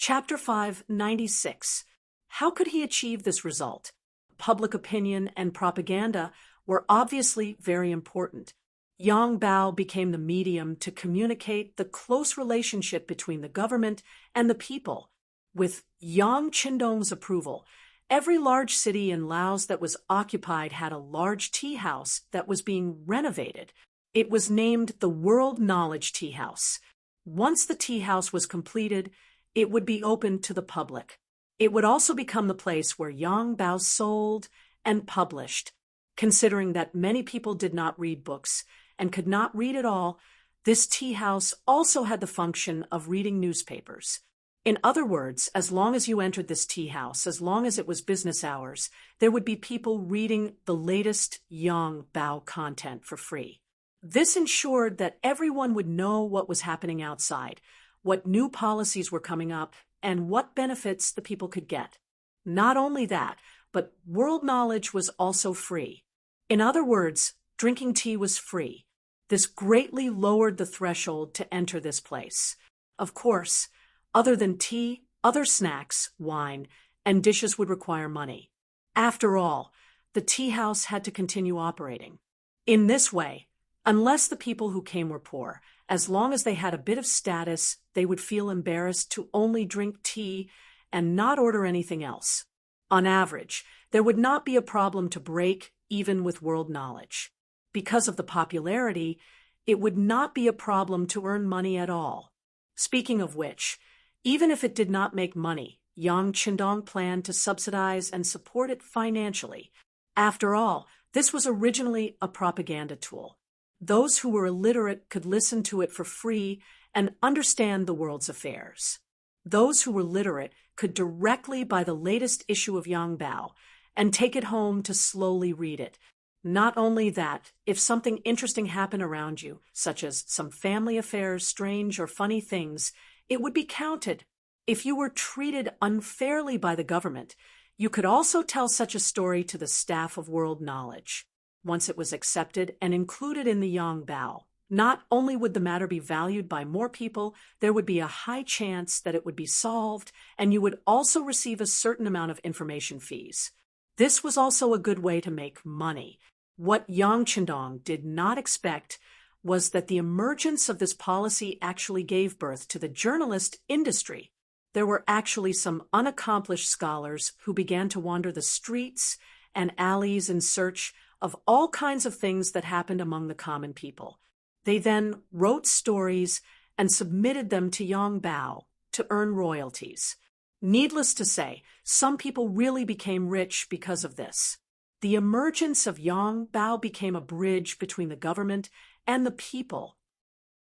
Chapter 596. How could he achieve this result? Public opinion and propaganda were obviously very important. Yang Bao became the medium to communicate the close relationship between the government and the people. With Yang Qindong's approval, every large city in Laos that was occupied had a large tea house that was being renovated. It was named the World Knowledge Tea House. Once the tea house was completed, it would be open to the public. It would also become the place where Yang Bao sold and published. Considering that many people did not read books and could not read at all, this tea house also had the function of reading newspapers. In other words, as long as you entered this tea house, as long as it was business hours, there would be people reading the latest Yang Bao content for free. This ensured that everyone would know what was happening outside, what new policies were coming up, and what benefits the people could get. Not only that, but world knowledge was also free. In other words, drinking tea was free. This greatly lowered the threshold to enter this place. Of course, other than tea, other snacks, wine, and dishes would require money. After all, the tea house had to continue operating. In this way, unless the people who came were poor, as long as they had a bit of status, they would feel embarrassed to only drink tea and not order anything else. On average, there would not be a problem to break even with world knowledge. Because of the popularity, it would not be a problem to earn money at all. Speaking of which, even if it did not make money, Yang Qindong planned to subsidize and support it financially. After all, this was originally a propaganda tool. Those who were illiterate could listen to it for free and understand the world's affairs. Those who were literate could directly buy the latest issue of Yang Bao and take it home to slowly read it. Not only that, if something interesting happened around you, such as some family affairs, strange or funny things, it would be counted. If you were treated unfairly by the government, you could also tell such a story to the staff of World Knowledge. Once it was accepted and included in the Yang Bao, not only would the matter be valued by more people, there would be a high chance that it would be solved, and you would also receive a certain amount of information fees. This was also a good way to make money. What Yang Qindong did not expect was that the emergence of this policy actually gave birth to the journalist industry. There were actually some unaccomplished scholars who began to wander the streets and alleys in search of all kinds of things that happened among the common people. They then wrote stories and submitted them to Yang Bao to earn royalties. Needless to say, some people really became rich because of this. The emergence of Yang Bao became a bridge between the government and the people.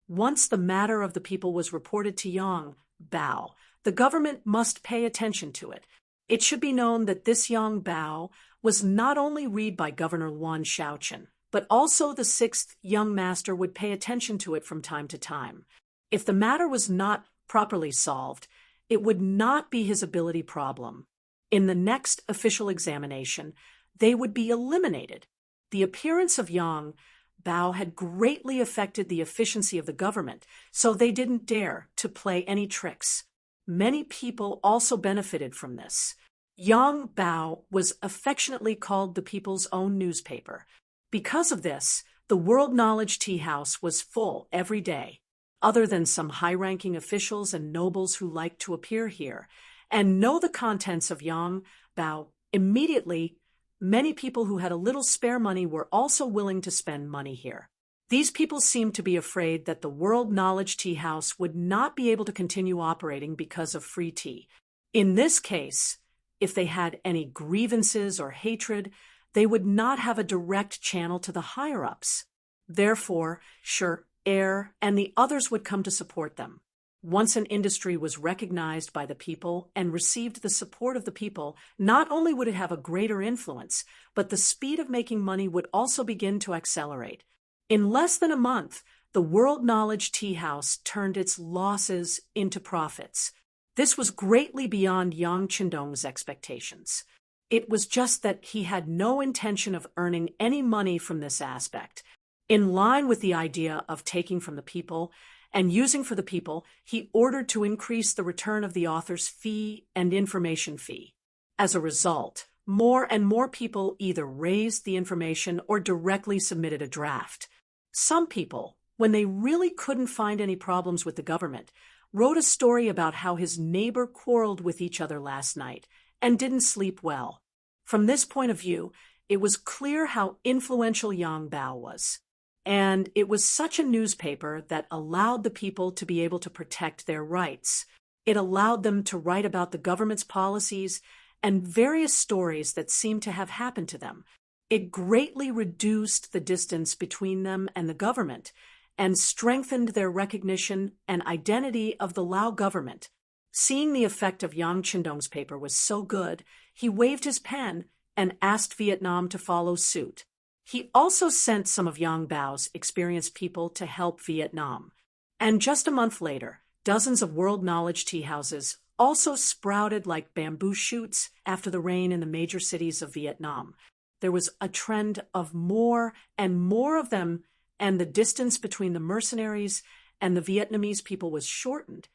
Once the matter of the people was reported to Yang Bao, the government must pay attention to it. It should be known that this Yang Bao was not only read by Governor Wan Shaochen, but also the sixth young master would pay attention to it from time to time. If the matter was not properly solved, it would not be his ability problem. In the next official examination, they would be eliminated. The appearance of Yang Bao had greatly affected the efficiency of the government, so they didn't dare to play any tricks. Many people also benefited from this. Yang Bao was affectionately called the people's own newspaper. Because of this, the World Knowledge Tea House was full every day, other than some high-ranking officials and nobles who liked to appear here and know the contents of Yang Bao. Immediately, many people who had a little spare money were also willing to spend money here. These people seemed to be afraid that the World Knowledge Tea House would not be able to continue operating because of free tea. In this case, if they had any grievances or hatred, they would not have a direct channel to the higher-ups. Therefore, Air and the others would come to support them. Once an industry was recognized by the people and received the support of the people, not only would it have a greater influence, but the speed of making money would also begin to accelerate. In less than a month, the World Knowledge Tea House turned its losses into profits. This was greatly beyond Yang Qindong's expectations. It was just that he had no intention of earning any money from this aspect. In line with the idea of taking from the people and using for the people, he ordered to increase the return of the author's fee and information fee. As a result, more and more people either raised the information or directly submitted a draft. Some people, when they really couldn't find any problems with the government, wrote a story about how his neighbor quarreled with each other last night and didn't sleep well. From this point of view, it was clear how influential Yang Bao was. And it was such a newspaper that allowed the people to be able to protect their rights. It allowed them to write about the government's policies and various stories that seemed to have happened to them. It greatly reduced the distance between them and the government and strengthened their recognition and identity of the Lao government. Seeing the effect of Yang Qindong's paper was so good, he waved his pen and asked Vietnam to follow suit. He also sent some of Yang Bao's experienced people to help Vietnam. And just a month later, dozens of world knowledge tea houses also sprouted like bamboo shoots after the rain in the major cities of Vietnam. There was a trend of more and more of them, and the distance between the mercenaries and the Vietnamese people was shortened.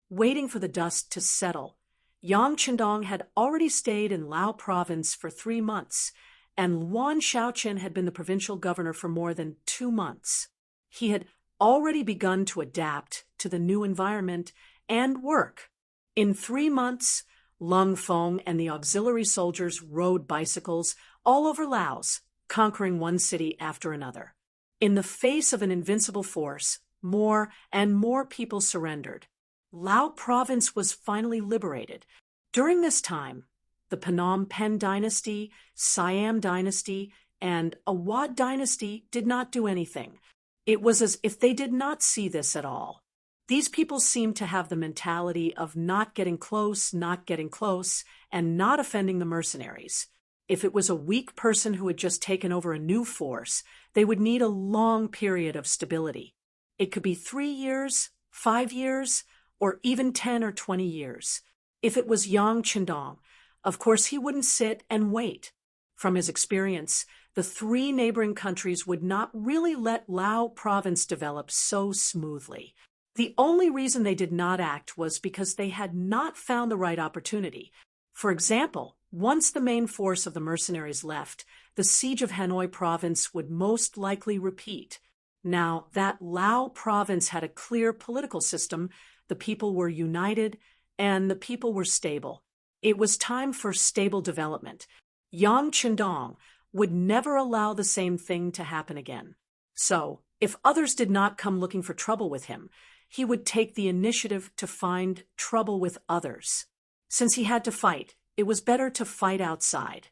Waiting for the dust to settle, Yang Qindong had already stayed in Lao province for 3 months, and Luan Shaoqin had been the provincial governor for more than 2 months. He had already begun to adapt to the new environment and work. In 3 months, Lung Fong and the auxiliary soldiers rode bicycles all over Laos, conquering one city after another. In the face of an invincible force, more and more people surrendered. Lao province was finally liberated. During this time, the Phnom Penh dynasty, Siam dynasty, and Awad dynasty did not do anything. It was as if they did not see this at all. These people seemed to have the mentality of not getting close, and not offending the mercenaries. If it was a weak person who had just taken over a new force, they would need a long period of stability. It could be 3 years, 5 years, or even 10 or 20 years. If it was Yang Qindong, of course he wouldn't sit and wait. From his experience, the 3 neighboring countries would not really let Lao province develop so smoothly. The only reason they did not act was because they had not found the right opportunity. For example, once the main force of the mercenaries left, the siege of Hanoi province would most likely repeat. Now, that Lao province had a clear political system, the people were united, and the people were stable. It was time for stable development. Yang Qindong would never allow the same thing to happen again. So, if others did not come looking for trouble with him, he would take the initiative to find trouble with others. Since he had to fight, it was better to fight outside.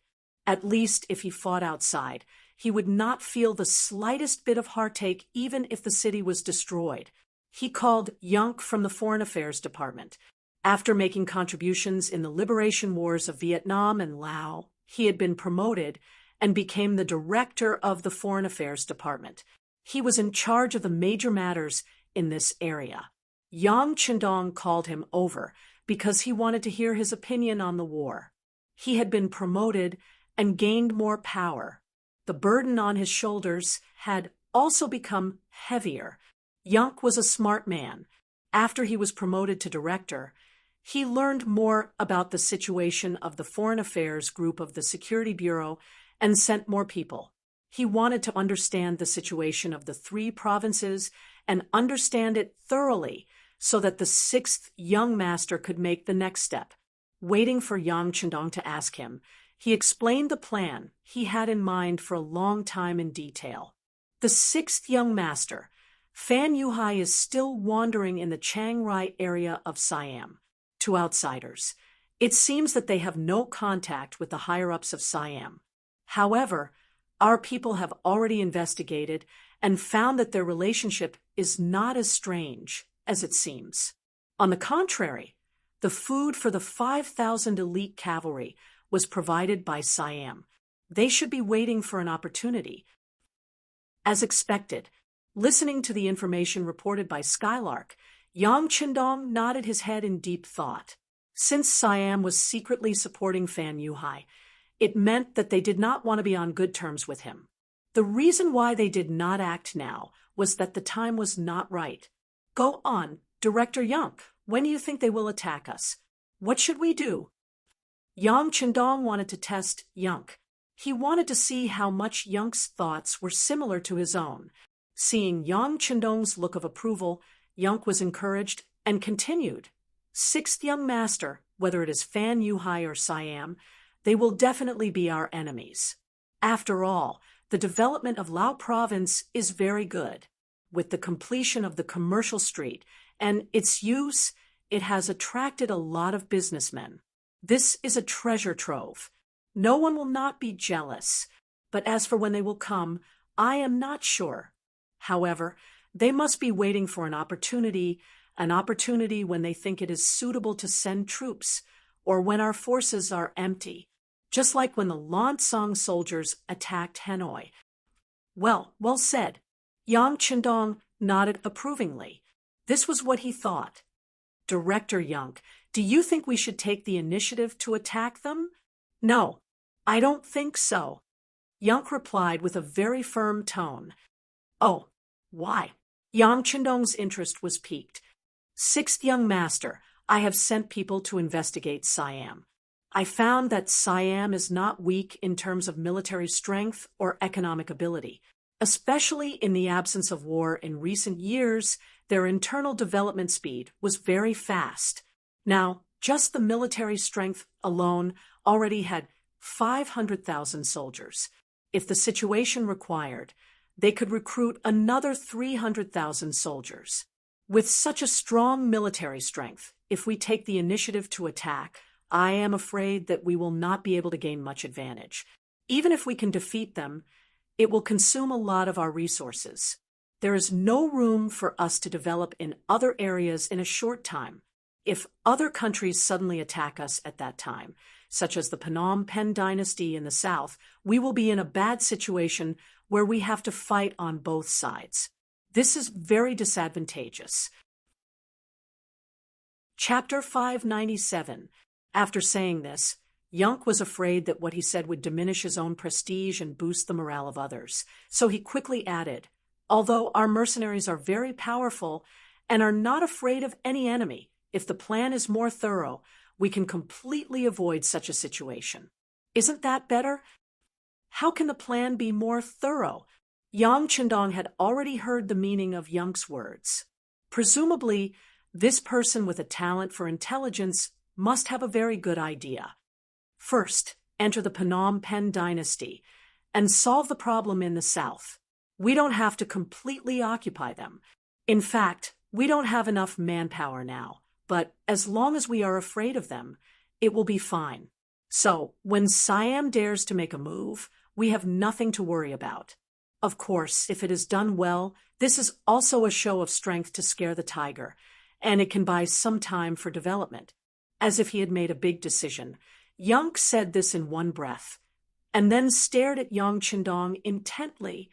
At least if he fought outside, he would not feel the slightest bit of heartache even if the city was destroyed. He called Yank from the Foreign Affairs Department. After making contributions in the liberation wars of Vietnam and Laos, he had been promoted and became the director of the Foreign Affairs Department. He was in charge of the major matters in this area. Yang Qindong called him over because he wanted to hear his opinion on the war. He had been promoted and gained more power. The burden on his shoulders had also become heavier. Yank was a smart man. After he was promoted to director, he learned more about the situation of the Foreign Affairs group of the Security Bureau and sent more people. He wanted to understand the situation of the 3 provinces and understand it thoroughly so that the 6th young master could make the next step. Waiting for Yang Qindong to ask him, he explained the plan he had in mind for a long time in detail. The 6th young master, Fan Yuhai, is still wandering in the Chiang Rai area of Siam. To outsiders, it seems that they have no contact with the higher-ups of Siam. However, our people have already investigated and found that their relationship is not as strange as it seems. On the contrary, the food for the 5,000 elite cavalry was provided by Siam. They should be waiting for an opportunity. As expected, listening to the information reported by Skylark, Yang Qindong nodded his head in deep thought. Since Siam was secretly supporting Fan Yuhai, it meant that they did not want to be on good terms with him. The reason why they did not act now was that the time was not right. Go on, Director Young. When do you think they will attack us? What should we do? Yang Chendong wanted to test Young. He wanted to see how much Young's thoughts were similar to his own. Seeing Yang Chendong's look of approval, Young was encouraged and continued. Sixth young master, whether it is Fan Yuhai or Siam, they will definitely be our enemies. After all, the development of Lao province is very good. With the completion of the commercial street and its use, it has attracted a lot of businessmen. This is a treasure trove. No one will not be jealous, but as for when they will come, I am not sure. However, they must be waiting for an opportunity when they think it is suitable to send troops, or when our forces are empty, just like when the Lansong soldiers attacked Hanoi. Well said. Yang Chendong nodded approvingly. This was what he thought. Director Young, do you think we should take the initiative to attack them? No, I don't think so. Young replied with a very firm tone. Oh, why? Yang Chendong's interest was piqued. Sixth young master, I have sent people to investigate Siam. I found that Siam is not weak in terms of military strength or economic ability. Especially in the absence of war in recent years, their internal development speed was very fast. Now, just the military strength alone already had 500,000 soldiers. If the situation required, they could recruit another 300,000 soldiers. With such a strong military strength, if we take the initiative to attack, I am afraid that we will not be able to gain much advantage. Even if we can defeat them, it will consume a lot of our resources. There is no room for us to develop in other areas in a short time. If other countries suddenly attack us at that time, such as the Phnom Penh dynasty in the south, we will be in a bad situation where we have to fight on both sides. This is very disadvantageous. Chapter 597. After saying this, Young was afraid that what he said would diminish his own prestige and boost the morale of others, so he quickly added, although our mercenaries are very powerful and are not afraid of any enemy, if the plan is more thorough, we can completely avoid such a situation. Isn't that better? How can the plan be more thorough? Yang Chendong had already heard the meaning of Young's words. Presumably, this person with a talent for intelligence must have a very good idea. First, enter the Phnom Penh dynasty and solve the problem in the south. We don't have to completely occupy them. In fact, we don't have enough manpower now, but as long as we are afraid of them, it will be fine. So, when Siam dares to make a move, we have nothing to worry about. Of course, if it is done well, this is also a show of strength to scare the tiger, and it can buy some time for development. As if he had made a big decision, Young said this in one breath, and then stared at Yang Chendong intently,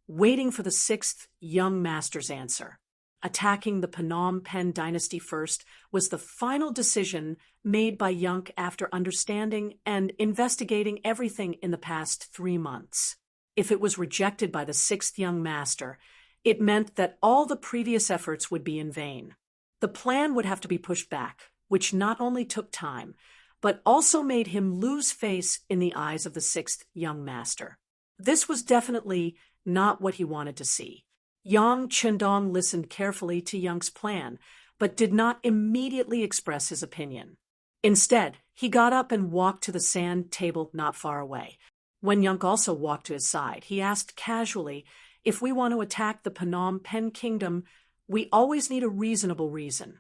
waiting for the sixth young master's answer. Attacking the Phnom Penh dynasty first was the final decision made by Young after understanding and investigating everything in the past 3 months. If it was rejected by the sixth young master, it meant that all the previous efforts would be in vain. The plan would have to be pushed back, which not only took time, but also made him lose face in the eyes of the sixth young master. This was definitely not what he wanted to see. Yang Chendong listened carefully to Young's plan, but did not immediately express his opinion. Instead, he got up and walked to the sand table not far away. When Young also walked to his side, he asked casually, if we want to attack the Phnom Penh kingdom, we always need a reasonable reason.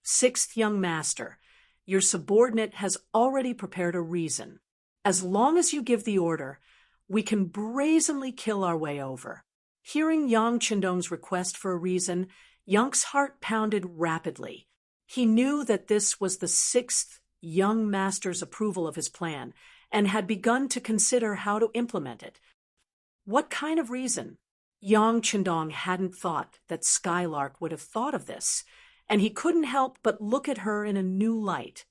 Sixth young master, your subordinate has already prepared a reason. As long as you give the order, we can brazenly kill our way over. Hearing Yang Chendong's request for a reason, Young's heart pounded rapidly. He knew that this was the sixth young master's approval of his plan, and had begun to consider how to implement it. What kind of reason? Yang Chendong hadn't thought that Skylark would have thought of this, and he couldn't help but look at her in a new light.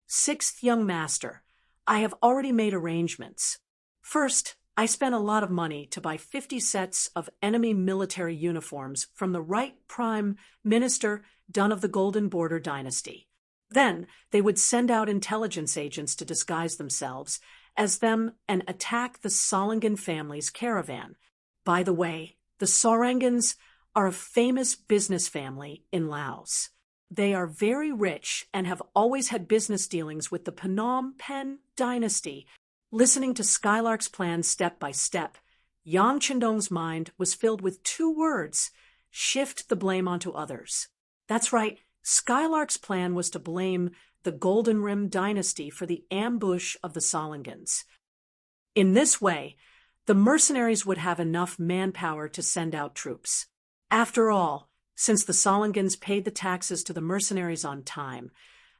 Sixth young master, I have already made arrangements. First, I spent a lot of money to buy 50 sets of enemy military uniforms from the right prime minister Dun of the Golden Border dynasty. Then they would send out intelligence agents to disguise themselves as them and attack the Solangan family's caravan. By the way, the Sorangans are a famous business family in Laos. They are very rich and have always had business dealings with the Phnom Penh dynasty. Listening to Skylark's plan step by step, Yang Chendong's mind was filled with two words: shift the blame onto others. That's right, Skylark's plan was to blame the Golden Rim dynasty for the ambush of the Solangans. In this way, the mercenaries would have enough manpower to send out troops. After all, since the Solangans paid the taxes to the mercenaries on time,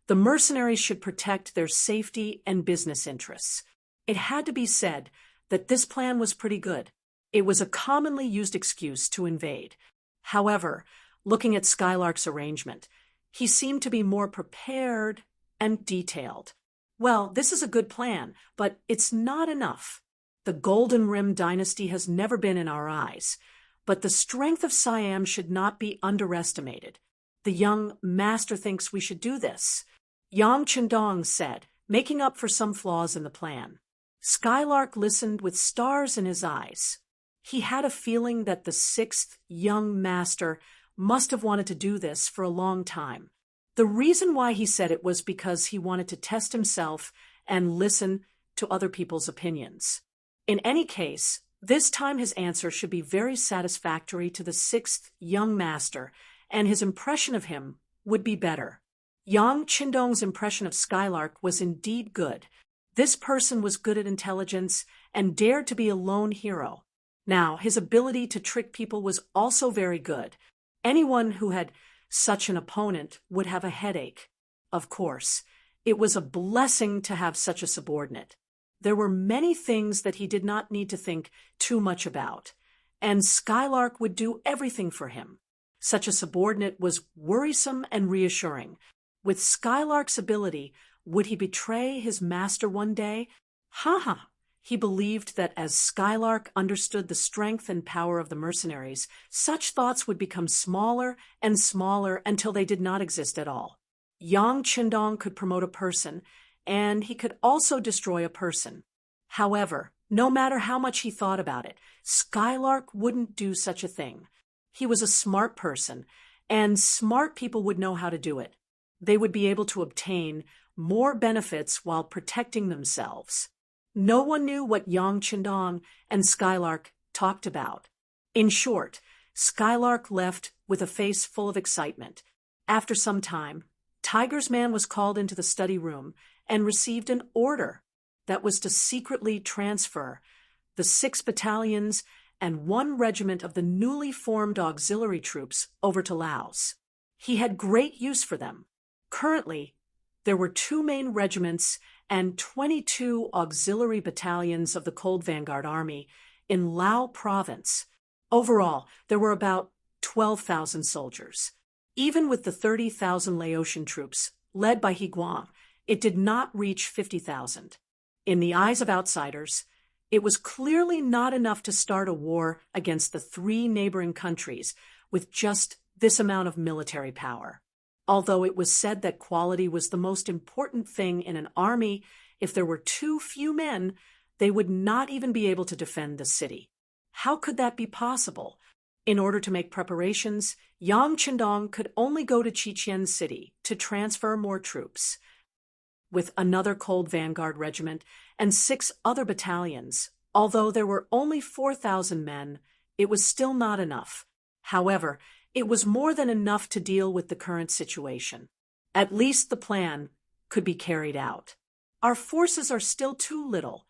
the mercenaries should protect their safety and business interests. It had to be said that this plan was pretty good. It was a commonly used excuse to invade. However, looking at Skylark's arrangement, he seemed to be more prepared and detailed. Well, this is a good plan, but it's not enough. The Golden Rim dynasty has never been in our eyes, but the strength of Siam should not be underestimated. The young master thinks we should do this, Yang Chendong said, making up for some flaws in the plan. Skylark listened with stars in his eyes. He had a feeling that the sixth young master must have wanted to do this for a long time. The reason why he said it was because he wanted to test himself and listen to other people's opinions. In any case, this time his answer should be very satisfactory to the sixth young master, and his impression of him would be better. Yang Chendong's impression of Skylark was indeed good. This person was good at intelligence and dared to be a lone hero. Now, his ability to trick people was also very good. Anyone who had such an opponent would have a headache. Of course, it was a blessing to have such a subordinate. There were many things that he did not need to think too much about, and Skylark would do everything for him. Such a subordinate was worrisome and reassuring. With Skylark's ability, would he betray his master one day? He believed that as Skylark understood the strength and power of the mercenaries, such thoughts would become smaller and smaller until they did not exist at all. Yang Chendong could promote a person, and he could also destroy a person. However, no matter how much he thought about it, Skylark wouldn't do such a thing. He was a smart person, and smart people would know how to do it. They would be able to obtain more benefits while protecting themselves. No one knew what Yang Chendong and Skylark talked about. In short, Skylark left with a face full of excitement. After some time, Tiger's man was called into the study room and received an order that was to secretly transfer the 6 battalions and 1 regiment of the newly formed auxiliary troops over to Laos. He had great use for them. Currently, there were 2 main regiments and 22 auxiliary battalions of the Cold Vanguard Army in Lao Province. Overall, there were about 12,000 soldiers. Even with the 30,000 Laotian troops, led by Higuang, it did not reach 50,000. In the eyes of outsiders, it was clearly not enough to start a war against the 3 neighboring countries with just this amount of military power. Although it was said that quality was the most important thing in an army, if there were too few men, they would not even be able to defend the city. How could that be possible? In order to make preparations, Yang Chendong could only go to Chichen City to transfer more troops. With another Cold Vanguard regiment and 6 other battalions, although there were only 4,000 men, it was still not enough. However, it was more than enough to deal with the current situation. At least the plan could be carried out. Our forces are still too little.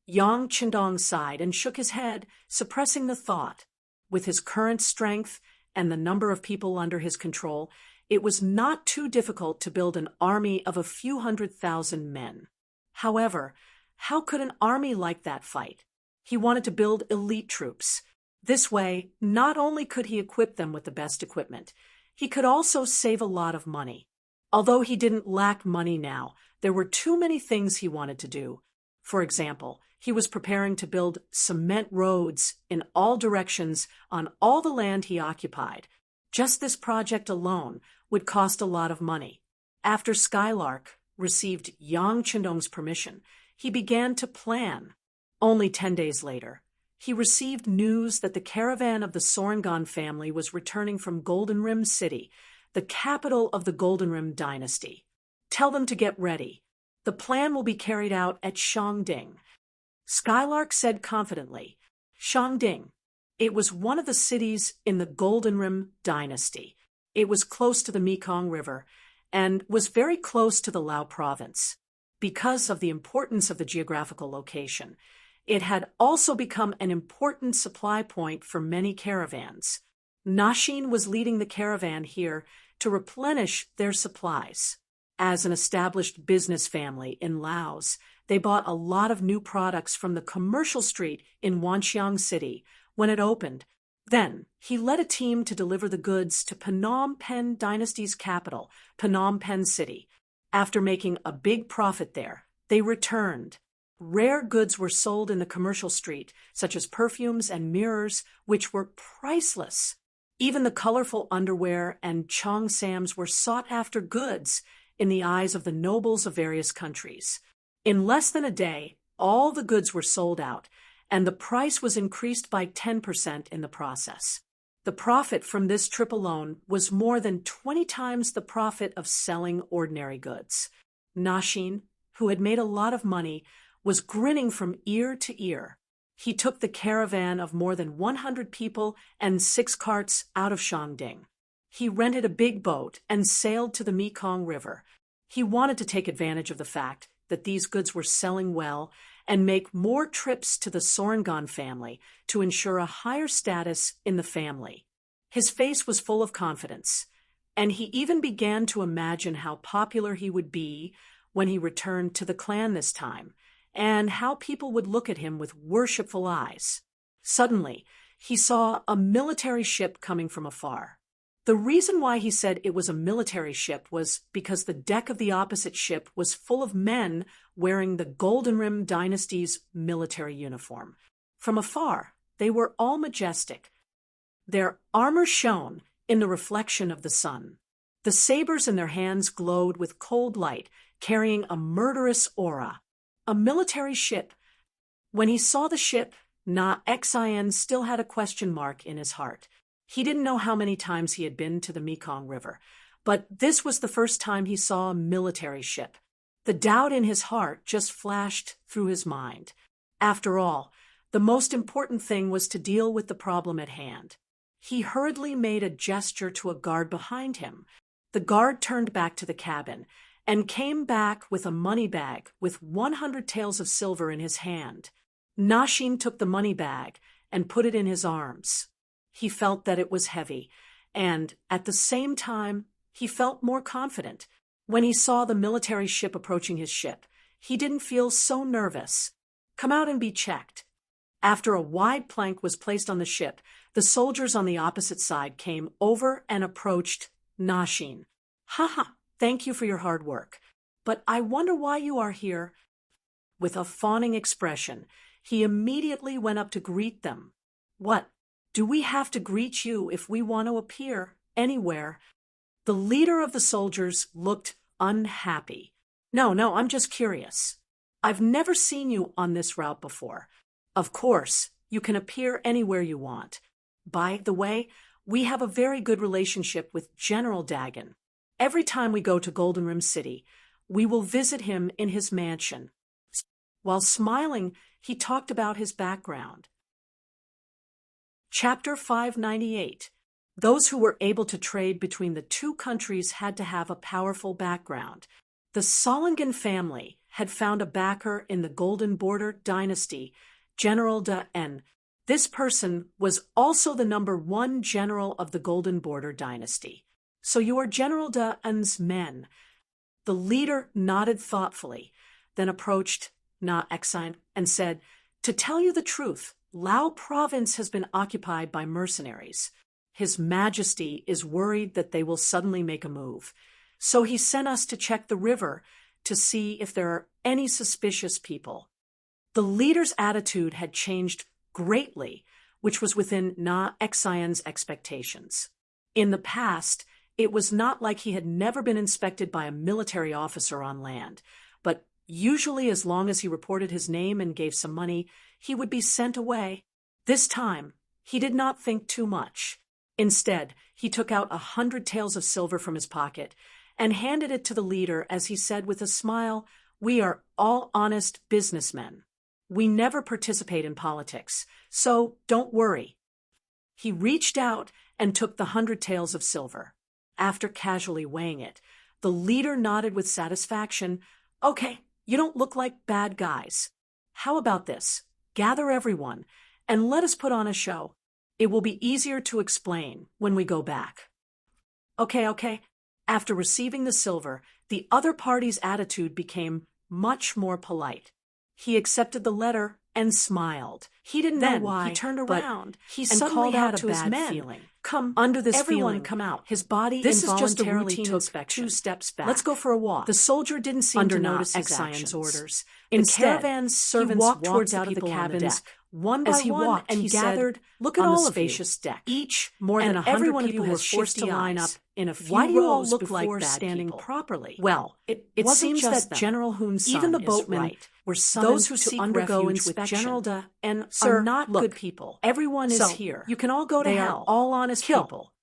Yang Chendong sighed and shook his head, suppressing the thought. With his current strength and the number of people under his control, it was not too difficult to build an army of a few 100,000 men. However, how could an army like that fight? He wanted to build elite troops. This way, not only could he equip them with the best equipment, he could also save a lot of money. Although he didn't lack money now, there were too many things he wanted to do. For example, he was preparing to build cement roads in all directions on all the land he occupied. Just this project alone would cost a lot of money. After Skylark received Yang Chendong's permission, he began to plan. Only 10 days later, he received news that the caravan of the Sorangan family was returning from Golden Rim City, the capital of the Golden Rim dynasty. Tell them to get ready. The plan will be carried out at Shangding. Skylark said confidently. Shangding. It was one of the cities in the Golden Rim dynasty. It was close to the Mekong River and was very close to the Lao province. Because of the importance of the geographical location, it had also become an important supply point for many caravans. Nashin was leading the caravan here to replenish their supplies. As an established business family in Laos, they bought a lot of new products from the commercial street in Wanxiang City when it opened. Then, he led a team to deliver the goods to Phnom Penh dynasty's capital, Phnom Penh City. After making a big profit there, they returned. Rare goods were sold in the commercial street, such as perfumes and mirrors, which were priceless. Even the colorful underwear and cheongsams were sought-after goods in the eyes of the nobles of various countries. In less than a day, all the goods were sold out, and the price was increased by 10% in the process. The profit from this trip alone was more than 20 times the profit of selling ordinary goods. Nashin, who had made a lot of money, was grinning from ear to ear. He took the caravan of more than 100 people and 6 carts out of Shangding. He rented a big boat and sailed to the Mekong River. He wanted to take advantage of the fact that these goods were selling well and make more trips to the Sorangan family to ensure a higher status in the family. His face was full of confidence, and he even began to imagine how popular he would be when he returned to the clan this time, and how people would look at him with worshipful eyes. Suddenly, he saw a military ship coming from afar. The reason why he said it was a military ship was because the deck of the opposite ship was full of men wearing the Golden Rim dynasty's military uniform. From afar, they were all majestic. Their armor shone in the reflection of the sun. The sabers in their hands glowed with cold light, carrying a murderous aura. A military ship. When he saw the ship, Na Xin still had a question mark in his heart. He didn't know how many times he had been to the Mekong River, but this was the first time he saw a military ship. The doubt in his heart just flashed through his mind. After all, the most important thing was to deal with the problem at hand. He hurriedly made a gesture to a guard behind him. The guard turned back to the cabin and came back with a money bag with 100 taels of silver in his hand. Nashin took the money bag and put it in his arms. He felt that it was heavy, and at the same time, he felt more confident. When he saw the military ship approaching his ship, he didn't feel so nervous. Come out and be checked. After a wide plank was placed on the ship, the soldiers on the opposite side came over and approached Nashin. "Ha, thank you for your hard work. But I wonder why you are here." With a fawning expression, he immediately went up to greet them. "What? Do we have to greet you if we want to appear anywhere?" The leader of the soldiers looked unhappy. No, I'm just curious. I've never seen you on this route before. Of course, you can appear anywhere you want. By the way, we have a very good relationship with General Dagon. Every time we go to Golden Rim City, we will visit him in his mansion. While smiling, he talked about his background. Chapter 598. Those who were able to trade between the two countries had to have a powerful background. The Solangan family had found a backer in the Golden Border dynasty, General Dagon. This person was also the #1 general of the Golden Border dynasty. "So you are General Dagon's men." The leader nodded thoughtfully, then approached Na Xin and said, "To tell you the truth, Lao province has been occupied by mercenaries. His Majesty is worried that they will suddenly make a move. So he sent us to check the river to see if there are any suspicious people. The leader's attitude had changed greatly, which was within Na Xian's expectations. In the past, it was not like he had never been inspected by a military officer on land, but usually as long as he reported his name and gave some money, he would be sent away. This time, he did not think too much. Instead, he took out 100 taels of silver from his pocket and handed it to the leader as he said with a smile, "We are all honest businessmen. We never participate in politics, so don't worry." He reached out and took the 100 taels of silver. After casually weighing it, the leader nodded with satisfaction. "Okay, you don't look like bad guys. How about this? Gather everyone and let us put on a show. It will be easier to explain when we go back." Okay. After receiving the silver, the other party's attitude became much more polite. He accepted the letter and smiled. He didn't know why. He turned around. He suddenly had a bad feeling. "Come, under this feeling, come out." His body involuntarily took 2 steps back. "Let's go for a walk." The soldier didn't seem to notice his actions. Instead, the caravan's servants walked towards out of the cabins, one by one, and he gathered, "Look at all of spacious deck. Each more than 100 people were forced to line up in a few rows. Why do you all look like bad standing people properly?" Well, it seems that General Hun's son, even the boatmen, were summoned those who to undergo inspection. General Da and are not good people. Everyone is here. You can all go to hell. All honest people.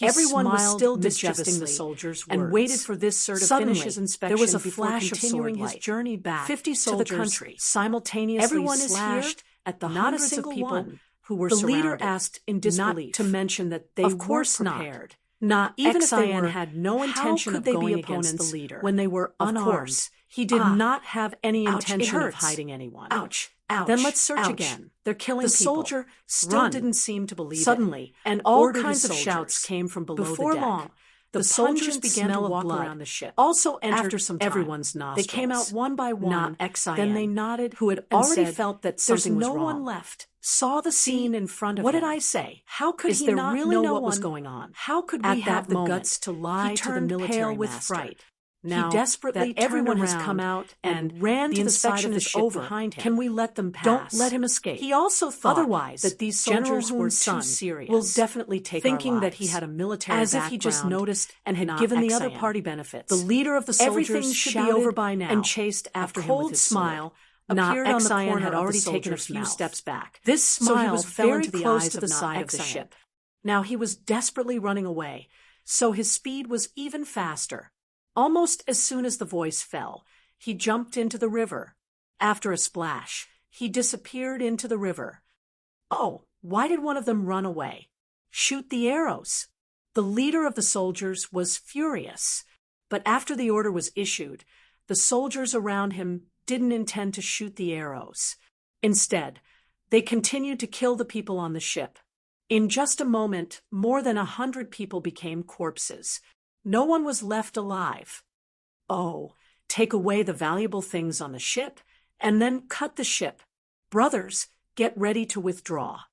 Everyone was still digesting the soldier's words and waited for this sir to finish his inspection. There was a flash of continuing his journey back 50 soldiers to the country. Simultaneously, everyone is here at the not hundreds of people who were surrounded. The leader asked in disbelief, not to mention that they weren't prepared. Not even if they had no intention of going against the leader when they were unarmed. Of course, he did not have any intention of hiding anyone. Ouch. Then let's search again. They're killing people. The soldier still didn't seem to believe it. Suddenly, and all kinds of shouts came from below the deck. Before long, the soldiers began to walk around the ship. Also entered everyone's nostrils. They came out one by one. Then they nodded, who had already felt that something was wrong. No one left. Saw the scene in front of him. What did I say? How could he not know what was going on? How could we have the guts to lie to the military with fright? Now he desperately that everyone has come out and ran to the side of the ship behind him. Can we let them pass? Don't let him escape. He also thought otherwise that these soldiers were too serious. Will definitely take thinking that he had a military background, as if he just noticed and had given the other party benefits. The leader of the soldiers should be over by now and chased after him with his smile. Appeared on the corner had already taken a few steps back. This smile fell into the eyes of the side of the ship. Now he was desperately running away, so his speed was even faster. Almost as soon as the voice fell, he jumped into the river. After a splash, he disappeared into the river. Oh, why did one of them run away? Shoot the arrows. The leader of the soldiers was furious, but after the order was issued, the soldiers around him didn't intend to shoot the arrows. Instead, they continued to kill the people on the ship. In just a moment, more than 100 people became corpses. No one was left alive. Oh, take away the valuable things on the ship, and then cut the ship. Brothers, get ready to withdraw.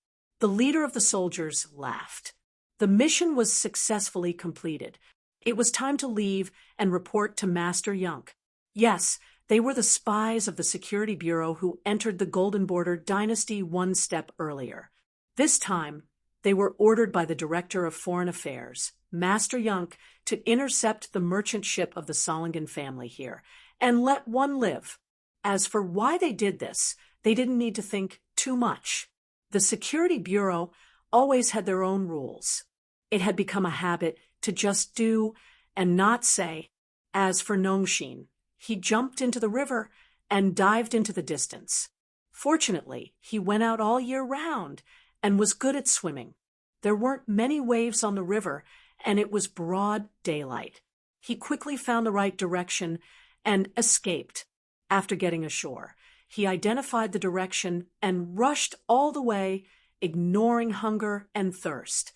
The leader of the soldiers laughed. The mission was successfully completed. It was time to leave and report to Master Yunk. Yes, they were the spies of the Security Bureau who entered the Golden Border dynasty one step earlier. This time, they were ordered by the Director of Foreign Affairs, Master Yunk, to intercept the merchant ship of the Solingen family here and let one live. As for why they did this, they didn't need to think too much. The Security Bureau always had their own rules. It had become a habit to just do and not say. As for Nongshin, he jumped into the river and dived into the distance. Fortunately, he went out all year round and was good at swimming. There weren't many waves on the river, and it was broad daylight. He quickly found the right direction and escaped. After getting ashore, he identified the direction and rushed all the way, ignoring hunger and thirst.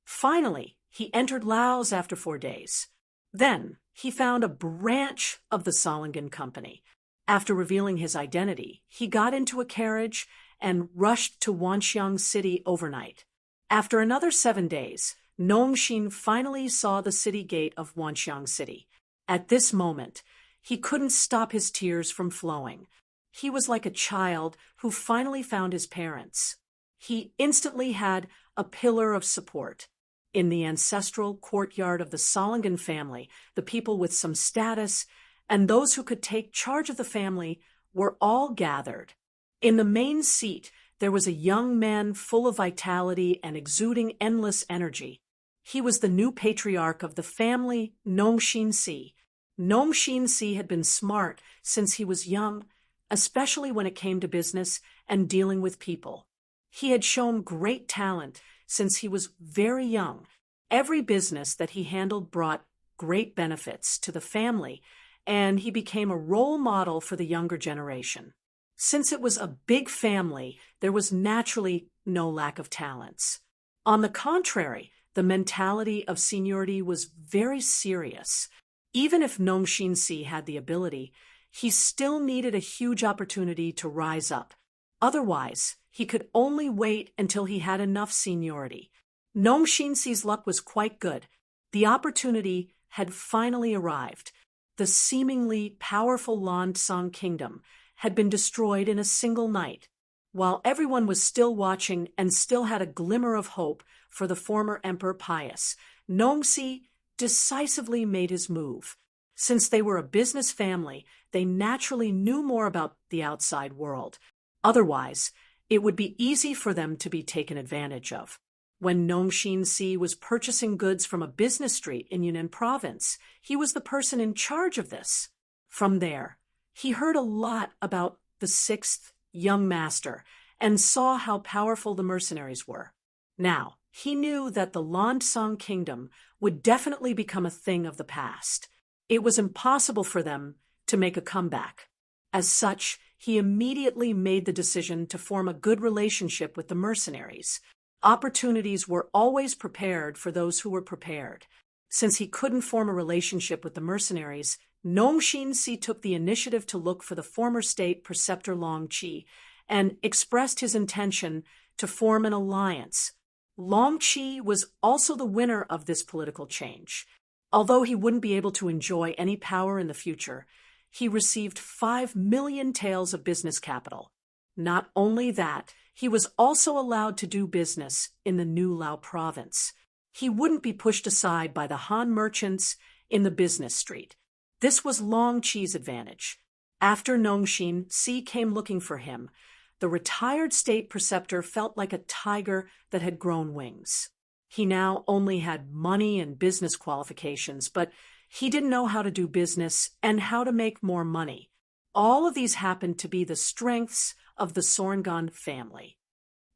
Finally, he entered Laos after 4 days. Then, he found a branch of the Solingen Company. After revealing his identity, he got into a carriage and rushed to Wanxiang City overnight. After another 7 days, Nongshin finally saw the city gate of Wanxiang City. At this moment, he couldn't stop his tears from flowing. He was like a child who finally found his parents. He instantly had a pillar of support. In the ancestral courtyard of the Solingen family, the people with some status and those who could take charge of the family were all gathered. In the main seat, there was a young man full of vitality and exuding endless energy. He was the new patriarch of the family, Nongxin-si. Nongxin-si had been smart since he was young, especially when it came to business and dealing with people. He had shown great talent since he was very young. Every business that he handled brought great benefits to the family, and he became a role model for the younger generation. Since it was a big family, there was naturally no lack of talents. On the contrary, the mentality of seniority was very serious. Even if Nongxin-si had the ability, he still needed a huge opportunity to rise up. Otherwise, he could only wait until he had enough seniority. Nongxin-si's luck was quite good. The opportunity had finally arrived. The seemingly powerful Lansong kingdom had been destroyed in a single night. While everyone was still watching and still had a glimmer of hope for the former Emperor Pius, Nongxi decisively made his move. Since they were a business family, they naturally knew more about the outside world. Otherwise, it would be easy for them to be taken advantage of. When Nongxin-si was purchasing goods from a business street in Yunnan province, he was the person in charge of this. From there, he heard a lot about the sixth young master and saw how powerful the mercenaries were. Now, he knew that the Lansong kingdom would definitely become a thing of the past. It was impossible for them to make a comeback. As such, he immediately made the decision to form a good relationship with the mercenaries. Opportunities were always prepared for those who were prepared. Since he couldn't form a relationship with the mercenaries, Nongxin-si took the initiative to look for the former state preceptor Long Qi and expressed his intention to form an alliance. Long Qi was also the winner of this political change. Although he wouldn't be able to enjoy any power in the future, he received 5 million taels of business capital. Not only that, he was also allowed to do business in the new Lao province. He wouldn't be pushed aside by the Han merchants in the business street. This was Long Qi's advantage. After Nongxin-si came looking for him, the retired state preceptor felt like a tiger that had grown wings. He now only had money and business qualifications, but he didn't know how to do business and how to make more money. All of these happened to be the strengths of the Sorengan family.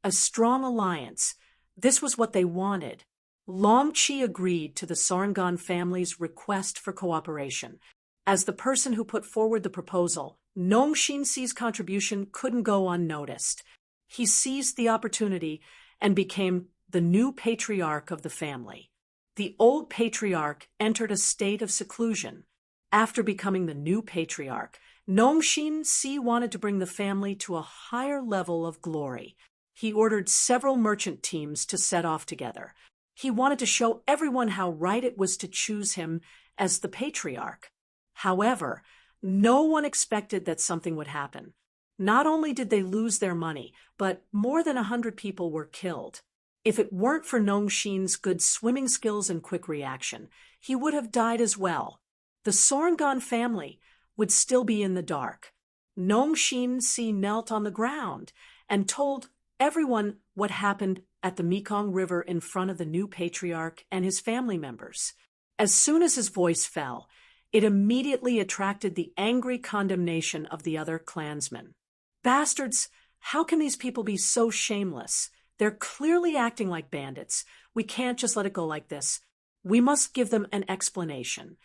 A strong alliance. This was what they wanted. Long Qi agreed to the Sorengan family's request for cooperation. As the person who put forward the proposal, Nongxin-si's contribution couldn't go unnoticed. He seized the opportunity and became the new patriarch of the family. The old patriarch entered a state of seclusion. After becoming the new patriarch, Nongxin-si wanted to bring the family to a higher level of glory. He ordered several merchant teams to set off together. He wanted to show everyone how right it was to choose him as the patriarch. However, no one expected that something would happen. Not only did they lose their money, but more than 100 people were killed. If it weren't for Nongxin's good swimming skills and quick reaction, he would have died as well. The Sorengan family would still be in the dark. Nongxin-si knelt on the ground and told everyone what happened at the Mekong River in front of the new patriarch and his family members. As soon as his voice fell, it immediately attracted the angry condemnation of the other clansmen. Bastards, how can these people be so shameless? They're clearly acting like bandits. We can't just let it go like this. We must give them an explanation.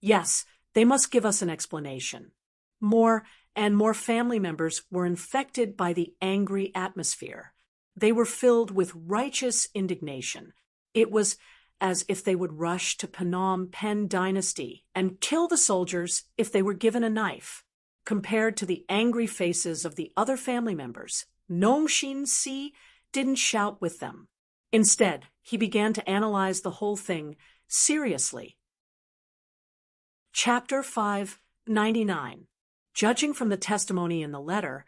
Yes, they must give us an explanation. More and more family members were infected by the angry atmosphere. They were filled with righteous indignation. It was as if they would rush to Phnom Penh dynasty and kill the soldiers if they were given a knife. Compared to the angry faces of the other family members, Nongxin-si didn't shout with them. Instead, he began to analyze the whole thing seriously. Chapter 599. Judging from the testimony in the letter,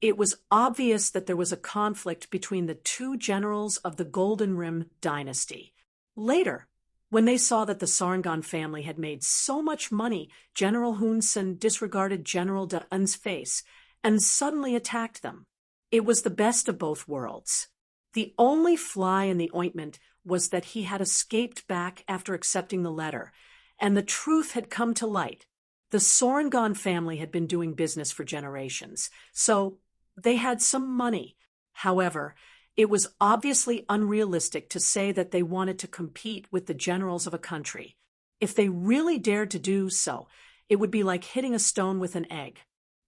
it was obvious that there was a conflict between the two generals of the Golden Rim dynasty. Later, when they saw that the Sarangan family had made so much money, General Hun Sen disregarded General De Un's face and suddenly attacked them. It was the best of both worlds. The only fly in the ointment was that he had escaped back after accepting the letter, and the truth had come to light. The Sarangan family had been doing business for generations, so they had some money. However, it was obviously unrealistic to say that they wanted to compete with the generals of a country. If they really dared to do so, it would be like hitting a stone with an egg.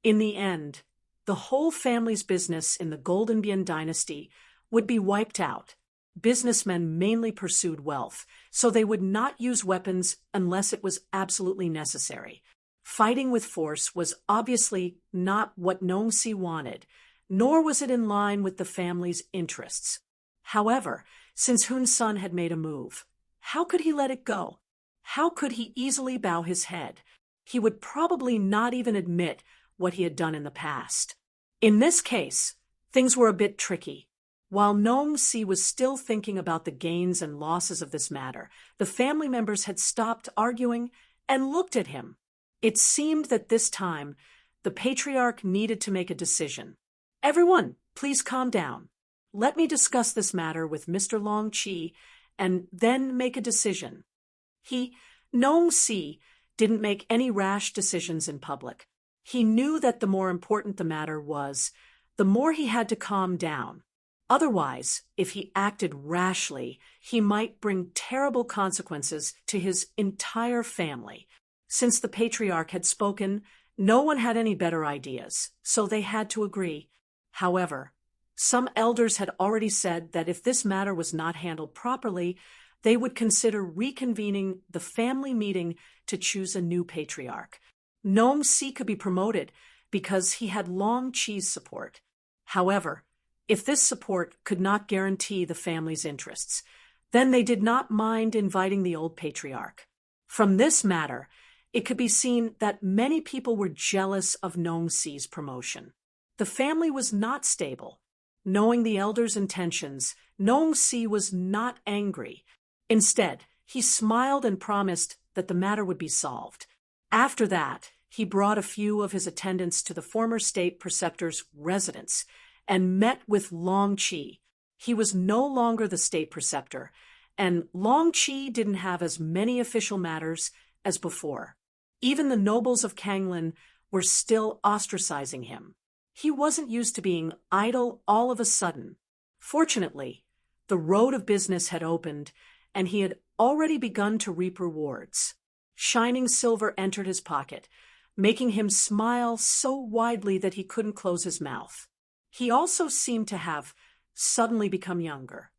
In the end, the whole family's business in the Golden Bien dynasty would be wiped out. Businessmen mainly pursued wealth, so they would not use weapons unless it was absolutely necessary. Fighting with force was obviously not what Nong Si wanted, nor was it in line with the family's interests. However, since Hun Sen had made a move, how could he let it go? How could he easily bow his head? He would probably not even admit what he had done in the past. In this case, things were a bit tricky. While Nong Si was still thinking about the gains and losses of this matter, the family members had stopped arguing and looked at him. It seemed that this time, the patriarch needed to make a decision. Everyone, please calm down. Let me discuss this matter with Mr. Long Chi and then make a decision. Nong Si, didn't make any rash decisions in public. He knew that the more important the matter was, the more he had to calm down. Otherwise, if he acted rashly, he might bring terrible consequences to his entire family. Since the patriarch had spoken, no one had any better ideas, so they had to agree. However, some elders had already said that if this matter was not handled properly, they would consider reconvening the family meeting to choose a new patriarch. Nong Si could be promoted because he had Long Chi's support. However, if this support could not guarantee the family's interests, then they did not mind inviting the old patriarch. From this matter, it could be seen that many people were jealous of Nong Si's promotion. The family was not stable. Knowing the elders' intentions, Nong Si was not angry. Instead, he smiled and promised that the matter would be solved. After that, he brought a few of his attendants to the former state preceptor's residence and met with Long Chi. He was no longer the state preceptor, and Long Chi didn't have as many official matters as before. Even the nobles of Kanglin were still ostracizing him. He wasn't used to being idle all of a sudden. Fortunately, the road of business had opened, and he had already begun to reap rewards. Shining silver entered his pocket, making him smile so widely that he couldn't close his mouth. He also seemed to have suddenly become younger.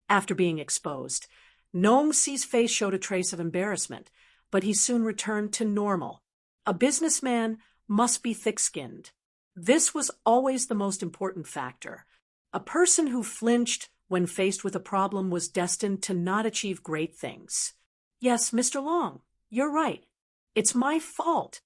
After being exposed, Nong Si's face showed a trace of embarrassment, but he soon returned to normal. A businessman must be thick-skinned. This was always the most important factor. A person who flinched when faced with a problem was destined to not achieve great things. Yes, Mr. Long, you're right. It's my fault.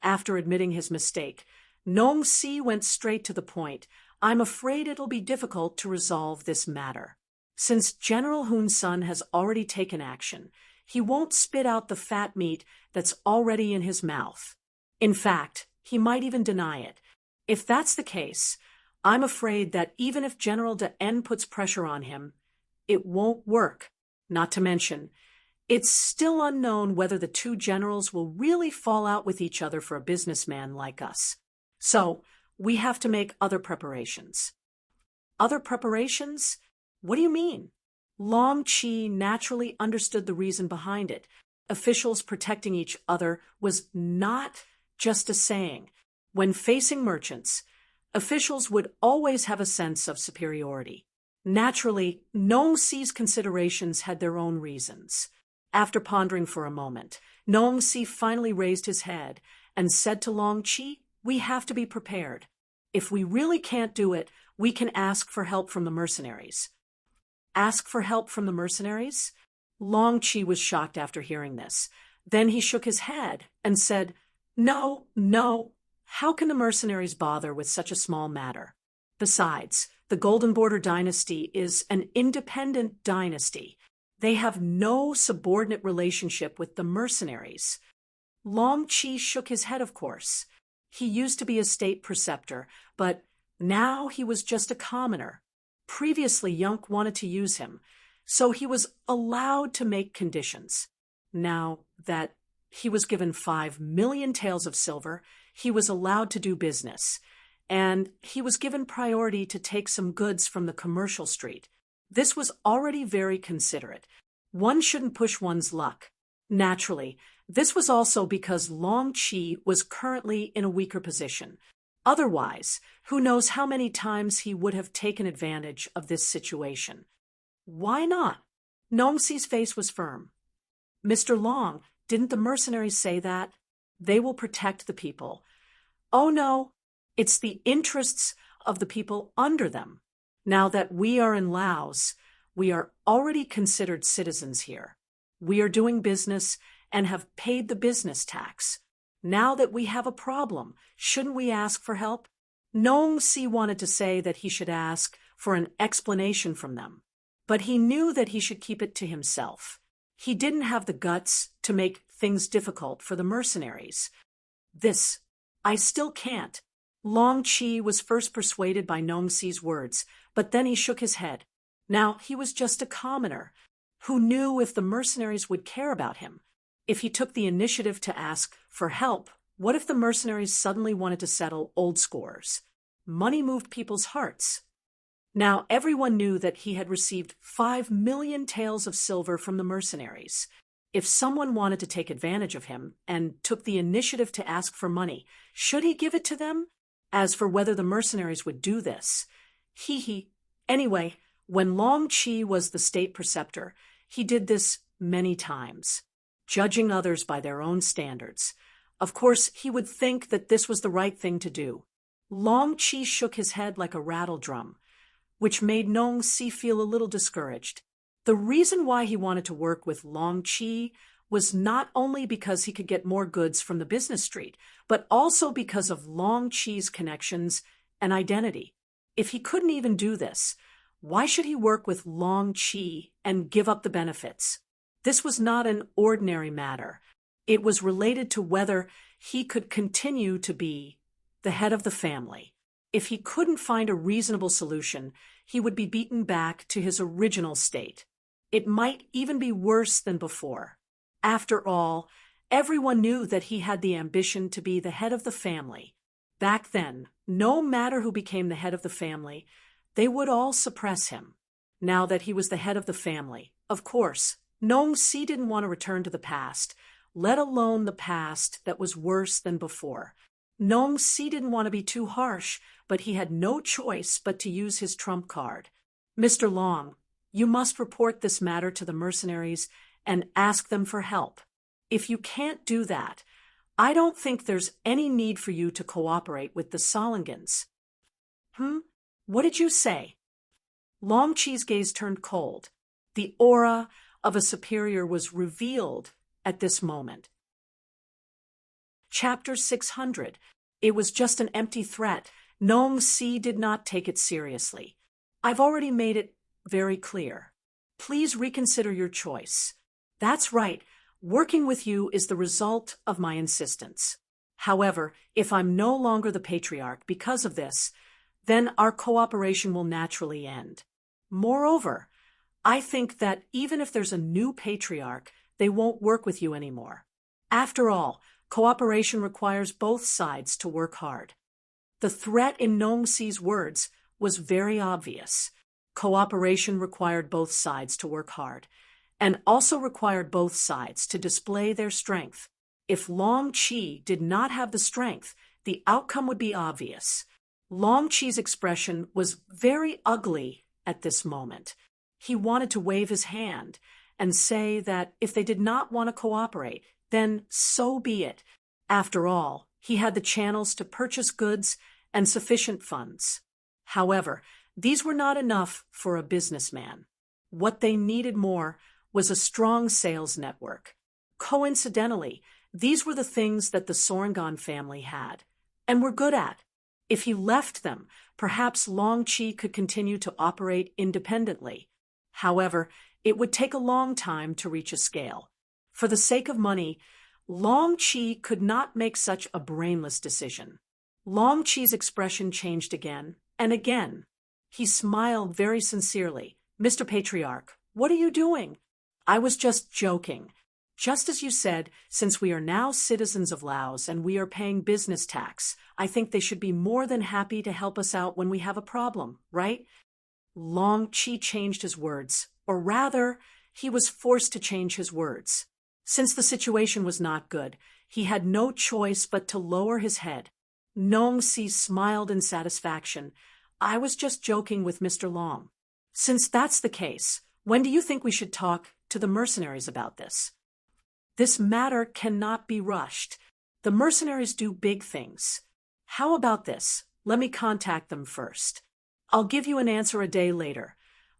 After admitting his mistake, Nong Si went straight to the point. I'm afraid it'll be difficult to resolve this matter. Since General Hun Sen has already taken action, he won't spit out the fat meat that's already in his mouth. In fact, he might even deny it. If that's the case, I'm afraid that even if General De N puts pressure on him, it won't work. Not to mention, it's still unknown whether the two generals will really fall out with each other for a businessman like us. So, we have to make other preparations. Other preparations? What do you mean? Long Chi naturally understood the reason behind it. Officials protecting each other was not just a saying. When facing merchants, officials would always have a sense of superiority. Naturally, Nong Si's considerations had their own reasons. After pondering for a moment, Nong Si finally raised his head and said to Long Chi, "We have to be prepared. If we really can't do it, we can ask for help from the mercenaries." Ask for help from the mercenaries? Long Chi was shocked after hearing this. Then he shook his head and said, No, no. How can the mercenaries bother with such a small matter? Besides, the Golden Border dynasty is an independent dynasty. They have no subordinate relationship with the mercenaries. Long Chi shook his head, of course. He used to be a state preceptor, but now he was just a commoner. Previously, Yunk wanted to use him, so he was allowed to make conditions. Now that he was given 5 million taels of silver, he was allowed to do business, and he was given priority to take some goods from the commercial street. This was already very considerate. One shouldn't push one's luck. Naturally, this was also because Long Chi was currently in a weaker position. Otherwise, who knows how many times he would have taken advantage of this situation. Why not? Nong Si's face was firm. Mr. Long, didn't the mercenaries say that? They will protect the people. Oh no, it's the interests of the people under them. Now that we are in Laos, we are already considered citizens here. We are doing business and have paid the business tax. Now that we have a problem, shouldn't we ask for help? Nong Si wanted to say that he should ask for an explanation from them, but he knew that he should keep it to himself. He didn't have the guts to make things difficult for the mercenaries. I still can't. Long Chi was first persuaded by Nong Si's words, but then he shook his head. Now he was just a commoner. Who knew if the mercenaries would care about him? If he took the initiative to ask for help, what if the mercenaries suddenly wanted to settle old scores? Money moved people's hearts. Now everyone knew that he had received 5 million taels of silver from the mercenaries. If someone wanted to take advantage of him and took the initiative to ask for money, should he give it to them? As for whether the mercenaries would do this, Anyway, when Long Chi was the state preceptor, he did this many times, judging others by their own standards. Of course, he would think that this was the right thing to do. Long Chi shook his head like a rattle drum, which made Nong Si feel a little discouraged. The reason why he wanted to work with Long Chi was not only because he could get more goods from the business street, but also because of Long Chi's connections and identity. If he couldn't even do this, why should he work with Long Chi and give up the benefits? This was not an ordinary matter. It was related to whether he could continue to be the head of the family. If he couldn't find a reasonable solution, he would be beaten back to his original state. It might even be worse than before. After all, everyone knew that he had the ambition to be the head of the family. Back then, no matter who became the head of the family, they would all suppress him. Now that he was the head of the family, of course, Nong Si didn't want to return to the past, let alone the past that was worse than before. Nong Si didn't want to be too harsh, but he had no choice but to use his trump card. Mr. Long, you must report this matter to the mercenaries and ask them for help. If you can't do that, I don't think there's any need for you to cooperate with the Solingans. What did you say? Long Chi's gaze turned cold. The aura of a superior was revealed at this moment. Chapter 600. It was just an empty threat. Nong Si did not take it seriously. I've already made it very clear. Please reconsider your choice. That's right. Working with you is the result of my insistence. However, if I'm no longer the patriarch because of this, then our cooperation will naturally end. Moreover, I think that even if there's a new patriarch, they won't work with you anymore. After all, cooperation requires both sides to work hard. The threat in Nong Si's words was very obvious. Cooperation required both sides to work hard, and also required both sides to display their strength. If Long Chi did not have the strength, the outcome would be obvious. Long Chi's expression was very ugly at this moment. He wanted to wave his hand and say that if they did not want to cooperate, then so be it. After all, he had the channels to purchase goods and sufficient funds. However, these were not enough for a businessman. What they needed more was a strong sales network. Coincidentally, These were the things that the Sorangan family had, and were good at. If he left them, perhaps Long Chi could continue to operate independently. However, it would take a long time to reach a scale. For the sake of money, Long Chi could not make such a brainless decision. Long Chi's expression changed again and again. He smiled very sincerely. "Mr. Patriarch, what are you doing?" "I was just joking. Just as you said, since we are now citizens of Laos and we are paying business tax, I think they should be more than happy to help us out when we have a problem, right?" Long Chi changed his words, or rather, he was forced to change his words. Since the situation was not good, he had no choice but to lower his head. Nong Si smiled in satisfaction. "I was just joking with Mr. Long. Since that's the case, when do you think we should talk to the mercenaries about this?" "This matter cannot be rushed. The mercenaries do big things. How about this? Let me contact them first. I'll give you an answer a day later."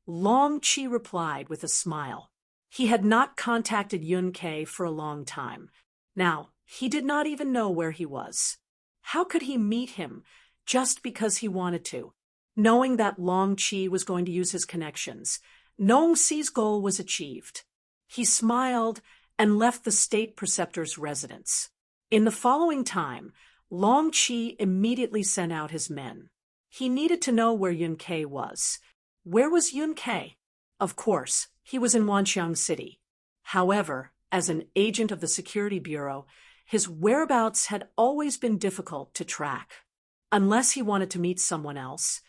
Long Chi replied with a smile. He had not contacted Yun Kei for a long time. Now, he did not even know where he was. How could he meet him just because he wanted to? Knowing that Long Chi was going to use his connections, Nong Si's goal was achieved. He smiled and left the state preceptor's residence. In the following time, Long Chi immediately sent out his men. He needed to know where Yun Kei was. Where was Yun Kei? Of course, he was in Wanxiang City. However, as an agent of the Security Bureau, his whereabouts had always been difficult to track. Unless he wanted to meet someone else,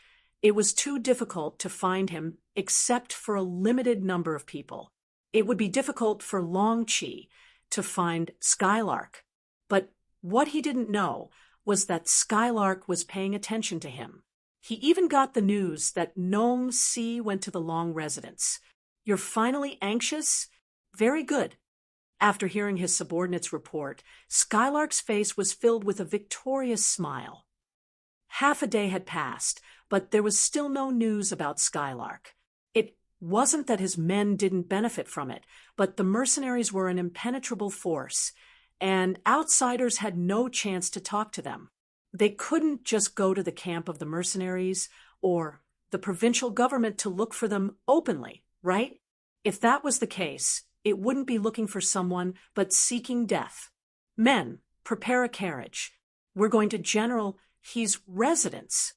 it was too difficult to find him except for a limited number of people. It would be difficult for Long Chi to find Skylark, but what he didn't know was that Skylark was paying attention to him. He even got the news that Nong Si went to the Long residence. "You're finally anxious? Very good." After hearing his subordinate's report, Skylark's face was filled with a victorious smile. Half a day had passed, but there was still no news about Skylark. It wasn't that his men didn't benefit from it, but the mercenaries were an impenetrable force, and outsiders had no chance to talk to them. They couldn't just go to the camp of the mercenaries or the provincial government to look for them openly, right? If that was the case, it wouldn't be looking for someone, but seeking death. "Men, prepare a carriage. We're going to General He's residence."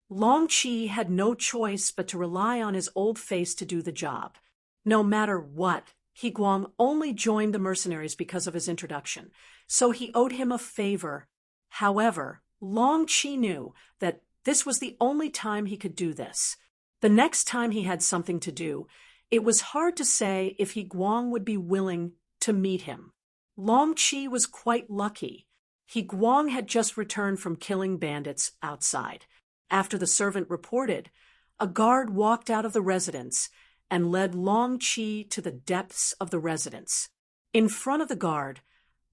Long Chi had no choice but to rely on his old face to do the job. No matter what, He Guang only joined the mercenaries because of his introduction, so he owed him a favor. However, Long Chi knew that this was the only time he could do this. The next time he had something to do, it was hard to say if He Guang would be willing to meet him. Long Chi was quite lucky. He Guang had just returned from killing bandits outside. After the servant reported, a guard walked out of the residence and led Long Chi to the depths of the residence. In front of the guard,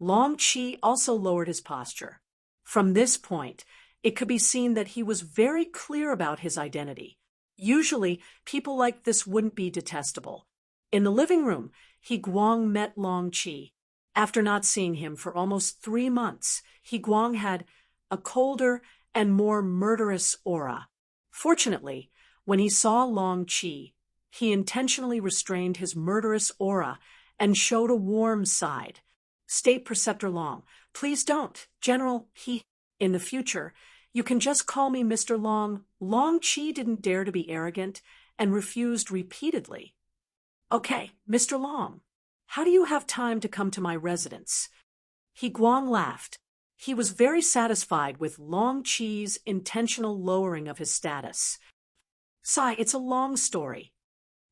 Long Chi also lowered his posture. From this point, it could be seen that he was very clear about his identity. Usually, people like this wouldn't be detestable. In the living room, He Guang met Long Chi. After not seeing him for almost 3 months, He Guang had a colder and more murderous aura. Fortunately, when he saw Long Chi, he intentionally restrained his murderous aura and showed a warm side. "State Preceptor Long, please don't. General, in the future, you can just call me Mr. Long." Long Chi didn't dare to be arrogant and refused repeatedly. "Okay, Mr. Long, how do you have time to come to my residence?" He Guang laughed. He was very satisfied with Long Chi's intentional lowering of his status. "Sai, it's a long story,"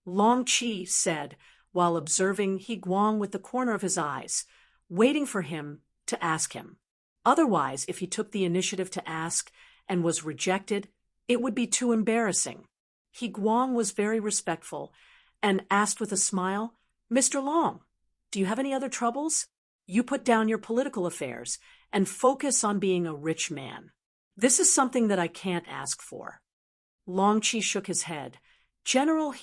Long Chi said while observing He Guang with the corner of his eyes, waiting for him to ask him. Otherwise, if he took the initiative to ask and was rejected, it would be too embarrassing. He Guang was very respectful and asked with a smile, "Mr. Long, do you have any other troubles? You put down your political affairs and focus on being a rich man. This is something that I can't ask for." Long Chi shook his head. "General,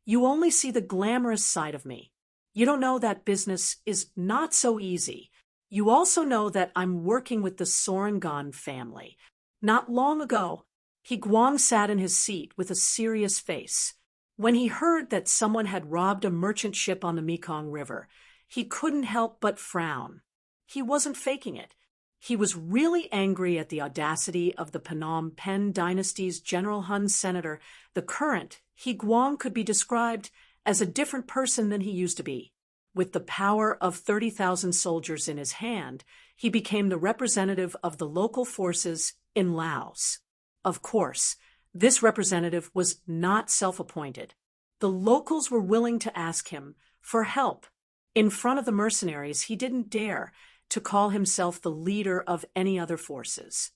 you only see the glamorous side of me. You don't know that business is not so easy. You also know that I'm working with the Sorangan family. Not long ago, Guang sat in his seat with a serious face. When he heard that someone had robbed a merchant ship on the Mekong River, he couldn't help but frown. He wasn't faking it. He was really angry at the audacity of the Phnom Penh dynasty's General Hun senator. The current Guang could be described as a different person than he used to be. With the power of 30,000 soldiers in his hand, he became the representative of the local forces in Laos. Of course, this representative was not self-appointed. The locals were willing to ask him for help. In front of the mercenaries, he didn't dare to call himself the leader of any other forces.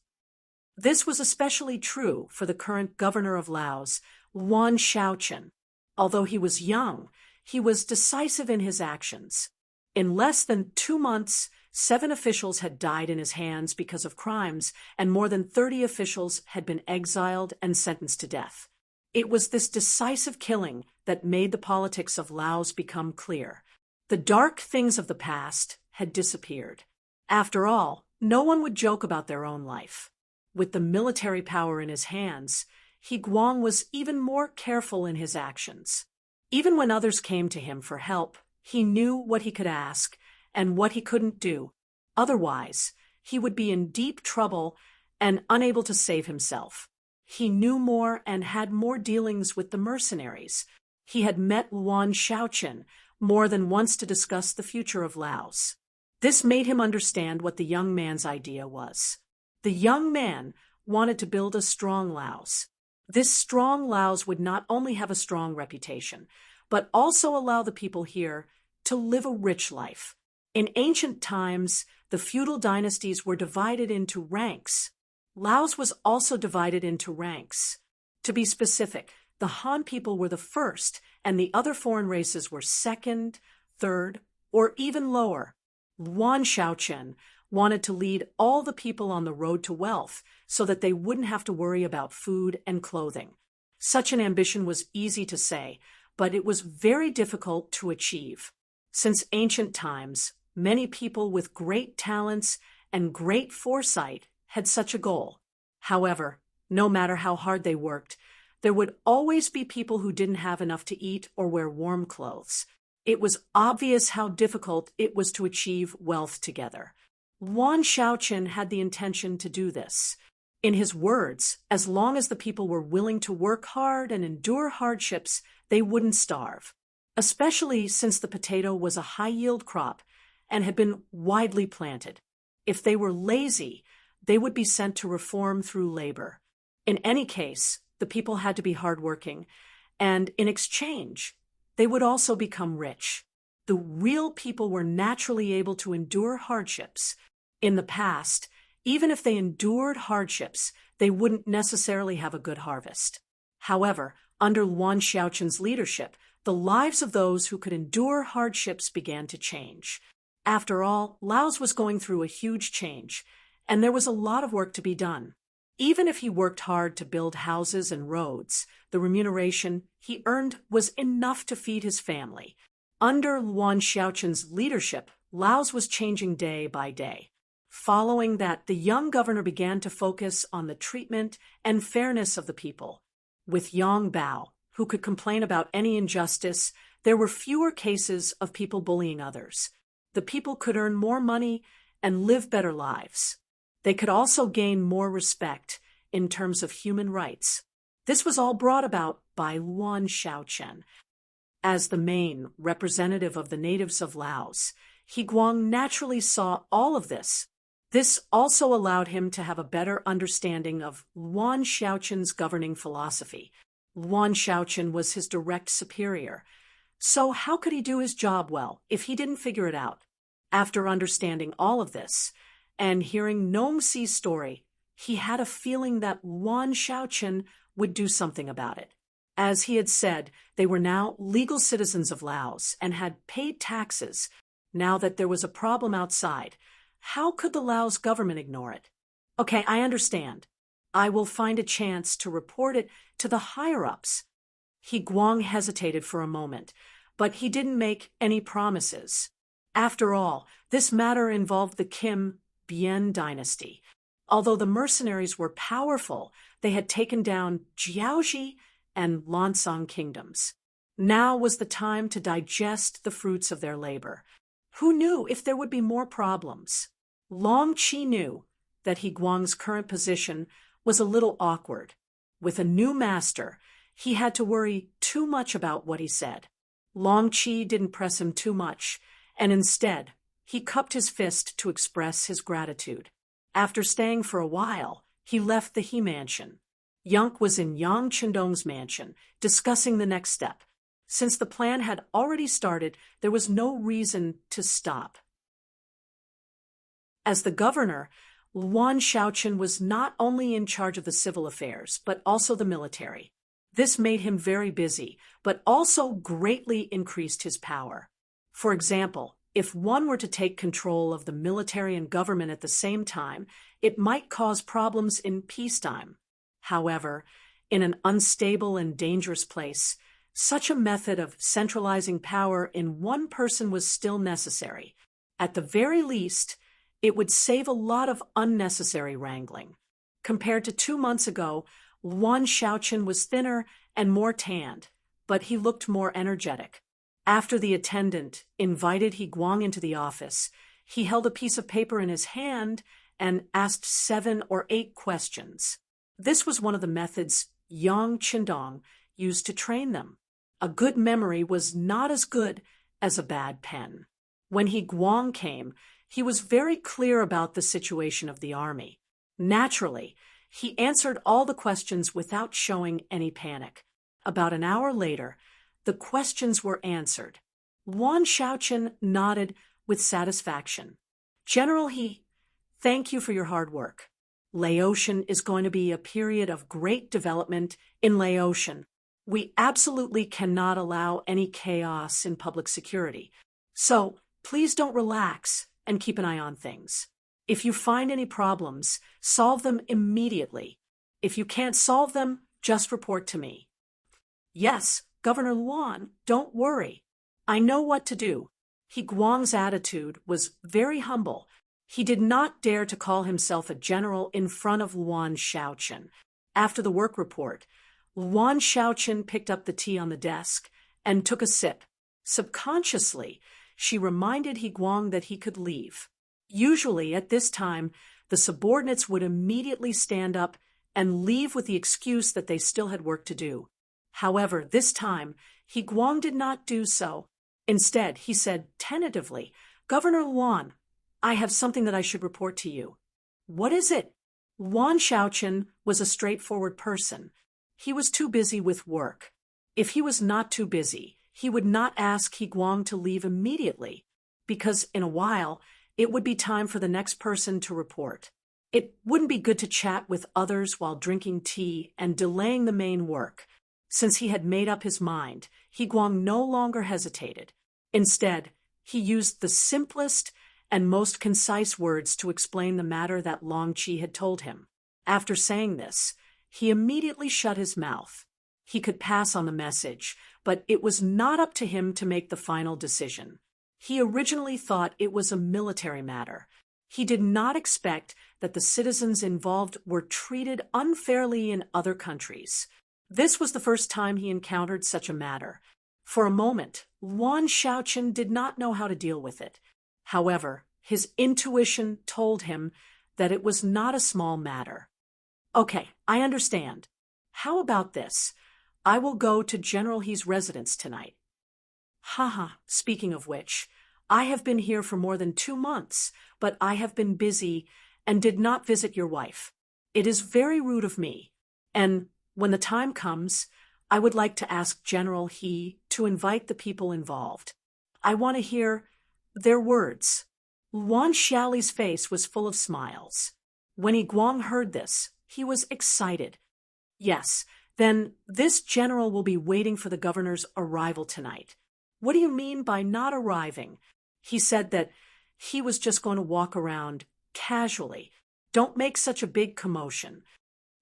This was especially true for the current governor of Laos, Yuan Shaoqian. Although he was young, he was decisive in his actions. In less than 2 months, 7 officials had died in his hands because of crimes, and more than 30 officials had been exiled and sentenced to death. It was this decisive killing that made the politics of Laos become clear. The dark things of the past had disappeared. After all, no one would joke about their own life. With the military power in his hands, Guang was even more careful in his actions. Even when others came to him for help, he knew what he could ask and what he couldn't do. Otherwise, he would be in deep trouble and unable to save himself. He knew more and had more dealings with the mercenaries. He had met Yuan Shaoqian more than once to discuss the future of Laos. This made him understand what the young man's idea was. The young man wanted to build a strong Laos. This strong Laos would not only have a strong reputation, but also allow the people here to live a rich life. In ancient times, the feudal dynasties were divided into ranks. Laos was also divided into ranks. To be specific, the Han people were the first, and the other foreign races were second, third, or even lower. Yuan Shaoqian wanted to lead all the people on the road to wealth so that they wouldn't have to worry about food and clothing. Such an ambition was easy to say, but it was very difficult to achieve. Since ancient times, many people with great talents and great foresight had such a goal. However, no matter how hard they worked, there would always be people who didn't have enough to eat or wear warm clothes. It was obvious how difficult it was to achieve wealth together. Yuan Shaoqian had the intention to do this. In his words, as long as the people were willing to work hard and endure hardships, they wouldn't starve. Especially since the potato was a high-yield crop and had been widely planted. If they were lazy, they would be sent to reform through labor. In any case, the people had to be hardworking, and in exchange, they would also become rich. The real people were naturally able to endure hardships. In the past, even if they endured hardships, they wouldn't necessarily have a good harvest. However, under Yuan Shaoqian's leadership, the lives of those who could endure hardships began to change. After all, Laos was going through a huge change, and there was a lot of work to be done. Even if he worked hard to build houses and roads, the remuneration he earned was enough to feed his family. Under Yuan Shaoqian's leadership, Laos was changing day by day. Following that, the young governor began to focus on the treatment and fairness of the people. With Yang Bao, who could complain about any injustice, there were fewer cases of people bullying others. The people could earn more money and live better lives. They could also gain more respect in terms of human rights. This was all brought about by Yuan Shaoqian. As the main representative of the natives of Laos, Guang naturally saw all of this. This also allowed him to have a better understanding of Yuan Shaoqian's governing philosophy. Yuan Shaoqian was his direct superior. So how could he do his job well if he didn't figure it out? After understanding all of this, and hearing Nong Si's story, he had a feeling that Yuan Shaoqian would do something about it. As he had said, they were now legal citizens of Laos and had paid taxes. Now that there was a problem outside, how could the Laos government ignore it? Okay, I understand. I will find a chance to report it to the higher-ups. Guang hesitated for a moment, but he didn't make any promises. After all, this matter involved the Kim Bien dynasty. Although the mercenaries were powerful, they had taken down Jiaoji and Lansang kingdoms. Now was the time to digest the fruits of their labor. Who knew if there would be more problems? Long Qi knew that He Guang's current position was a little awkward. With a new master, he had to worry too much about what he said. Long Qi didn't press him too much, and instead, he cupped his fist to express his gratitude. After staying for a while, he left the He mansion. Yang was in Yang Chendong's mansion, discussing the next step. Since the plan had already started, there was no reason to stop. As the governor, Luan Shaoqin was not only in charge of the civil affairs, but also the military. This made him very busy, but also greatly increased his power. For example, if one were to take control of the military and government at the same time, it might cause problems in peacetime. However, in an unstable and dangerous place, such a method of centralizing power in one person was still necessary. At the very least, it would save a lot of unnecessary wrangling. Compared to 2 months ago, Luan Shaoqin was thinner and more tanned, but he looked more energetic. After the attendant invited He Guang into the office, he held a piece of paper in his hand and asked 7 or 8 questions. This was one of the methods Yang Chendong used to train them. A good memory was not as good as a bad pen. When He Guang came, he was very clear about the situation of the army. Naturally, he answered all the questions without showing any panic. About an hour later, the questions were answered. Luan Shaoqin nodded with satisfaction. General He, thank you for your hard work. Laotian is going to be a period of great development in Laotian. We absolutely cannot allow any chaos in public security. So please don't relax and keep an eye on things. If you find any problems, solve them immediately. If you can't solve them, just report to me. Yes, Governor Luan, don't worry. I know what to do. He Guang's attitude was very humble. He did not dare to call himself a general in front of Luan Shaoqin. After the work report, Luan Shaoqin picked up the tea on the desk and took a sip. Subconsciously, she reminded He Guang that he could leave. Usually, at this time, the subordinates would immediately stand up and leave with the excuse that they still had work to do. However, this time, He Guang did not do so. Instead, he said tentatively, Governor Luan, I have something that I should report to you. What is it? Luan Shaoqin was a straightforward person. He was too busy with work. If he was not too busy, he would not ask He Guang to leave immediately, because in a while, it would be time for the next person to report. It wouldn't be good to chat with others while drinking tea and delaying the main work. Since he had made up his mind, He Guang no longer hesitated. Instead, he used the simplest and most concise words to explain the matter that Long Qi had told him. After saying this, he immediately shut his mouth. He could pass on the message, but it was not up to him to make the final decision. He originally thought it was a military matter. He did not expect that the citizens involved were treated unfairly in other countries. This was the first time he encountered such a matter. For a moment, Luan Shaoqin did not know how to deal with it. However, his intuition told him that it was not a small matter. Okay, I understand. How about this? I will go to General He's residence tonight. Haha, speaking of which, I have been here for more than 2 months, but I have been busy and did not visit your wife. It is very rude of me, and when the time comes, I would like to ask General He to invite the people involved. I want to hear their words. Luan Xiaoli's face was full of smiles. When He Guang heard this, he was excited. Yes, then this general will be waiting for the governor's arrival tonight. What do you mean by not arriving? He said that he was just going to walk around casually. Don't make such a big commotion.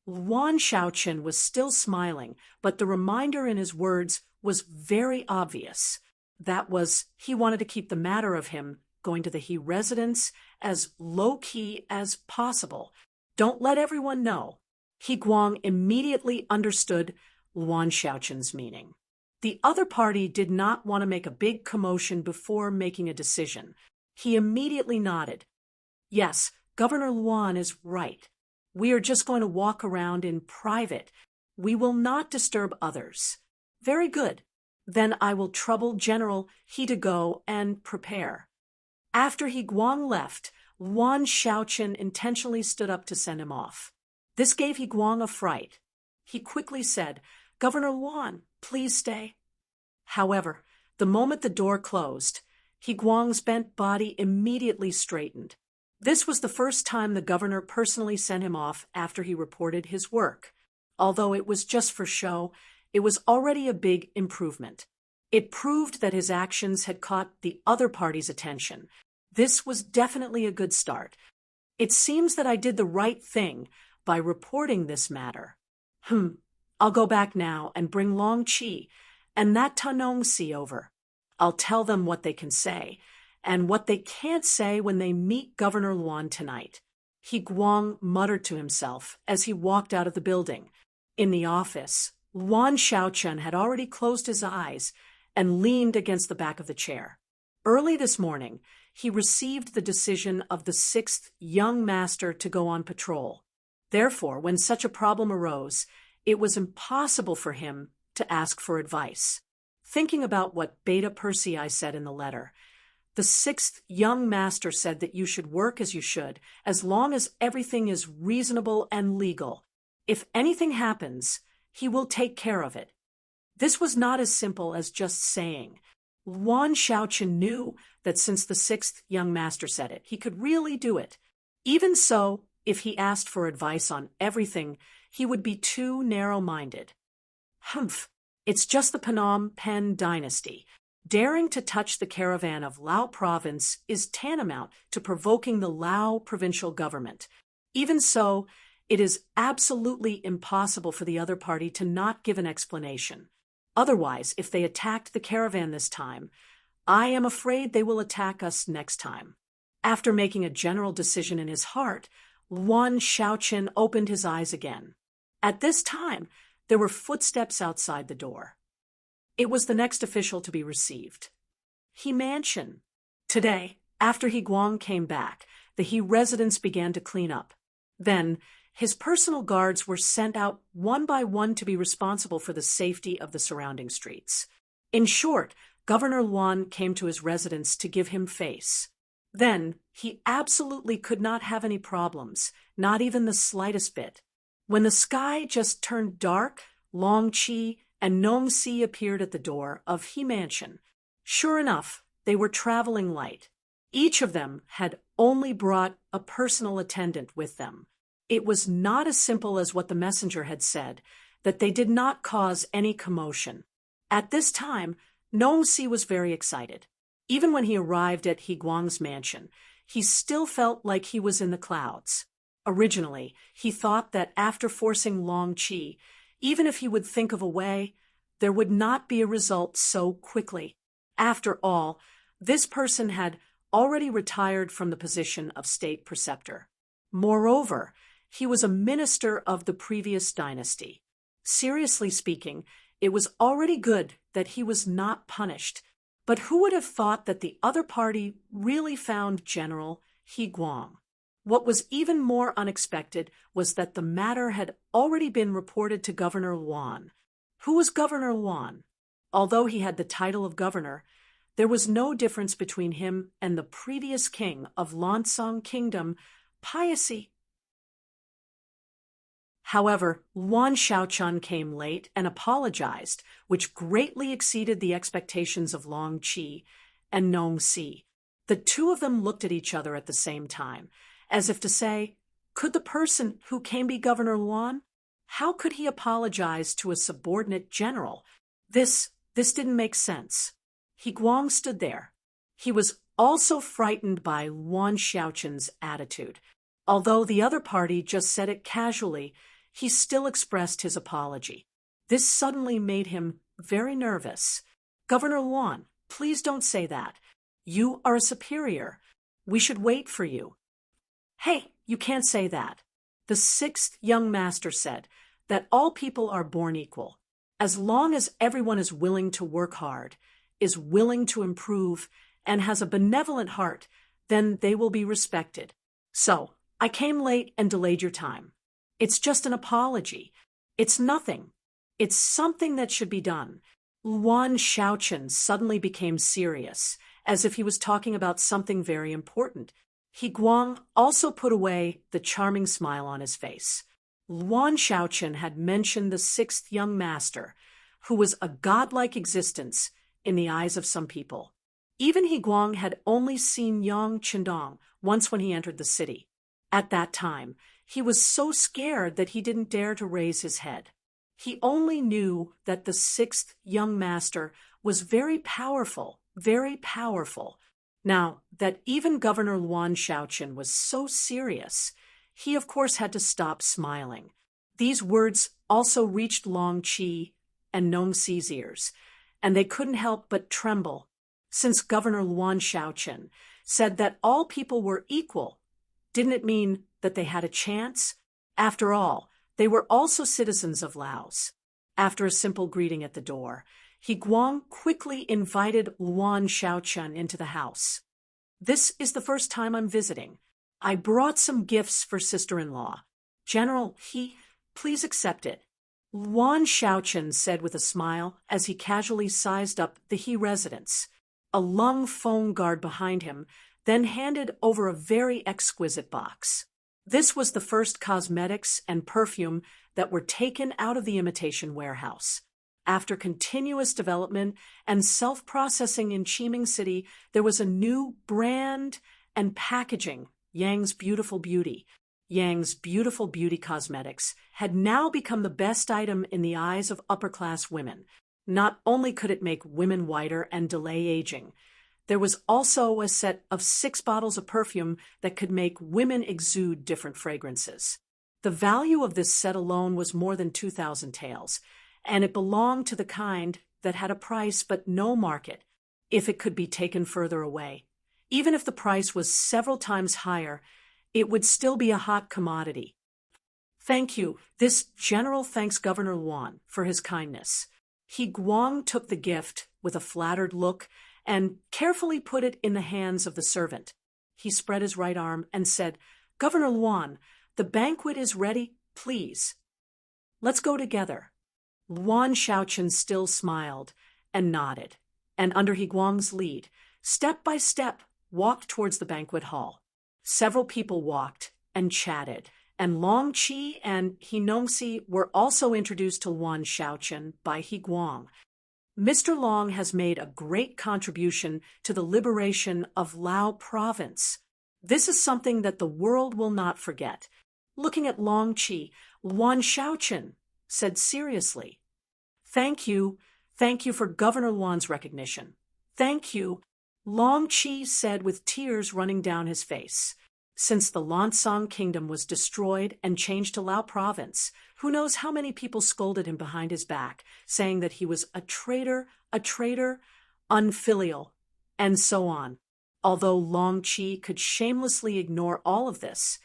Luan Shaoqin was still smiling, but the reminder in his words was very obvious. That was, he wanted to keep the matter of him going to the He residence as low-key as possible. Don't let everyone know. He Guang immediately understood Luan Xiaoqin's meaning. The other party did not want to make a big commotion before making a decision. He immediately nodded. Yes, Governor Luan is right. We are just going to walk around in private. We will not disturb others. Very good. Then I will trouble General He to go and prepare. After He Guang left, Luan Xiaoqin intentionally stood up to send him off. This gave He Guang a fright. He quickly said, Governor Luan, please stay. However, the moment the door closed, He Guang's bent body immediately straightened. This was the first time the governor personally sent him off after he reported his work. Although it was just for show, it was already a big improvement. It proved that his actions had caught the other party's attention. This was definitely a good start. It seems that I did the right thing by reporting this matter. I'll go back now and bring Long Qi and that Tanong Si over. I'll tell them what they can say and what they can't say when they meet Governor Luan tonight. He Guang muttered to himself as he walked out of the building. In the office, Luan Xiaoqin had already closed his eyes and leaned against the back of the chair. Early this morning, he received the decision of the 6th young master to go on patrol. Therefore, when such a problem arose, it was impossible for him to ask for advice. Thinking about what Beta Persei said in the letter, the 6th young master said that you should work as you should, as long as everything is reasonable and legal. If anything happens, he will take care of it. This was not as simple as just saying. Luan Xiaoqin knew that since the 6th young master said it, he could really do it. Even so, if he asked for advice on everything, he would be too narrow-minded. It's just the Phnom Penh dynasty. Daring to touch the caravan of Lao province is tantamount to provoking the Lao provincial government. Even so, it is absolutely impossible for the other party to not give an explanation. Otherwise, if they attacked the caravan this time, I am afraid they will attack us next time. After making a general decision in his heart, Luan Xiaoqin opened his eyes again. At this time, there were footsteps outside the door. It was the next official to be received. He Mansion. Today, after He Guang came back, the He residents began to clean up. Then, his personal guards were sent out one by one to be responsible for the safety of the surrounding streets. In short, Governor Luan came to his residence to give him face. Then, he absolutely could not have any problems, not even the slightest bit. When the sky just turned dark, Long Qi and Nong Si appeared at the door of He Mansion. Sure enough, they were traveling light. Each of them had only brought a personal attendant with them. It was not as simple as what the messenger had said, that they did not cause any commotion. At this time, Nong Si was very excited. Even when he arrived at He Guang's mansion, he still felt like he was in the clouds. Originally, he thought that after forcing Long Qi, even if he would think of a way, there would not be a result so quickly. After all, this person had already retired from the position of state preceptor. Moreover, he was a minister of the previous dynasty. Seriously speaking, it was already good that he was not punished. But who would have thought that the other party really found General He Guang? What was even more unexpected was that the matter had already been reported to Governor Luan. Who was Governor Luan? Although he had the title of governor, there was no difference between him and the previous king of Lansong Kingdom, Piacy. However, Luan Xiaoqin came late and apologized, which greatly exceeded the expectations of Long Qi and Nong Si. The two of them looked at each other at the same time, as if to say, could the person who came be Governor Luan? How could he apologize to a subordinate general? This didn't make sense. He Guang stood there. He was also frightened by Luan Xiaoqin's attitude. Although the other party just said it casually, he still expressed his apology. This suddenly made him very nervous. Governor Luan, please don't say that. You are a superior. We should wait for you. Hey, you can't say that. The sixth young master said that all people are born equal. As long as everyone is willing to work hard, is willing to improve, and has a benevolent heart, then they will be respected. So, I came late and delayed your time. It's just an apology. It's nothing. It's something that should be done. Luan Shaochen suddenly became serious, as if he was talking about something very important. He Guang also put away the charming smile on his face. Luan Shaochen had mentioned the sixth young master, who was a godlike existence in the eyes of some people. Even He Guang had only seen Yang Qindong once when he entered the city. At that time, he was so scared that he didn't dare to raise his head. He only knew that the sixth young master was very powerful, very powerful. Now, that even Governor Luan Shaochen was so serious, he of course had to stop smiling. These words also reached Long Qi and Nong Si's ears, and they couldn't help but tremble, since Governor Luan Shaochen said that all people were equal. Didn't it mean that they had a chance? After all, they were also citizens of Laos. After a simple greeting at the door, He Guang quickly invited Luan Shaochen into the house. This is the first time I'm visiting. I brought some gifts for sister-in-law. General He, please accept it. Luan Shaochen said with a smile as he casually sized up the He residence. A lung phone guard behind him then handed over a very exquisite box. This was the first cosmetics and perfume that were taken out of the imitation warehouse. After continuous development and self-processing in Qiming City, there was a new brand and packaging, Yang's Beautiful Beauty. Yang's Beautiful Beauty Cosmetics had now become the best item in the eyes of upper-class women. Not only could it make women whiter and delay aging, there was also a set of 6 bottles of perfume that could make women exude different fragrances. The value of this set alone was more than 2,000 taels, and it belonged to the kind that had a price but no market if it could be taken further away. Even if the price was several times higher, it would still be a hot commodity. Thank you. This general thanks Governor Luan for his kindness. He Guang took the gift with a flattered look and carefully put it in the hands of the servant. He spread his right arm and said, Governor Luan, the banquet is ready, please. Let's go together. Luan Shaochen still smiled and nodded, and under He Guang's lead, step by step, walked towards the banquet hall. Several people walked and chatted, and Long Qi and He Nongxi were also introduced to Luan Shaochen by He Guang. Mr. Long has made a great contribution to the liberation of Lao province. This is something that the world will not forget. Looking at Long Qi, Luan Shaochen said seriously, Thank you for Governor Luan's recognition. Thank you, Long Qi said with tears running down his face. Since the Lansang kingdom was destroyed and changed to Lao province, who knows how many people scolded him behind his back, saying that he was a traitor, unfilial, and so on. Although Long Qi could shamelessly ignore all of this,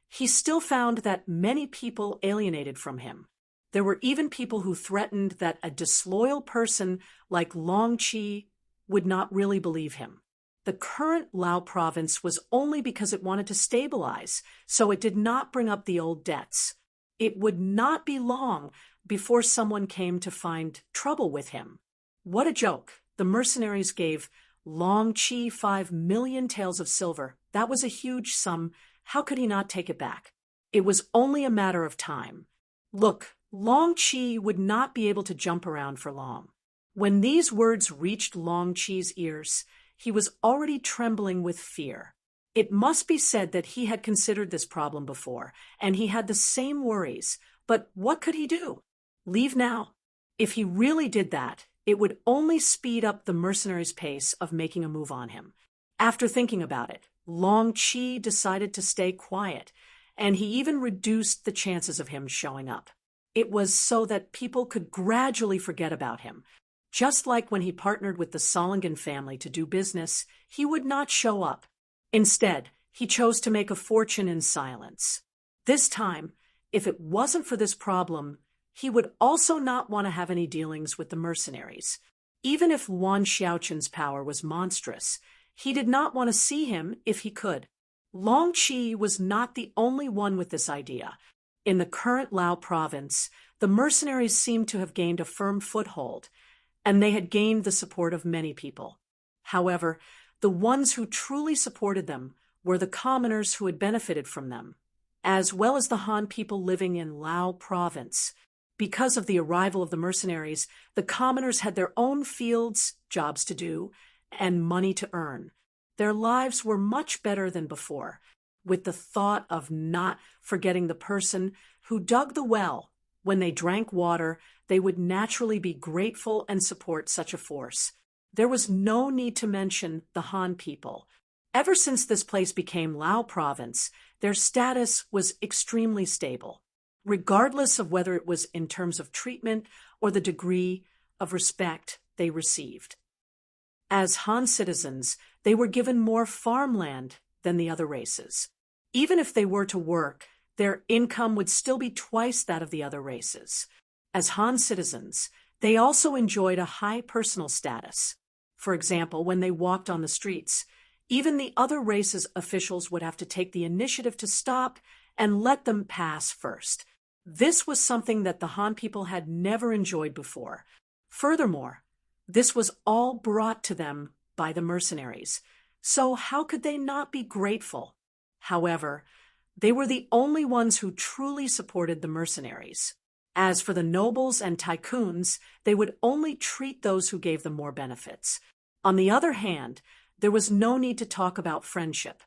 he still found that many people alienated from him. There were even people who threatened that a disloyal person like Long Qi would not really believe him. The current Lao province was only because it wanted to stabilize, so it did not bring up the old debts. It would not be long before someone came to find trouble with him. What a joke. The mercenaries gave Long Qi 5 million taels of silver. That was a huge sum. How could he not take it back? It was only a matter of time. Look, Long Qi would not be able to jump around for long. When these words reached Long Qi's ears, he was already trembling with fear. It must be said that he had considered this problem before, and he had the same worries. But what could he do? Leave now? If he really did that, it would only speed up the mercenaries' pace of making a move on him. After thinking about it, Long Qi decided to stay quiet, and he even reduced the chances of him showing up. It was so that people could gradually forget about him. Just like when he partnered with the Solingen family to do business, he would not show up. Instead, he chose to make a fortune in silence. This time, if it wasn't for this problem, he would also not want to have any dealings with the mercenaries. Even if Wan Xiaoqin's power was monstrous, he did not want to see him if he could. Long Qi was not the only one with this idea. In the current Lao province, the mercenaries seemed to have gained a firm foothold, and they had gained the support of many people. However, the ones who truly supported them were the commoners who had benefited from them, as well as the Han people living in Lao province. Because of the arrival of the mercenaries, the commoners had their own fields, jobs to do, and money to earn. Their lives were much better than before, with the thought of not forgetting the person who dug the well. When they drank water, they would naturally be grateful and support such a force. There was no need to mention the Han people. Ever since this place became Lao province, their status was extremely stable, regardless of whether it was in terms of treatment or the degree of respect they received. As Han citizens, they were given more farmland than the other races. Even if they were to work, their income would still be twice that of the other races. As Han citizens, they also enjoyed a high personal status. For example, when they walked on the streets, even the other races' officials would have to take the initiative to stop and let them pass first. This was something that the Han people had never enjoyed before. Furthermore, this was all brought to them by the mercenaries. So how could they not be grateful? However, they were the only ones who truly supported the mercenaries. As for the nobles and tycoons, they would only treat those who gave them more benefits. On the other hand, there was no need to talk about friendship.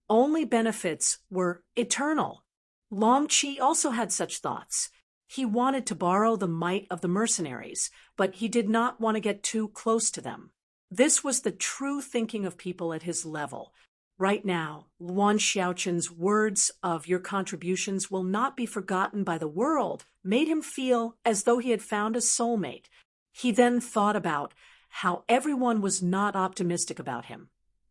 Only benefits were eternal. Long Qi also had such thoughts. He wanted to borrow the might of the mercenaries, but he did not want to get too close to them. This was the true thinking of people at his level. Right now, Wan Xiaoqin's words of "your contributions will not be forgotten by the world" made him feel as though he had found a soulmate. He then thought about how everyone was not optimistic about him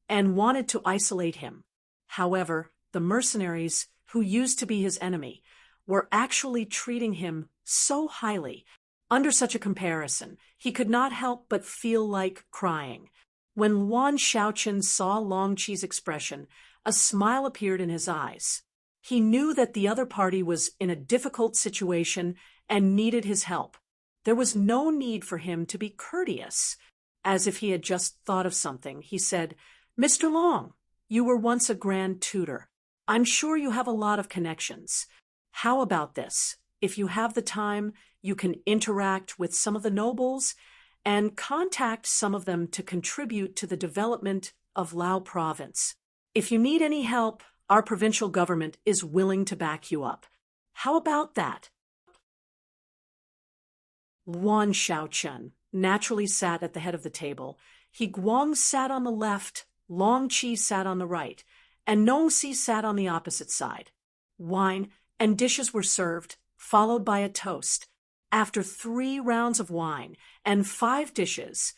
and wanted to isolate him. However, the mercenaries, who used to be his enemy, were actually treating him so highly. Under such a comparison, he could not help but feel like crying. When Wan Xiaoqin saw Long Qi's expression, a smile appeared in his eyes. He knew that the other party was in a difficult situation and needed his help. There was no need for him to be courteous. As if he had just thought of something, he said, "Mr. Long, you were once a grand tutor. I'm sure you have a lot of connections. How about this? If you have the time, you can interact with some of the nobles and contact some of them to contribute to the development of Lao province. If you need any help, our provincial government is willing to back you up. How about that?" Wan Xiaoqin naturally sat at the head of the table. He Guang sat on the left, Long Qi sat on the right, and Nong Si sat on the opposite side. Wine and dishes were served, followed by a toast. After 3 rounds of wine and 5 dishes,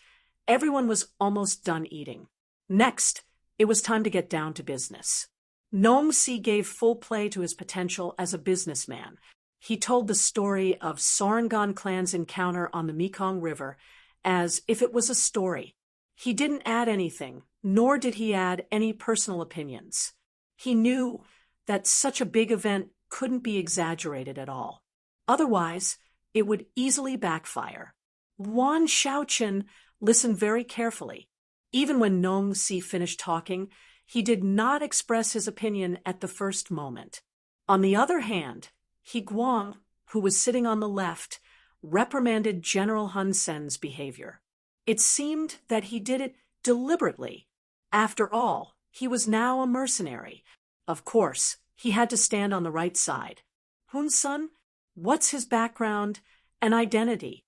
everyone was almost done eating. Next, it was time to get down to business. Nong Si gave full play to his potential as a businessman. He told the story of Sarangan clan's encounter on the Mekong River as if it was a story. He didn't add anything, nor did he add any personal opinions. He knew that such a big event couldn't be exaggerated at all. Otherwise, it would easily backfire. Wan Xiaoqin listened very carefully. Even when Nong Si finished talking, he did not express his opinion at the first moment. On the other hand, He Guang, who was sitting on the left, reprimanded General Hun Sen's behavior. It seemed that he did it deliberately. After all, he was now a mercenary. Of course, he had to stand on the right side. Hun Sen? What's his background and identity?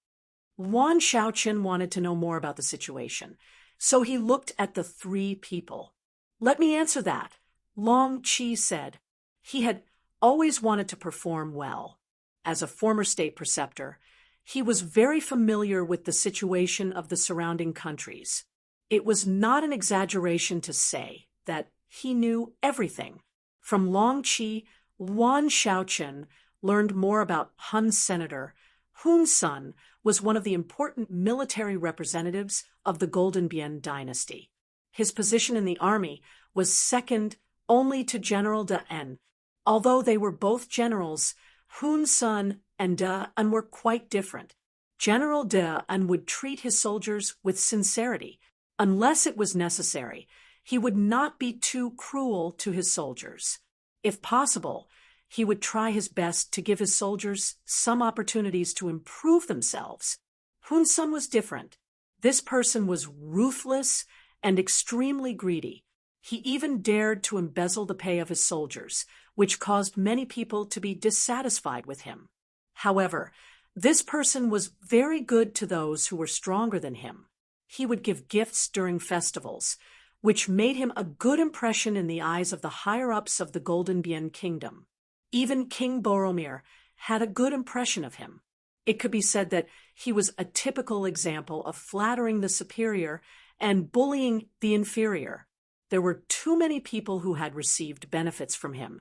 Wan Xiaoqin wanted to know more about the situation, so he looked at the 3 people. "Let me answer that," Long Qi said. He had always wanted to perform well. As a former state preceptor, He was very familiar with the situation of the surrounding countries. It was not an exaggeration to say that he knew everything. From Longqi, Yuan Shaochen learned more about Hun's senator. Hun's son was one of the important military representatives of the Golden Bian dynasty. His position in the army was second only to General De En. Although they were both generals, Hun's son and De En were quite different. General De En would treat his soldiers with sincerity. Unless it was necessary, he would not be too cruel to his soldiers. If possible, he would try his best to give his soldiers some opportunities to improve themselves. Hun's son was different. This person was ruthless and extremely greedy. He even dared to embezzle the pay of his soldiers, which caused many people to be dissatisfied with him. However, this person was very good to those who were stronger than him. He would give gifts during festivals, which made him a good impression in the eyes of the higher-ups of the Golden Bian kingdom. Even King Boromir had a good impression of him. It could be said that he was a typical example of flattering the superior and bullying the inferior. There were too many people who had received benefits from him,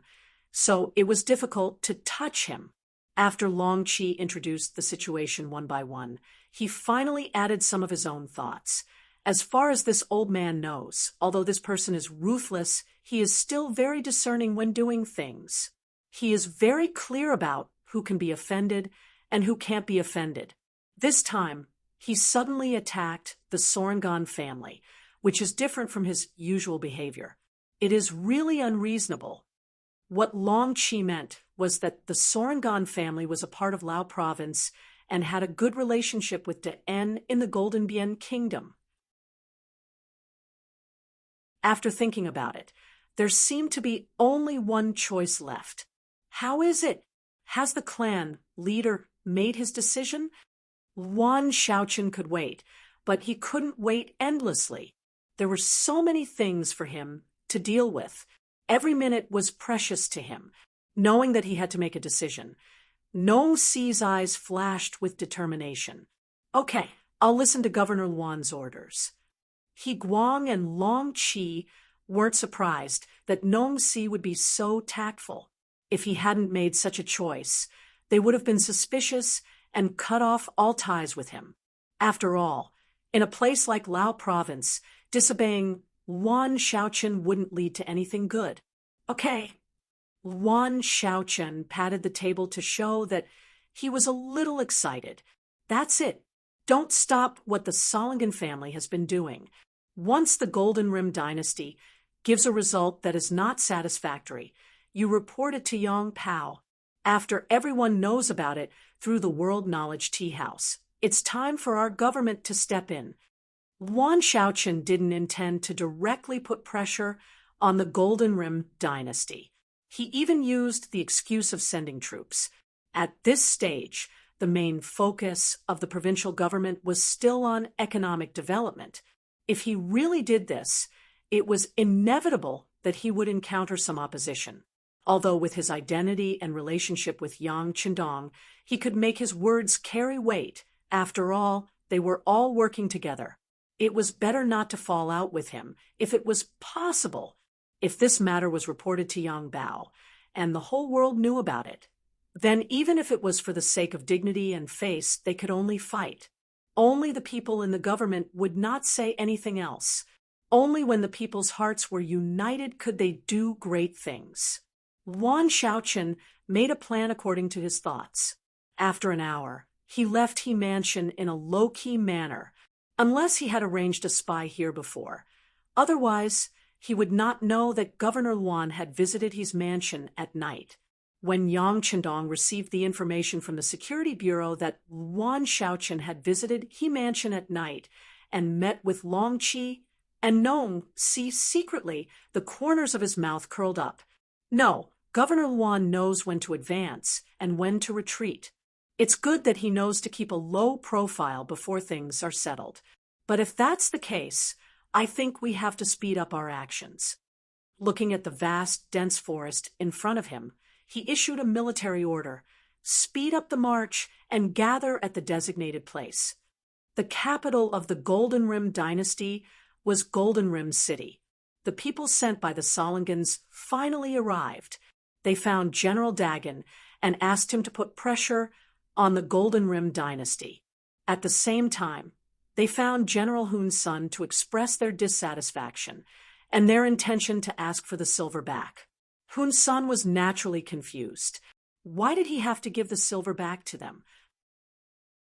so it was difficult to touch him. After Longqi introduced the situation one by one, he finally added some of his own thoughts. As far as this old man knows, although this person is ruthless, he is still very discerning when doing things. He is very clear about who can be offended and who can't be offended. This time, he suddenly attacked the Sorangan family, which is different from his usual behavior. It is really unreasonable. What Longqi meant was that the Sorangan family was a part of Lao province and had a good relationship with De En in the Golden Bian kingdom. After thinking about it, there seemed to be only one choice left. How is it? Has the clan leader made his decision? Yuan Shaochen could wait, but he couldn't wait endlessly. There were so many things for him to deal with. Every minute was precious to him, knowing that he had to make a decision. Nong Si's eyes flashed with determination. Okay, I'll listen to Governor Luan's orders. He Guang and Longqi weren't surprised that Nong Si would be so tactful. If he hadn't made such a choice, they would have been suspicious and cut off all ties with him. After all, in a place like Lao province, disobeying Yuan Shaochen wouldn't lead to anything good. Okay. Yuan Shaochen patted the table to show that he was a little excited. That's it. Don't stop what the Solangan family has been doing. Once the Golden Rim dynasty gives a result that is not satisfactory, you report it to Yong Pao. After everyone knows about it through the World Knowledge Tea House, it's time for our government to step in. Yuan Shaochen didn't intend to directly put pressure on the Golden Rim dynasty. He even used the excuse of sending troops. At this stage, the main focus of the provincial government was still on economic development. If he really did this, it was inevitable that he would encounter some opposition. Although with his identity and relationship with Yang Qindong, he could make his words carry weight. After all, they were all working together. It was better not to fall out with him, if it was possible. If this matter was reported to Yang Bao, and the whole world knew about it, then even if it was for the sake of dignity and face, they could only fight. Only the people in the government would not say anything else. Only when the people's hearts were united could they do great things. Yuan Shaochen made a plan according to his thoughts. After an hour, he left He Mansion in a low-key manner, unless he had arranged a spy here before. Otherwise, he would not know that Governor Luan had visited his mansion at night. When Yang Qindong received the information from the Security Bureau that Yuan Shaochen had visited He Mansion at night and met with Longqi and Nong Si secretly, the corners of his mouth curled up. No, Governor Luan knows when to advance and when to retreat. It's good that he knows to keep a low profile before things are settled. But if that's the case, I think we have to speed up our actions. Looking at the vast, dense forest in front of him, he issued a military order. speed up the march and gather at the designated place. The capital of the Golden Rim dynasty was Golden Rim City. The people sent by the Solingans finally arrived. They found General Dagon and asked him to put pressure on the Golden Rim dynasty. At the same time, they found General Hun's son to express their dissatisfaction and their intention to ask for the silver back. Hun's son was naturally confused. Why did he have to give the silver back to them?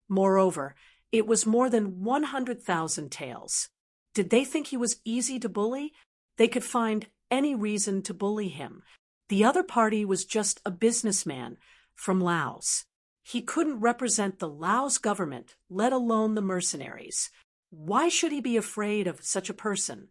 Moreover, it was more than 100,000 taels. Did they think he was easy to bully? They could find any reason to bully him. The other party was just a businessman from Laos. He couldn't represent the Laos government, let alone the mercenaries. Why should he be afraid of such a person?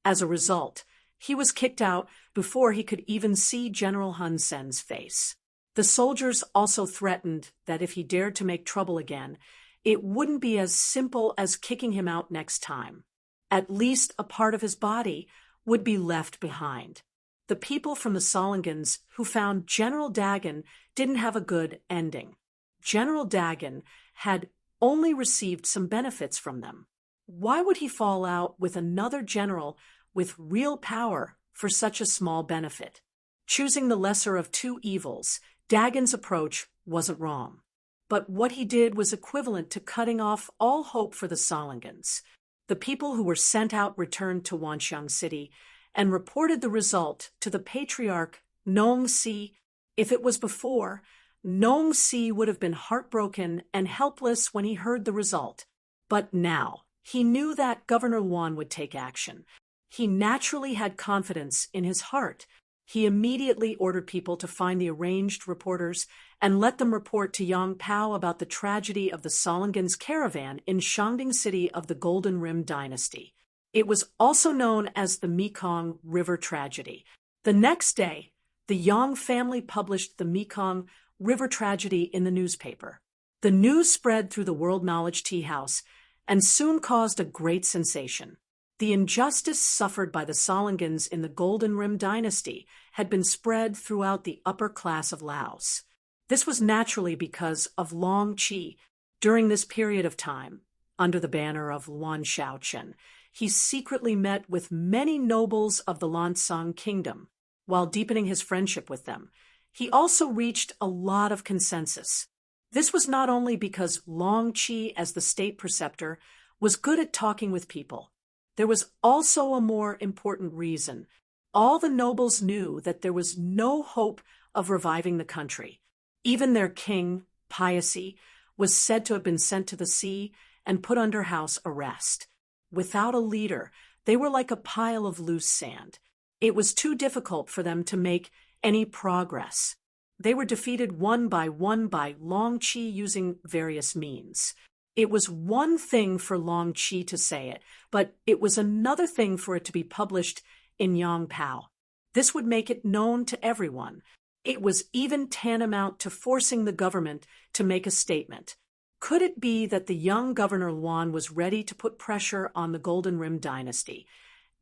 As a result, he was kicked out before he could even see General Hun Sen's face. The soldiers also threatened that if he dared to make trouble again, it wouldn't be as simple as kicking him out next time. At least a part of his body would be left behind. The people from the Solingans who found General Dagon didn't have a good ending. General Dagon had only received some benefits from them. Why would he fall out with another general with real power for such a small benefit? Choosing the lesser of two evils, Dagon's approach wasn't wrong. But what he did was equivalent to cutting off all hope for the Solingans. The people who were sent out returned to Wanxiang City and reported the result to the patriarch Nong Si. If it was before, Nong Si would have been heartbroken and helpless when he heard the result. But now, he knew that Governor Luan would take action. He naturally had confidence in his heart. He immediately ordered people to find the arranged reporters and let them report to Yang Pao about the tragedy of the Solingans caravan in Shangding City of the Golden Rim dynasty. It was also known as the Mekong River tragedy. The next day, the Yang family published the Mekong River tragedy in the newspaper. The news spread through the World Knowledge Tea House and soon caused a great sensation. The injustice suffered by the Solingans in the Golden Rim dynasty had been spread throughout the upper class of Laos. This was naturally because of Long Chi. During this period of time, under the banner of Luan Shaochen, he secretly met with many nobles of the Lansang kingdom. While deepening his friendship with them, he also reached a lot of consensus. This was not only because Long Chi, as the state preceptor, was good at talking with people. There was also a more important reason. All the nobles knew that there was no hope of reviving the country. Even their king, Piacy, was said to have been sent to the sea and put under house arrest. Without a leader, they were like a pile of loose sand. It was too difficult for them to make any progress. They were defeated one by Long Chi using various means. It was one thing for Long Chi to say it, but it was another thing for it to be published in Yang Pao. This would make it known to everyone. It was even tantamount to forcing the government to make a statement. Could it be that the young Governor Luan was ready to put pressure on the Golden Rim dynasty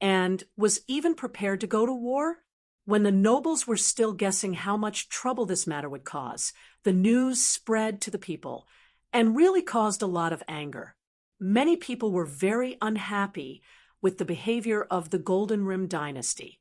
and was even prepared to go to war? When the nobles were still guessing how much trouble this matter would cause, the news spread to the people and really caused a lot of anger. Many people were very unhappy with the behavior of the Golden Rim dynasty.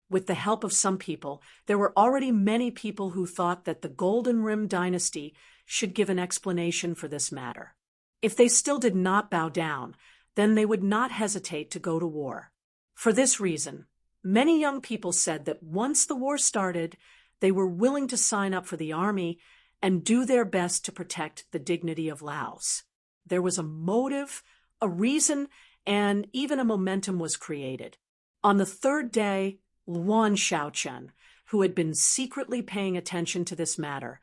With the help of some people, there were already many people who thought that the Golden Rim dynasty should give an explanation for this matter. If they still did not bow down, then they would not hesitate to go to war. For this reason, many young people said that once the war started, they were willing to sign up for the army and do their best to protect the dignity of Laos. There was a motive, a reason, and even a momentum was created. On the third day, Luan Shaochen, who had been secretly paying attention to this matter,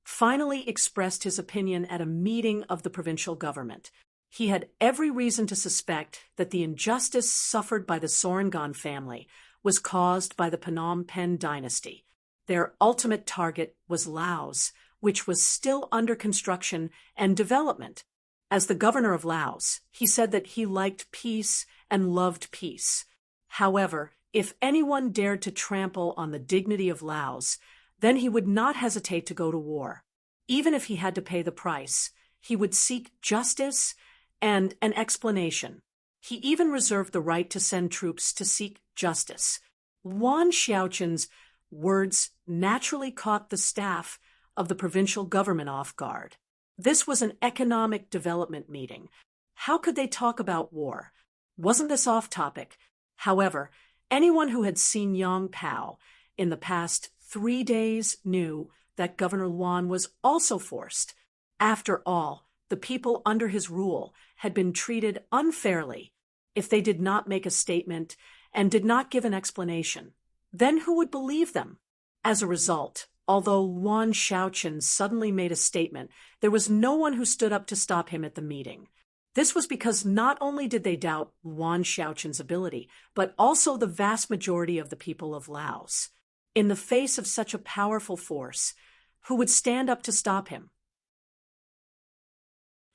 finally expressed his opinion at a meeting of the provincial government. He had every reason to suspect that the injustice suffered by the Sorangan family was caused by the Phnom Penh dynasty. Their ultimate target was Laos, which was still under construction and development. As the governor of Laos, he said that he liked peace and loved peace. However, if anyone dared to trample on the dignity of Laos, then he would not hesitate to go to war. Even if he had to pay the price, he would seek justice and an explanation. He even reserved the right to send troops to seek justice. Yuan Xiaoqin's words naturally caught the staff of the provincial government off guard. This was an economic development meeting. How could they talk about war? Wasn't this off topic? However, anyone who had seen Yang Pao in the past 3 days knew that Governor Yuan was also forced. After all, the people under his rule had been treated unfairly. If they did not make a statement and did not give an explanation, then who would believe them? As a result, although Yuan Xiaoqin suddenly made a statement, there was no one who stood up to stop him at the meeting. This was because not only did they doubt Yuan Xiaoqin's ability, but also the vast majority of the people of Laos. In the face of such a powerful force, who would stand up to stop him?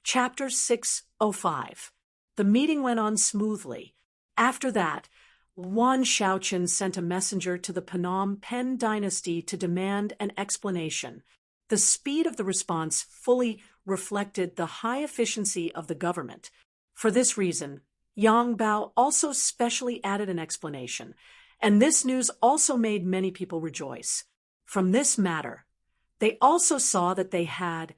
Chapter 605. The meeting went on smoothly. After that, Yuan Xiaoqin sent a messenger to the Phnom Penh dynasty to demand an explanation. The speed of the response fully reflected the high efficiency of the government. For this reason, Yang Bao also specially added an explanation, and this news also made many people rejoice. From this matter, they also saw that they had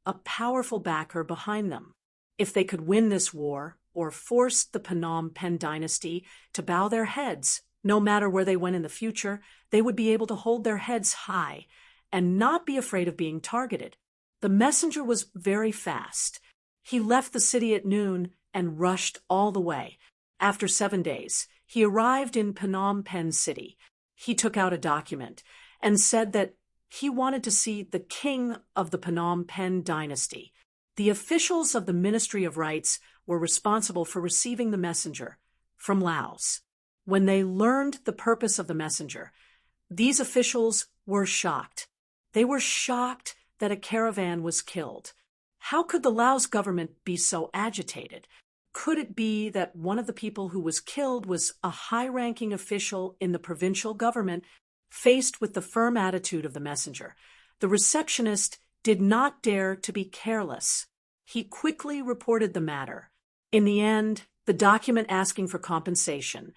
a powerful backer behind them. If they could win this war, or force the Phnom Penh dynasty to bow their heads, no matter where they went in the future, they would be able to hold their heads high and not be afraid of being targeted. The messenger was very fast. He left the city at noon and rushed all the way. After 7 days, he arrived in Phnom Penh city. He took out a document and said that he wanted to see the king of the Phnom Penh dynasty. The officials of the Ministry of Rights were responsible for receiving the messenger from Laos. When they learned the purpose of the messenger, these officials were shocked. They were shocked that a caravan was killed. How could the Laos government be so agitated? Could it be that one of the people who was killed was a high-ranking official in the provincial government? Faced with the firm attitude of the messenger, the receptionist did not dare to be careless. He quickly reported the matter. In the end, the document asking for compensation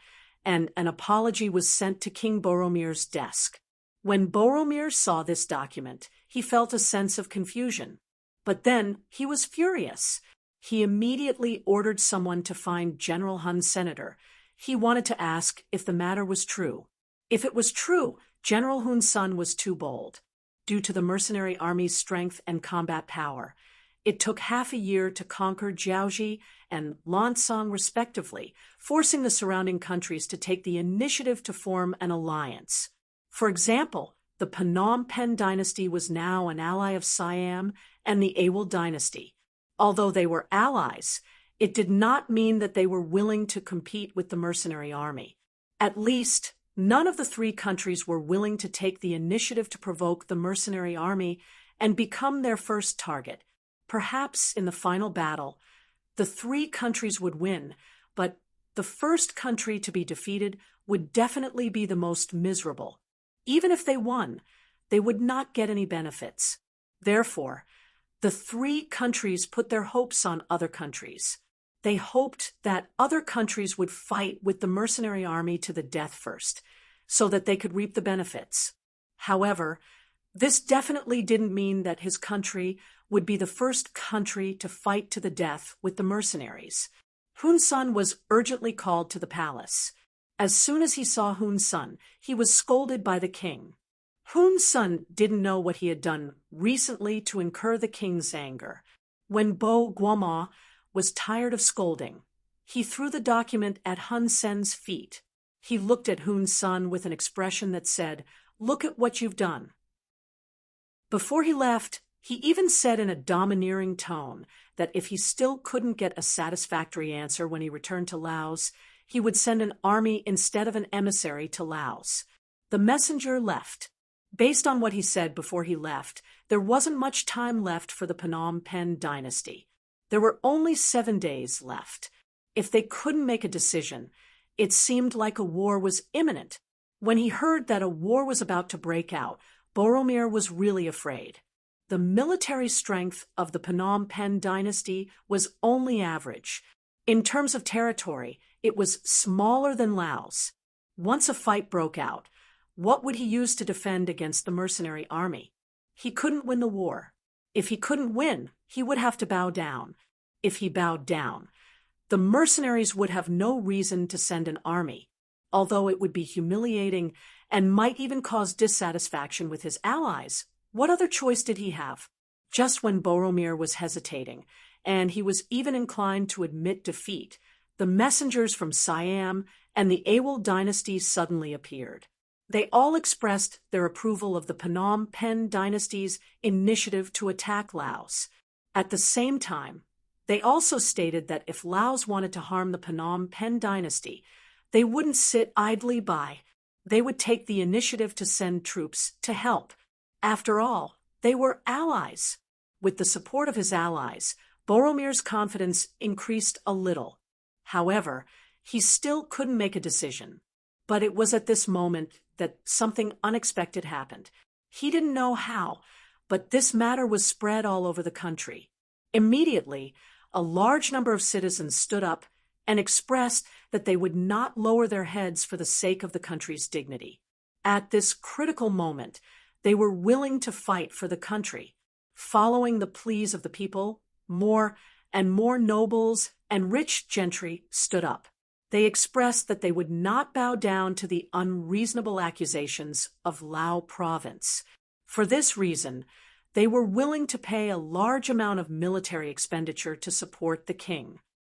and an apology was sent to King Boromir's desk. When Boromir saw this document, he felt a sense of confusion. But then he was furious. He immediately ordered someone to find General Hun's senator. He wanted to ask if the matter was true. If it was true, General Hun's son was too bold. Due to the mercenary army's strength and combat power, it took half a year to conquer Jiaoji and Lansong respectively, forcing the surrounding countries to take the initiative to form an alliance. For example, the Phnom Penh dynasty was now an ally of Siam and the Awol dynasty. Although they were allies, it did not mean that they were willing to compete with the mercenary army. At least, none of the 3 countries were willing to take the initiative to provoke the mercenary army and become their first target. Perhaps in the final battle, the 3 countries would win, but the first country to be defeated would definitely be the most miserable. Even if they won, they would not get any benefits. Therefore, the 3 countries put their hopes on other countries. They hoped that other countries would fight with the mercenary army to the death first, so that they could reap the benefits. However, this definitely didn't mean that his country would be the first country to fight to the death with the mercenaries. Hun's son was urgently called to the palace. As soon as he saw Hun's son, he was scolded by the king. Hun's son didn't know what he had done recently to incur the king's anger. When Bo Guoma was tired of scolding, he threw the document at Hun Sen's feet. He looked at Hun's son with an expression that said, "Look at what you've done." Before he left, he even said in a domineering tone that if he still couldn't get a satisfactory answer when he returned to Laos, he would send an army instead of an emissary to Laos. The messenger left. Based on what he said before he left, there wasn't much time left for the Phnom Penh dynasty. There were only 7 days left. If they couldn't make a decision, it seemed like a war was imminent. When he heard that a war was about to break out, Boromir was really afraid. The military strength of the Phnom Penh dynasty was only average. In terms of territory, it was smaller than Laos. Once a fight broke out, what would he use to defend against the mercenary army? He couldn't win the war. If he couldn't win, he would have to bow down. If he bowed down, the mercenaries would have no reason to send an army, although it would be humiliating and might even cause dissatisfaction with his allies. What other choice did he have? Just when Boromir was hesitating, and he was even inclined to admit defeat, the messengers from Siam and the Awol dynasty suddenly appeared. They all expressed their approval of the Phnom Penh dynasty's initiative to attack Laos. At the same time, they also stated that if Laos wanted to harm the Phnom Penh dynasty, they wouldn't sit idly by. They would take the initiative to send troops to help. After all, they were allies. With the support of his allies, Boromir's confidence increased a little. However, he still couldn't make a decision. But it was at this moment that something unexpected happened. He didn't know how, but this matter was spread all over the country. Immediately, a large number of citizens stood up and expressed that they would not lower their heads for the sake of the country's dignity. At this critical moment, they were willing to fight for the country. Following the pleas of the people, more and more nobles and rich gentry stood up. They expressed that they would not bow down to the unreasonable accusations of Lao province. For this reason, they were willing to pay a large amount of military expenditure to support the king.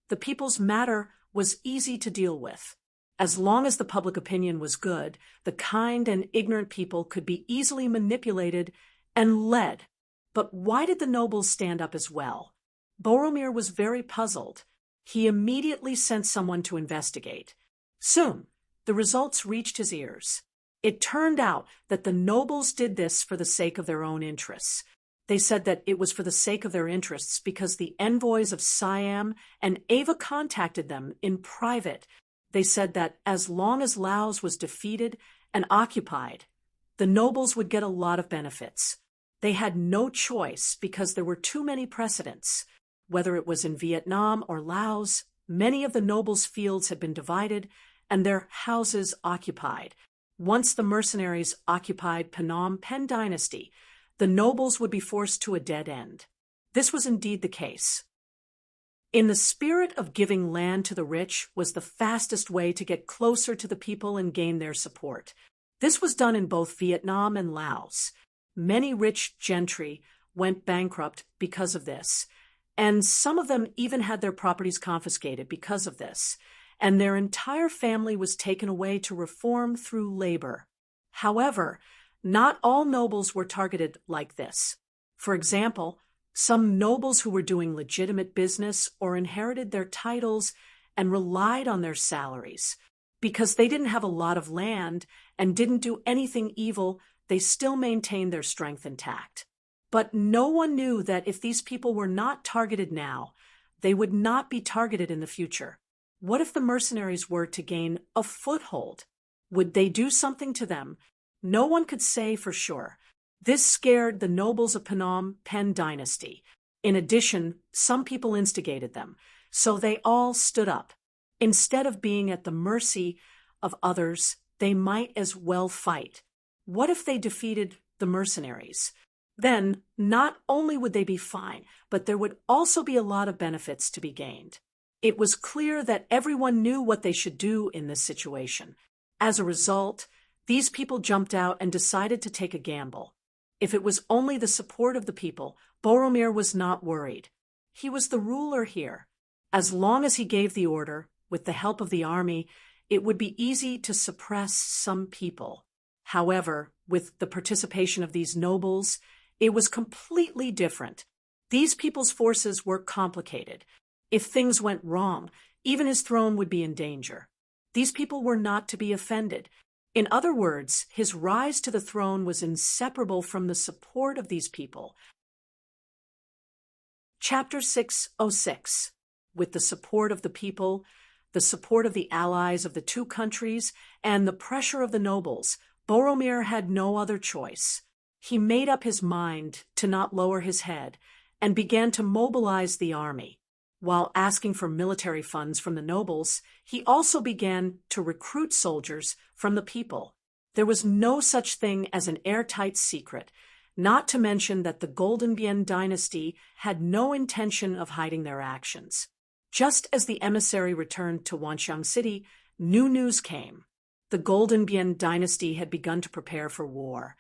The people's matter was easy to deal with. As long as the public opinion was good, the kind and ignorant people could be easily manipulated and led. But why did the nobles stand up as well? Boromir was very puzzled. He immediately sent someone to investigate. Soon, the results reached his ears. It turned out that the nobles did this for the sake of their own interests. They said that it was for the sake of their interests because the envoys of Siam and Ava contacted them in private. They said that as long as Laos was defeated and occupied, the nobles would get a lot of benefits. They had no choice because there were too many precedents. Whether it was in Vietnam or Laos, many of the nobles' fields had been divided and their houses occupied. Once the mercenaries occupied Phnom Penh dynasty, the nobles would be forced to a dead end. This was indeed the case. In the spirit of giving land to the rich was the fastest way to get closer to the people and gain their support. This was done in both Vietnam and Laos. Many rich gentry went bankrupt because of this, and some of them even had their properties confiscated because of this, and their entire family was taken away to reform through labor. However, not all nobles were targeted like this. For example, some nobles who were doing legitimate business or inherited their titles and relied on their salaries. Because they didn't have a lot of land and didn't do anything evil, they still maintained their strength intact. But no one knew that if these people were not targeted now, they would not be targeted in the future. What if the mercenaries were to gain a foothold? Would they do something to them? No one could say for sure. This scared the nobles of Phnom Penh dynasty. In addition, some people instigated them, so they all stood up. Instead of being at the mercy of others, they might as well fight. What if they defeated the mercenaries? Then, not only would they be fine, but there would also be a lot of benefits to be gained. It was clear that everyone knew what they should do in this situation. As a result, these people jumped out and decided to take a gamble. If it was only the support of the people, Boromir was not worried. He was the ruler here. As long as he gave the order, with the help of the army, it would be easy to suppress some people. However, with the participation of these nobles, it was completely different. These people's forces were complicated. If things went wrong, even his throne would be in danger. These people were not to be offended. In other words, his rise to the throne was inseparable from the support of these people. Chapter 606. With the support of the people, the support of the allies of the two countries, and the pressure of the nobles, Boromir had no other choice. He made up his mind to not lower his head and began to mobilize the army. While asking for military funds from the nobles, he also began to recruit soldiers from the people. There was no such thing as an airtight secret, not to mention that the Golden Bien dynasty had no intention of hiding their actions. Just as the emissary returned to Wanxiang City, new news came. The Golden Bien dynasty had begun to prepare for war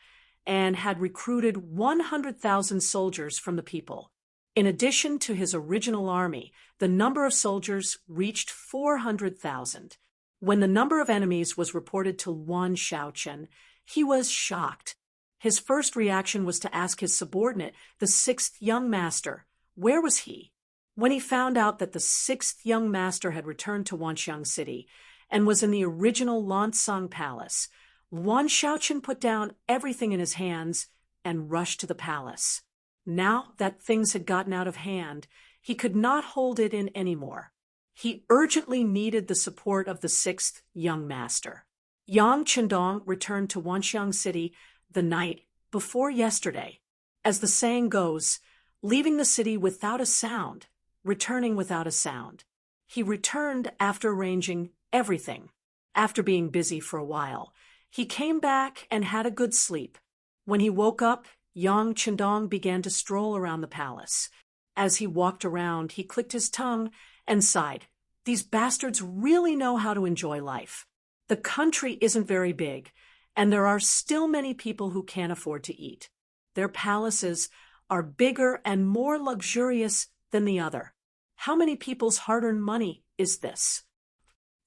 and had recruited 100,000 soldiers from the people. In addition to his original army, the number of soldiers reached 400,000. When the number of enemies was reported to Wan Shaochen, he was shocked. His first reaction was to ask his subordinate, the sixth young master, where was he? When he found out that the sixth young master had returned to Wanxiang City and was in the original Lansang Palace, Wan Shaochen put down everything in his hands and rushed to the palace. Now that things had gotten out of hand, he could not hold it in anymore. He urgently needed the support of the sixth young master. Yang Chendong returned to Wanxiang City the night before yesterday. As the saying goes, leaving the city without a sound, returning without a sound. He returned after arranging everything. After being busy for a while, he came back and had a good sleep. When he woke up, Yang Chendong began to stroll around the palace. As he walked around, he clicked his tongue and sighed. These bastards really know how to enjoy life. The country isn't very big, and there are still many people who can't afford to eat. Their palaces are bigger and more luxurious than the other. How many people's hard-earned money is this?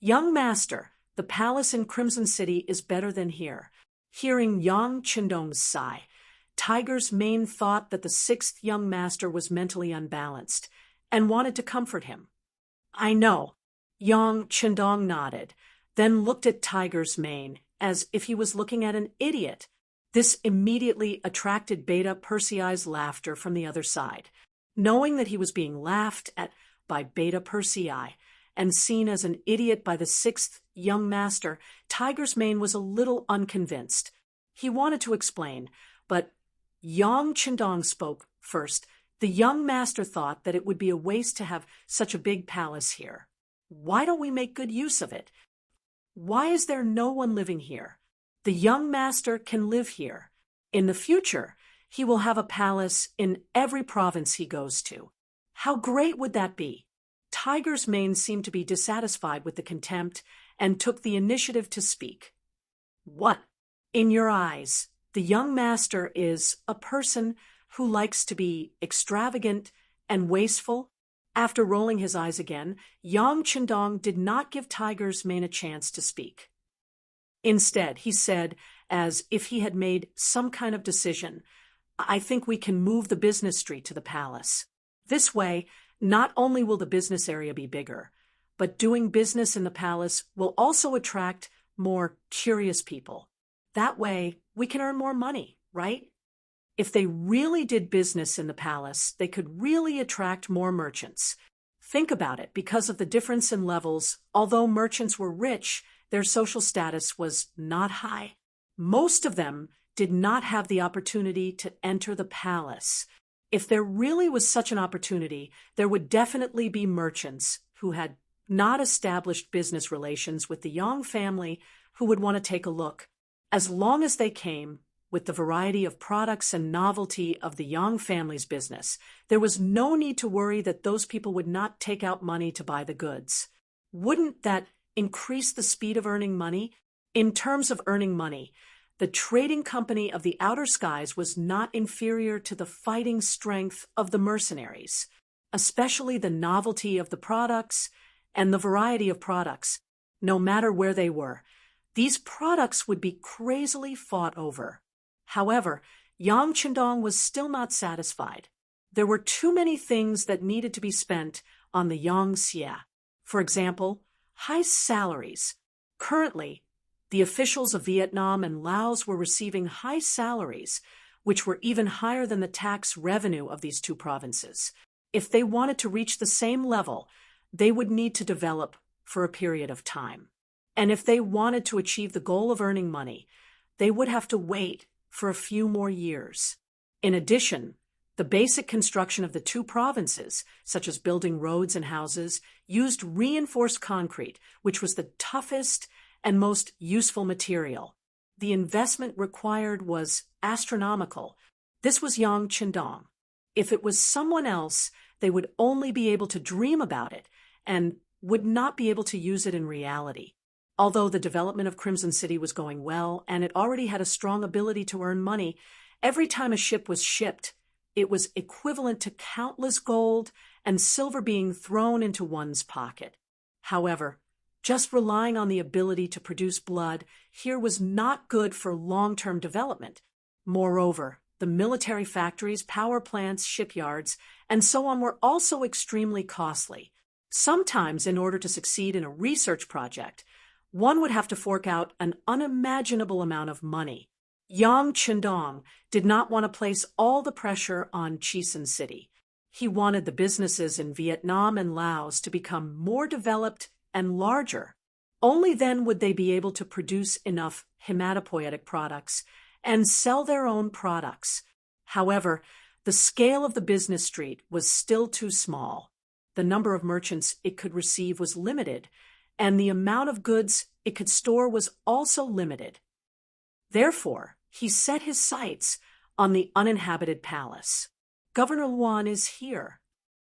Young master, the palace in Crimson City is better than here. Hearing Yang Chendong's sigh, Tiger's Mane thought that the sixth young master was mentally unbalanced and wanted to comfort him. I know. Yang Chendong nodded, then looked at Tiger's Mane as if he was looking at an idiot. This immediately attracted Beta Persei's laughter from the other side. Knowing that he was being laughed at by Beta Persei and seen as an idiot by the sixth young master, Tiger's Mane was a little unconvinced. He wanted to explain, but Yang Chendong spoke first. The young master thought that it would be a waste to have such a big palace here. Why don't we make good use of it? Why is there no one living here? The young master can live here. In the future, he will have a palace in every province he goes to. How great would that be? Tiger's Mane seemed to be dissatisfied with the contempt and took the initiative to speak. What? In your eyes, the young master is a person who likes to be extravagant and wasteful? After rolling his eyes again, Yang Chendong did not give Tiger's Mane a chance to speak. Instead, he said, as if he had made some kind of decision, I think we can move the business street to the palace. This way, not only will the business area be bigger, but doing business in the palace will also attract more curious people. That way, we can earn more money, right? If they really did business in the palace, they could really attract more merchants. Think about it, because of the difference in levels, although merchants were rich, their social status was not high. Most of them did not have the opportunity to enter the palace. If there really was such an opportunity, there would definitely be merchants who had not established business relations with the Yang family who would want to take a look. As long as they came with the variety of products and novelty of the Yang family's business, there was no need to worry that those people would not take out money to buy the goods. Wouldn't that increase the speed of earning money? In terms of earning money, the trading company of the outer skies was not inferior to the fighting strength of the mercenaries, especially the novelty of the products and the variety of products. No matter where they were, these products would be crazily fought over. However, Yang Chendong was still not satisfied. There were too many things that needed to be spent on the Yang Xia. For example, high salaries. Currently, the officials of Vietnam and Laos were receiving high salaries, which were even higher than the tax revenue of these two provinces. If they wanted to reach the same level, they would need to develop for a period of time. And if they wanted to achieve the goal of earning money, they would have to wait for a few more years. In addition, the basic construction of the two provinces, such as building roads and houses, used reinforced concrete, which was the toughest and most useful material. The investment required was astronomical. This was Yang Qindong. If it was someone else, they would only be able to dream about it and would not be able to use it in reality. Although the development of Crimson City was going well and it already had a strong ability to earn money, every time a ship was shipped, it was equivalent to countless gold and silver being thrown into one's pocket. However, just relying on the ability to produce blood here was not good for long-term development. Moreover, the military factories, power plants, shipyards, and so on were also extremely costly. Sometimes, in order to succeed in a research project, one would have to fork out an unimaginable amount of money. Yang Qindong did not want to place all the pressure on Crimson City. He wanted the businesses in Vietnam and Laos to become more developed and larger. Only then would they be able to produce enough hematopoietic products and sell their own products. However, the scale of the business street was still too small. The number of merchants it could receive was limited, and the amount of goods it could store was also limited. Therefore, he set his sights on the uninhabited palace. Governor Luan is here.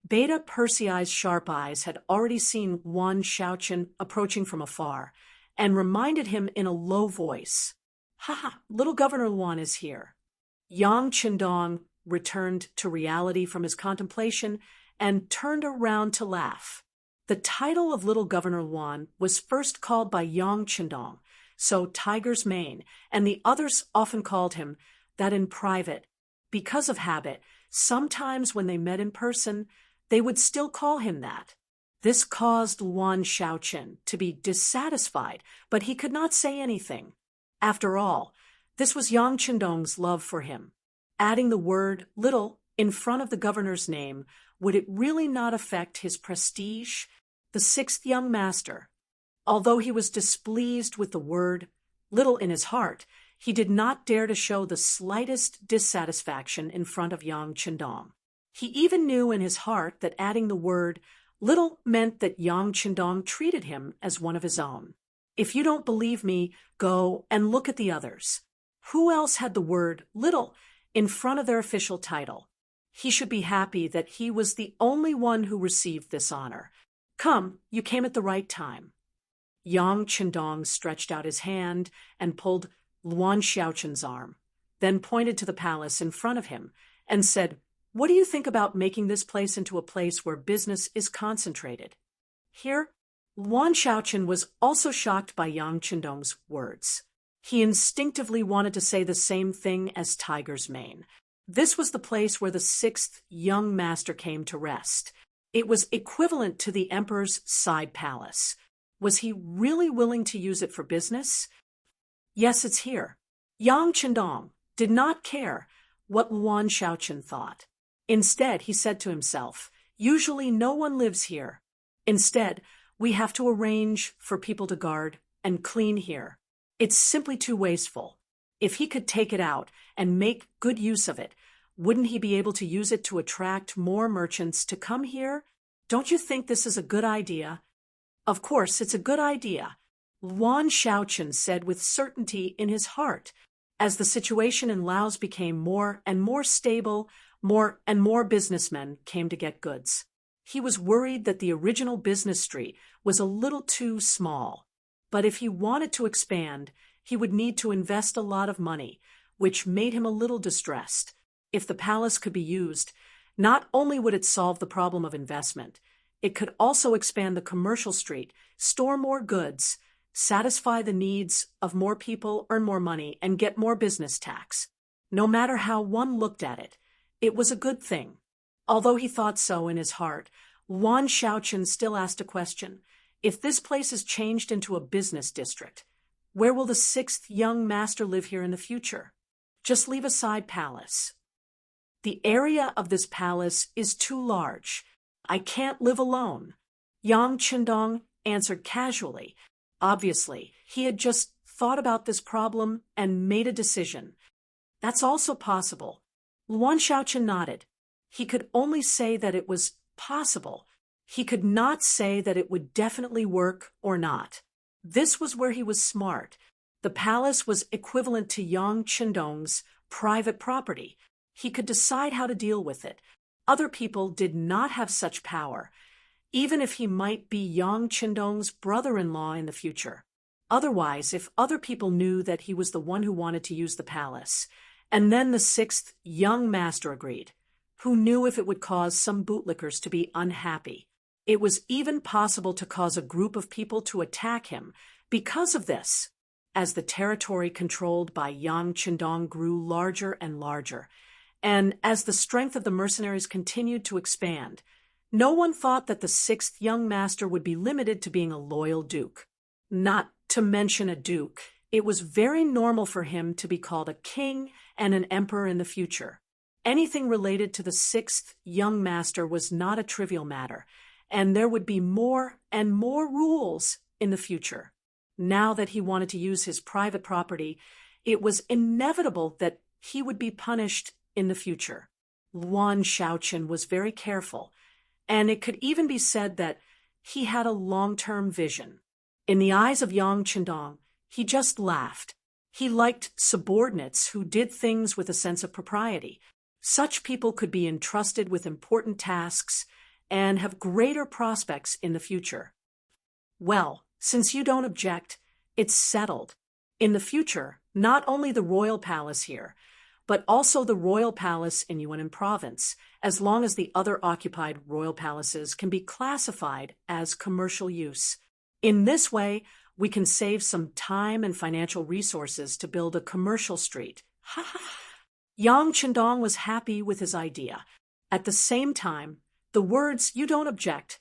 Beta Persei's sharp eyes had already seen Yuan Shaoqian approaching from afar, and reminded him in a low voice, "Ha, little Governor Luan is here." Yang Qindong returned to reality from his contemplation and turned around to laugh. The title of Little Governor Luan was first called by Yang Qindong, so Tiger's Mane, and the others often called him that in private. Because of habit, sometimes when they met in person, they would still call him that. This caused Yuan Shaoqian to be dissatisfied, but he could not say anything. After all, this was Yang Qindong's love for him. Adding the word little in front of the governor's name, would it really not affect his prestige? The sixth young master, although he was displeased with the word little in his heart, he did not dare to show the slightest dissatisfaction in front of Yang Qindong. He even knew in his heart that adding the word little meant that Yang Qindong treated him as one of his own. If you don't believe me, go and look at the others. Who else had the word little in front of their official title? He should be happy that he was the only one who received this honor. Come, you came at the right time. Yang Qindong stretched out his hand and pulled Yuan Shaoqian's arm, then pointed to the palace in front of him and said, "What do you think about making this place into a place where business is concentrated?" Here, Yuan Shaoqian was also shocked by Yang Qindong's words. He instinctively wanted to say the same thing as Tiger's Mane. This was the place where the sixth young master came to rest. It was equivalent to the emperor's side palace. Was he really willing to use it for business? Yes, it's here. Yang Qindong did not care what Yuan Shaoqian thought. Instead, he said to himself, usually no one lives here. Instead, we have to arrange for people to guard and clean here. It's simply too wasteful. If he could take it out and make good use of it, wouldn't he be able to use it to attract more merchants to come here? Don't you think this is a good idea? Of course, it's a good idea, Yuan Shaoqian said with certainty in his heart. As the situation in Laos became more and more stable, more and more businessmen came to get goods. He was worried that the original business street was a little too small. But if he wanted to expand, he would need to invest a lot of money, which made him a little distressed. If the palace could be used, not only would it solve the problem of investment, it could also expand the commercial street, store more goods, satisfy the needs of more people, earn more money, and get more business tax. No matter how one looked at it, it was a good thing. Although he thought so in his heart, Yuan Shaoqian still asked a question. If this place is changed into a business district, where will the sixth young master live here in the future? Just leave aside palace. The area of this palace is too large. I can't live alone. Yang Qindong answered casually. Obviously, he had just thought about this problem and made a decision. That's also possible. Luan Shaoqian nodded. He could only say that it was possible. He could not say that it would definitely work or not. This was where he was smart. The palace was equivalent to Yang Qindong's private property. He could decide how to deal with it. Other people did not have such power, even if he might be Yang Qindong's brother-in-law in the future. Otherwise, if other people knew that he was the one who wanted to use the palace, and then the sixth young master agreed, who knew if it would cause some bootlickers to be unhappy. It was even possible to cause a group of people to attack him because of this. As the territory controlled by Yang Qindong grew larger and larger, and as the strength of the mercenaries continued to expand, no one thought that the sixth young master would be limited to being a loyal duke. Not to mention a duke, it was very normal for him to be called a king and an emperor in the future. Anything related to the sixth young master was not a trivial matter, and there would be more and more rules in the future. Now that he wanted to use his private property, it was inevitable that he would be punished in the future. Luan Shaoqian was very careful, and it could even be said that he had a long-term vision. In the eyes of Yang Qindong, he just laughed. He liked subordinates who did things with a sense of propriety. Such people could be entrusted with important tasks and have greater prospects in the future. Well, since you don't object, it's settled. In the future, not only the royal palace here, but also the royal palace in Yunnan province, as long as the other occupied royal palaces can be classified as commercial use. In this way, we can save some time and financial resources to build a commercial street. Yang Qindong was happy with his idea. At the same time, the words, "you don't object,"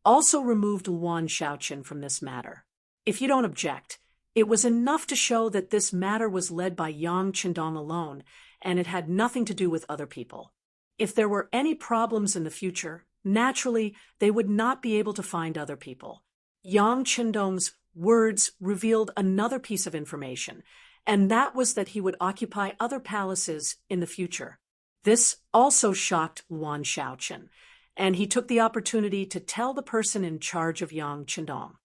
also removed Luan Shaoqian from this matter. If you don't object, it was enough to show that this matter was led by Yang Qindong alone, and it had nothing to do with other people. If there were any problems in the future, naturally, they would not be able to find other people. Yang Qindong's words revealed another piece of information, and that was that he would occupy other palaces in the future. This also shocked Luan Shaoqian, and he took the opportunity to tell the person in charge of Yang Qindong.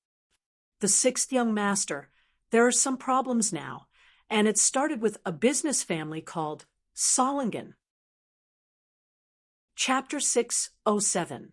The sixth young master, there are some problems now, and it started with a business family called Solingen. Chapter 607.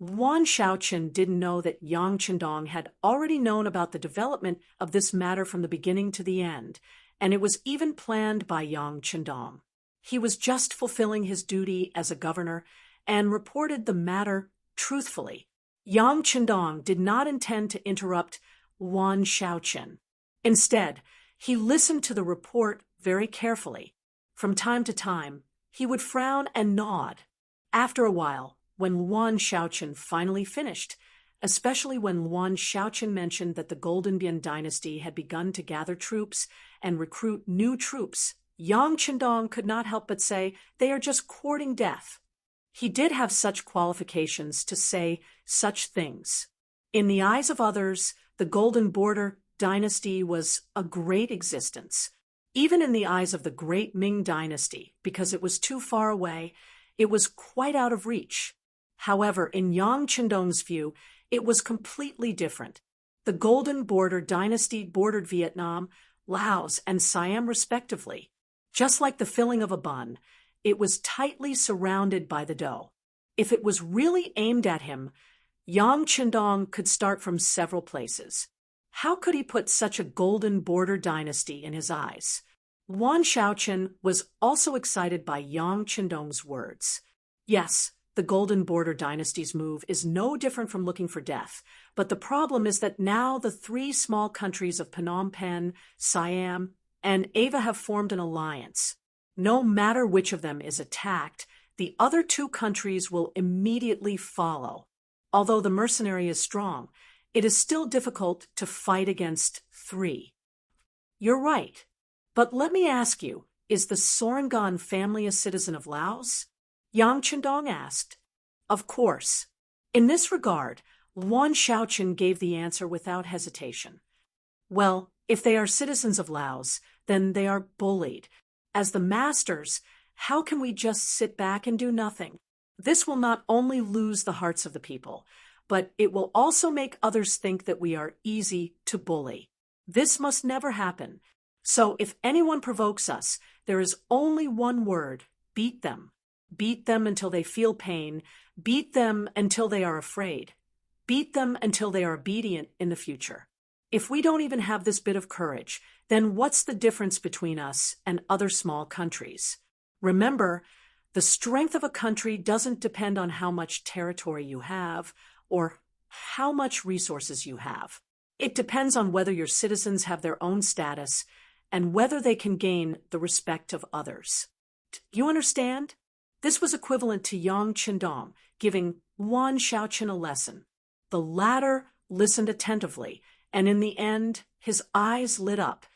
Luan Shaoqian didn't know that Yang Qindong had already known about the development of this matter from the beginning to the end, and it was even planned by Yang Qindong. He was just fulfilling his duty as a governor and reported the matter truthfully. Yang Qindong did not intend to interrupt Luan Shaoqian. Instead, he listened to the report very carefully. From time to time, he would frown and nod. After a while, when Luan Shaoqian finally finished, especially when Luan Shaoqian mentioned that the Golden dynasty had begun to gather troops and recruit new troops, Yang Qindong could not help but say, "They are just courting death." He did have such qualifications to say such things. In the eyes of others, the Golden dynasty was a great existence. Even in the eyes of the great Ming dynasty, because it was too far away, it was quite out of reach. However, in Yang Qindong's view, it was completely different. The Golden dynasty bordered Vietnam, Laos, and Siam respectively. Just like the filling of a bun, it was tightly surrounded by the dough. If it was really aimed at him, Yang Qindong could start from several places. How could he put such a golden dynasty in his eyes? Luan Shaoqian was also excited by Yang Qindong's words. Yes, the Golden dynasty's move is no different from looking for death, but the problem is that now the three small countries of Phnom Penh, Siam, and Ava have formed an alliance. No matter which of them is attacked, the other two countries will immediately follow. Although the mercenary is strong, it is still difficult to fight against three. You're right. But let me ask you, is the Sorangan family a citizen of Laos? Yang Qindong asked. Of course. In this regard, Luan Shaoqian gave the answer without hesitation. Well, if they are citizens of Laos, then they are bullied. As the masters, how can we just sit back and do nothing? This will not only lose the hearts of the people, but it will also make others think that we are easy to bully. This must never happen. So if anyone provokes us, there is only one word: beat them. Beat them until they feel pain. Beat them until they are afraid. Beat them until they are obedient in the future. If we don't even have this bit of courage, then what's the difference between us and other small countries? Remember, the strength of a country doesn't depend on how much territory you have or how much resources you have. It depends on whether your citizens have their own status and whether they can gain the respect of others. You understand? This was equivalent to Yang Qindong giving Yuan Shaoqin a lesson. The latter listened attentively, and in the end, his eyes lit up.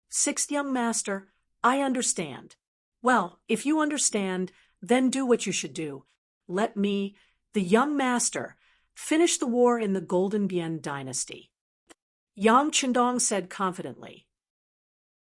"Sixth young master, I understand." "Well, if you understand, then do what you should do. Let me, the young master, finish the war in the Golden Bian dynasty." Yang Qindong said confidently.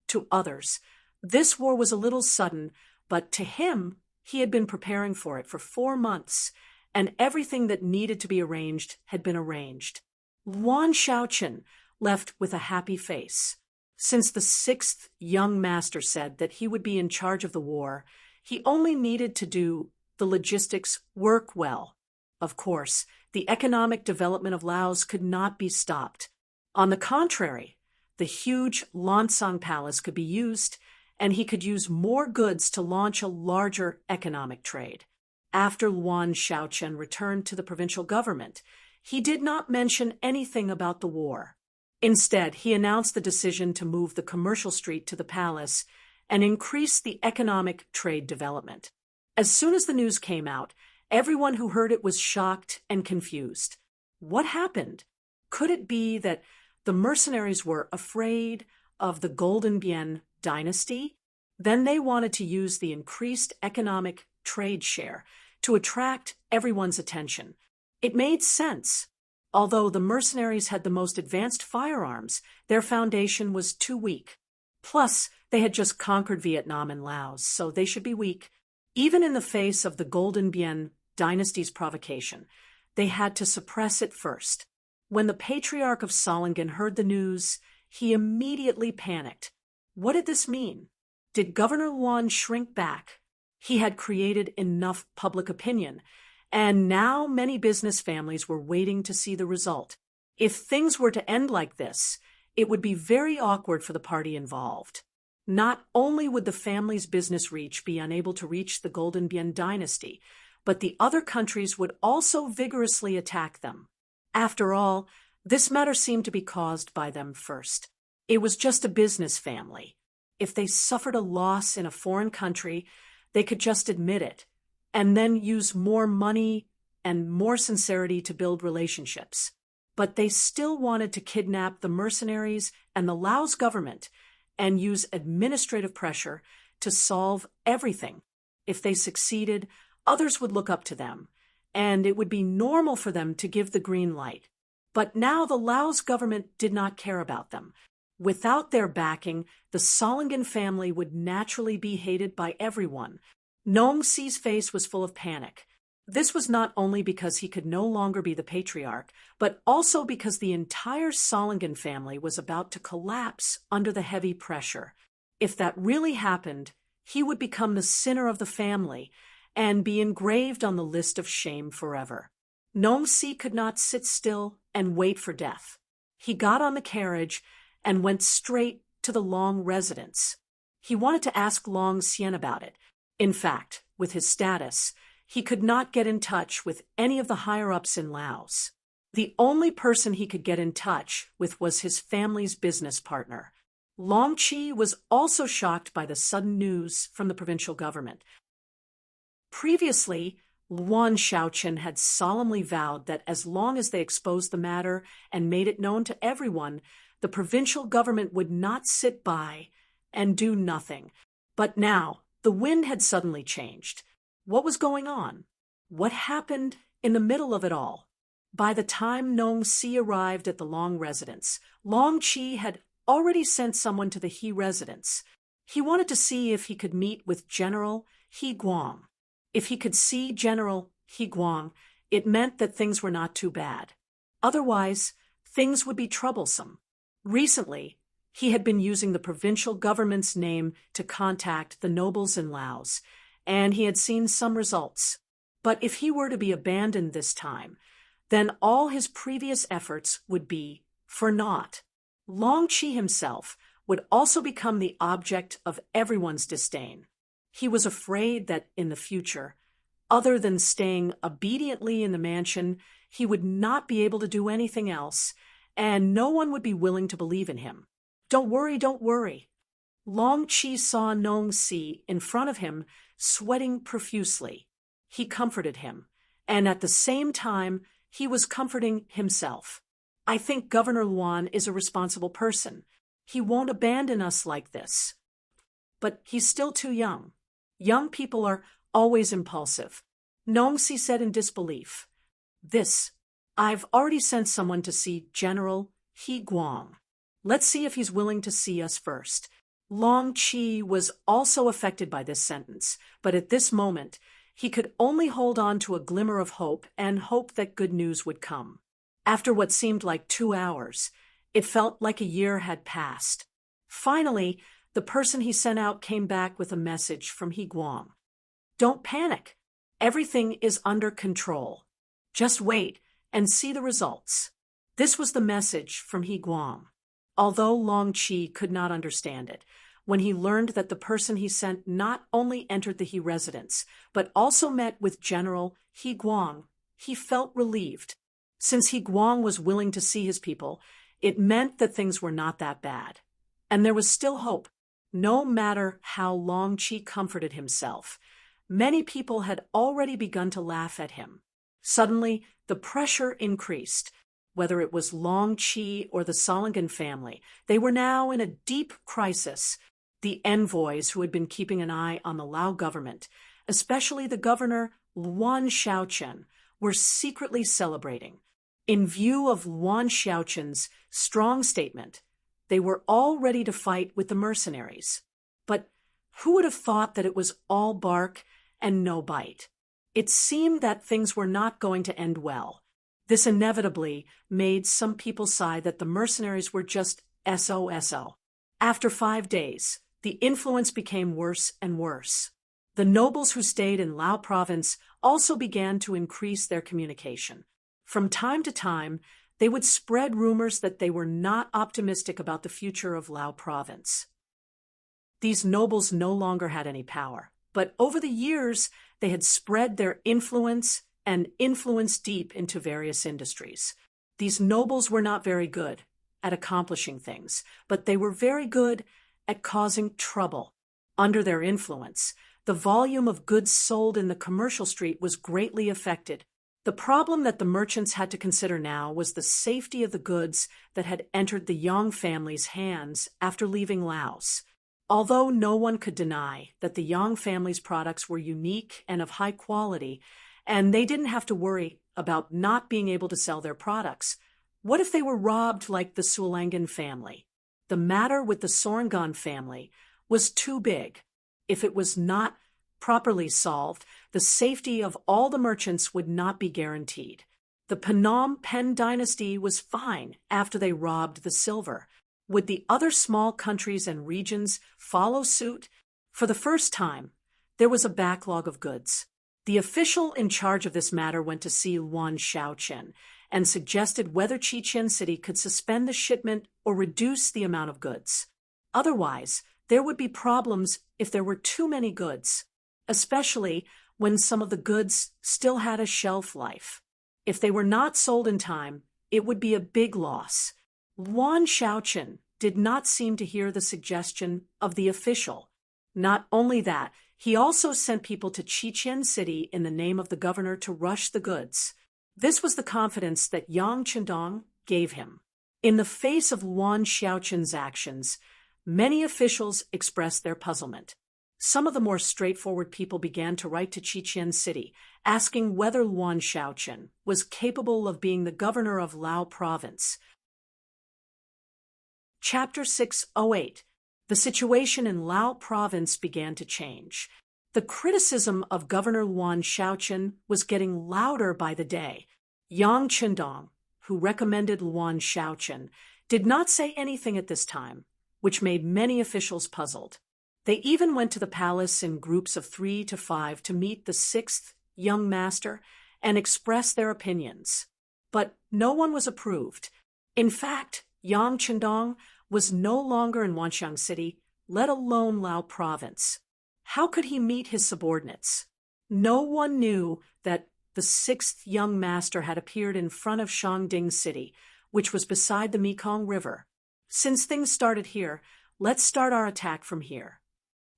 To others, this war was a little sudden, but to him, he had been preparing for it for 4 months, and everything that needed to be arranged had been arranged. Yuan Shaoqin left with a happy face. Since the sixth young master said that he would be in charge of the war, he only needed to do the logistics work well. Of course, the economic development of Laos could not be stopped. On the contrary, the huge Lansang Palace could be used, and he could use more goods to launch a larger economic trade. After Yuan Shaoqin returned to the provincial government, he did not mention anything about the war. Instead, he announced the decision to move the commercial street to the palace and increase the economic trade development. As soon as the news came out, everyone who heard it was shocked and confused. What happened? Could it be that the mercenaries were afraid of the Golden Bian dynasty? Then they wanted to use the increased economic trade share to attract everyone's attention. It made sense. Although the mercenaries had the most advanced firearms, their foundation was too weak. Plus, they had just conquered Vietnam and Laos, so they should be weak. Even in the face of the Golden Bian dynasty's provocation, they had to suppress it first. When the Patriarch of Solingen heard the news, he immediately panicked. What did this mean? Did Governor Yuan shrink back? He had created enough public opinion, and now many business families were waiting to see the result. If things were to end like this, it would be very awkward for the party involved. Not only would the family's business reach be unable to reach the Golden Bian dynasty, but the other countries would also vigorously attack them. After all, this matter seemed to be caused by them first. It was just a business family. If they suffered a loss in a foreign country, they could just admit it, and then use more money and more sincerity to build relationships. But they still wanted to kidnap the mercenaries and the Laos government and use administrative pressure to solve everything. If they succeeded, others would look up to them, and it would be normal for them to give the green light. But now the Laos government did not care about them. Without their backing, the Solingen family would naturally be hated by everyone. Nong Si's face was full of panic. This was not only because he could no longer be the patriarch, but also because the entire Solingen family was about to collapse under the heavy pressure. If that really happened, he would become the sinner of the family and be engraved on the list of shame forever. Nong Si could not sit still and wait for death. He got on the carriage and went straight to the Long residence. He wanted to ask Long Xian about it. In fact, with his status, he could not get in touch with any of the higher-ups in Laos. The only person he could get in touch with was his family's business partner. Long Chi was also shocked by the sudden news from the provincial government. Previously, Yuan Shaoqin had solemnly vowed that as long as they exposed the matter and made it known to everyone, the provincial government would not sit by and do nothing. But now, the wind had suddenly changed. What was going on? What happened in the middle of it all? By the time Nong Si arrived at the Long residence, Long Chi had already sent someone to the He residence. He wanted to see if he could meet with General He Guang. If he could see General He Guang, it meant that things were not too bad. Otherwise, things would be troublesome. Recently, he had been using the provincial government's name to contact the nobles in Laos, and he had seen some results. But if he were to be abandoned this time, then all his previous efforts would be for naught. Long Qi himself would also become the object of everyone's disdain. He was afraid that in the future, other than staying obediently in the mansion, he would not be able to do anything else, and no one would be willing to believe in him. Don't worry, don't worry. Long Qi saw Nong Si in front of him, sweating profusely. He comforted him, and at the same time, he was comforting himself. I think Governor Luan is a responsible person. He won't abandon us like this. But he's still too young. Young people are always impulsive. Nong Si said in disbelief. I've already sent someone to see General He Guang. Let's see if he's willing to see us first. Long Qi was also affected by this sentence, but at this moment, he could only hold on to a glimmer of hope and hope that good news would come. After what seemed like 2 hours, it felt like a year had passed. Finally, the person he sent out came back with a message from He Guang. Don't panic. Everything is under control. Just wait and see the results. This was the message from He Guang. Although Long Qi could not understand it, when he learned that the person he sent not only entered the He residence, but also met with General He Guang, he felt relieved. Since He Guang was willing to see his people, it meant that things were not that bad. And there was still hope. No matter how Long Qi comforted himself, many people had already begun to laugh at him. Suddenly, the pressure increased. Whether it was Long Qi or the Solangan family, they were now in a deep crisis. The envoys who had been keeping an eye on the Lao government, especially the governor Luan Xiaochen, were secretly celebrating. In view of Luan Xiaochen's strong statement, they were all ready to fight with the mercenaries. But who would have thought that it was all bark and no bite? It seemed that things were not going to end well. This inevitably made some people sigh that the mercenaries were just SOSO. After 5 days, the influence became worse and worse. The nobles who stayed in Lao province also began to increase their communication. From time to time, they would spread rumors that they were not optimistic about the future of Lao province. These nobles no longer had any power, but over the years, they had spread their influence and influence deep into various industries. These nobles were not very good at accomplishing things, but they were very good at causing trouble. Under their influence, the volume of goods sold in the commercial street was greatly affected. The problem that the merchants had to consider now was the safety of the goods that had entered the Yang family's hands after leaving Laos. Although no one could deny that the Yang family's products were unique and of high quality, and they didn't have to worry about not being able to sell their products, what if they were robbed like the Sulangan family? The matter with the Sorangan family was too big. If it was not properly solved, the safety of all the merchants would not be guaranteed. The Phnom Penh dynasty was fine after they robbed the silver. Would the other small countries and regions follow suit? For the first time, there was a backlog of goods. The official in charge of this matter went to see Luan Xiaochen and suggested whether Chichen City could suspend the shipment or reduce the amount of goods. Otherwise, there would be problems if there were too many goods, especially when some of the goods still had a shelf life. If they were not sold in time, it would be a big loss. Luan Xiaochen did not seem to hear the suggestion of the official. Not only that, he also sent people to Chichen City in the name of the governor to rush the goods. This was the confidence that Yang Chendong gave him. In the face of Luan Xiaochen's actions, many officials expressed their puzzlement. Some of the more straightforward people began to write to Chichen City, asking whether Luan Xiaochen was capable of being the governor of Lao province. Chapter 608. the situation in Lao province began to change. The criticism of Governor Luan Shaoqian was getting louder by the day. Yang Qindong, who recommended Luan Shaoqian, did not say anything at this time, which made many officials puzzled. They even went to the palace in groups of 3 to 5 to meet the 6th young master and express their opinions. But no one was approved. In fact, Yang Qindong was no longer in Wanxiang City, let alone Lao province. How could he meet his subordinates? No one knew that the 6th young master had appeared in front of Shangding City, which was beside the Mekong River. Since things started here, let's start our attack from here.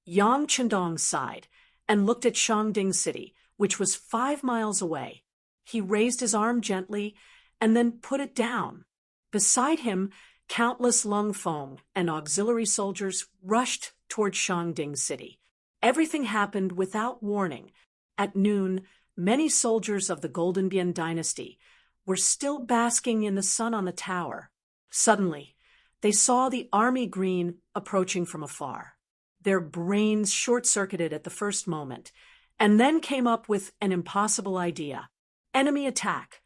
Yang Qindong sighed and looked at Shangding City, which was 5 miles away. He raised his arm gently and then put it down. Beside him, countless Lung Fong and auxiliary soldiers rushed toward Shangding City. Everything happened without warning. At noon, many soldiers of the Golden Bian dynasty were still basking in the sun on the tower. Suddenly, they saw the army green approaching from afar. Their brains short-circuited at the first moment, and then came up with an impossible idea. Enemy attack.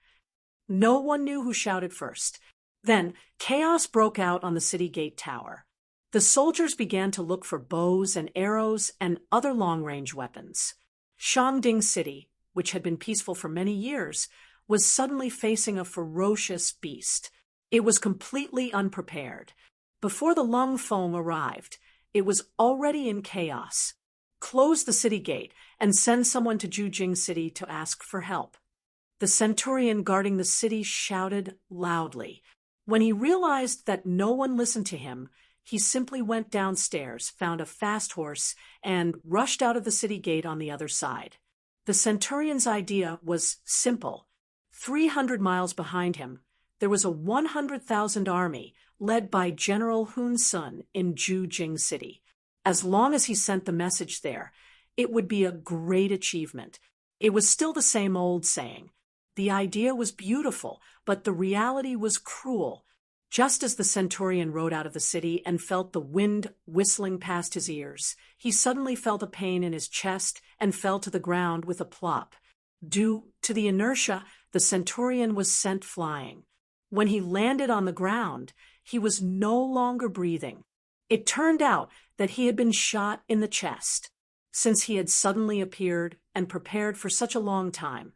No one knew who shouted first. Then, chaos broke out on the city gate tower. The soldiers began to look for bows and arrows and other long-range weapons. Shangding City, which had been peaceful for many years, was suddenly facing a ferocious beast. It was completely unprepared. Before the Lung Fong arrived, it was already in chaos. Close the city gate and send someone to Jujing City to ask for help. The centurion guarding the city shouted loudly. When he realized that no one listened to him, he simply went downstairs, found a fast horse, and rushed out of the city gate on the other side. The centurion's idea was simple. 300 miles behind him, there was a 100,000 army led by General Hun Sun in Jujing City. As long as he sent the message there, it would be a great achievement. It was still the same old saying. The idea was beautiful, but the reality was cruel. Just as the centurion rode out of the city and felt the wind whistling past his ears, he suddenly felt a pain in his chest and fell to the ground with a plop. Due to the inertia, the centurion was sent flying. When he landed on the ground, he was no longer breathing. It turned out that he had been shot in the chest. Since he had suddenly appeared and prepared for such a long time,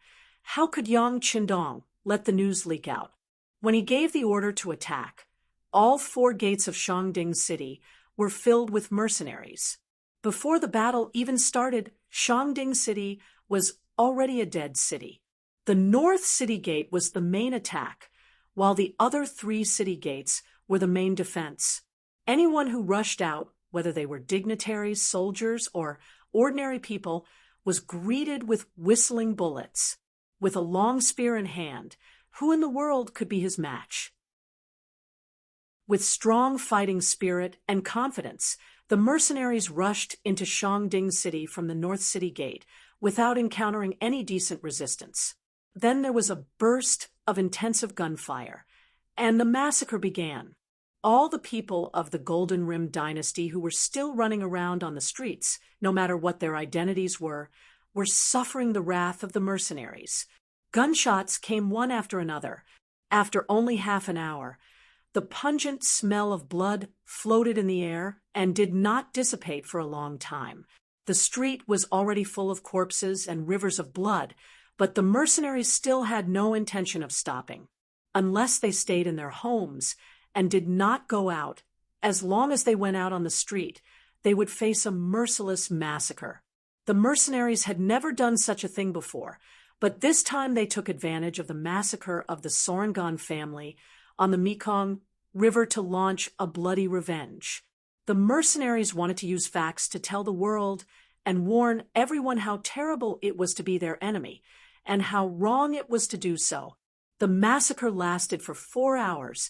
how could Yang Qindong let the news leak out? When he gave the order to attack, all 4 gates of Shangding City were filled with mercenaries. Before the battle even started, Shangding City was already a dead city. The North City Gate was the main attack, while the other 3 city gates were the main defense. Anyone who rushed out, whether they were dignitaries, soldiers, or ordinary people, was greeted with whistling bullets. With a long spear in hand, who in the world could be his match? With strong fighting spirit and confidence, the mercenaries rushed into Shangding City from the North City Gate without encountering any decent resistance. Then there was a burst of intensive gunfire, and the massacre began. All the people of the Golden Rim dynasty who were still running around on the streets, no matter what their identities were suffering the wrath of the mercenaries. Gunshots came one after another. After only half an hour, the pungent smell of blood floated in the air and did not dissipate for a long time. The street was already full of corpses and rivers of blood, but the mercenaries still had no intention of stopping. Unless they stayed in their homes and did not go out, as long as they went out on the street, they would face a merciless massacre. The mercenaries had never done such a thing before, but this time they took advantage of the massacre of the Sorangan family on the Mekong River to launch a bloody revenge. The mercenaries wanted to use facts to tell the world and warn everyone how terrible it was to be their enemy, and how wrong it was to do so. The massacre lasted for 4 hours,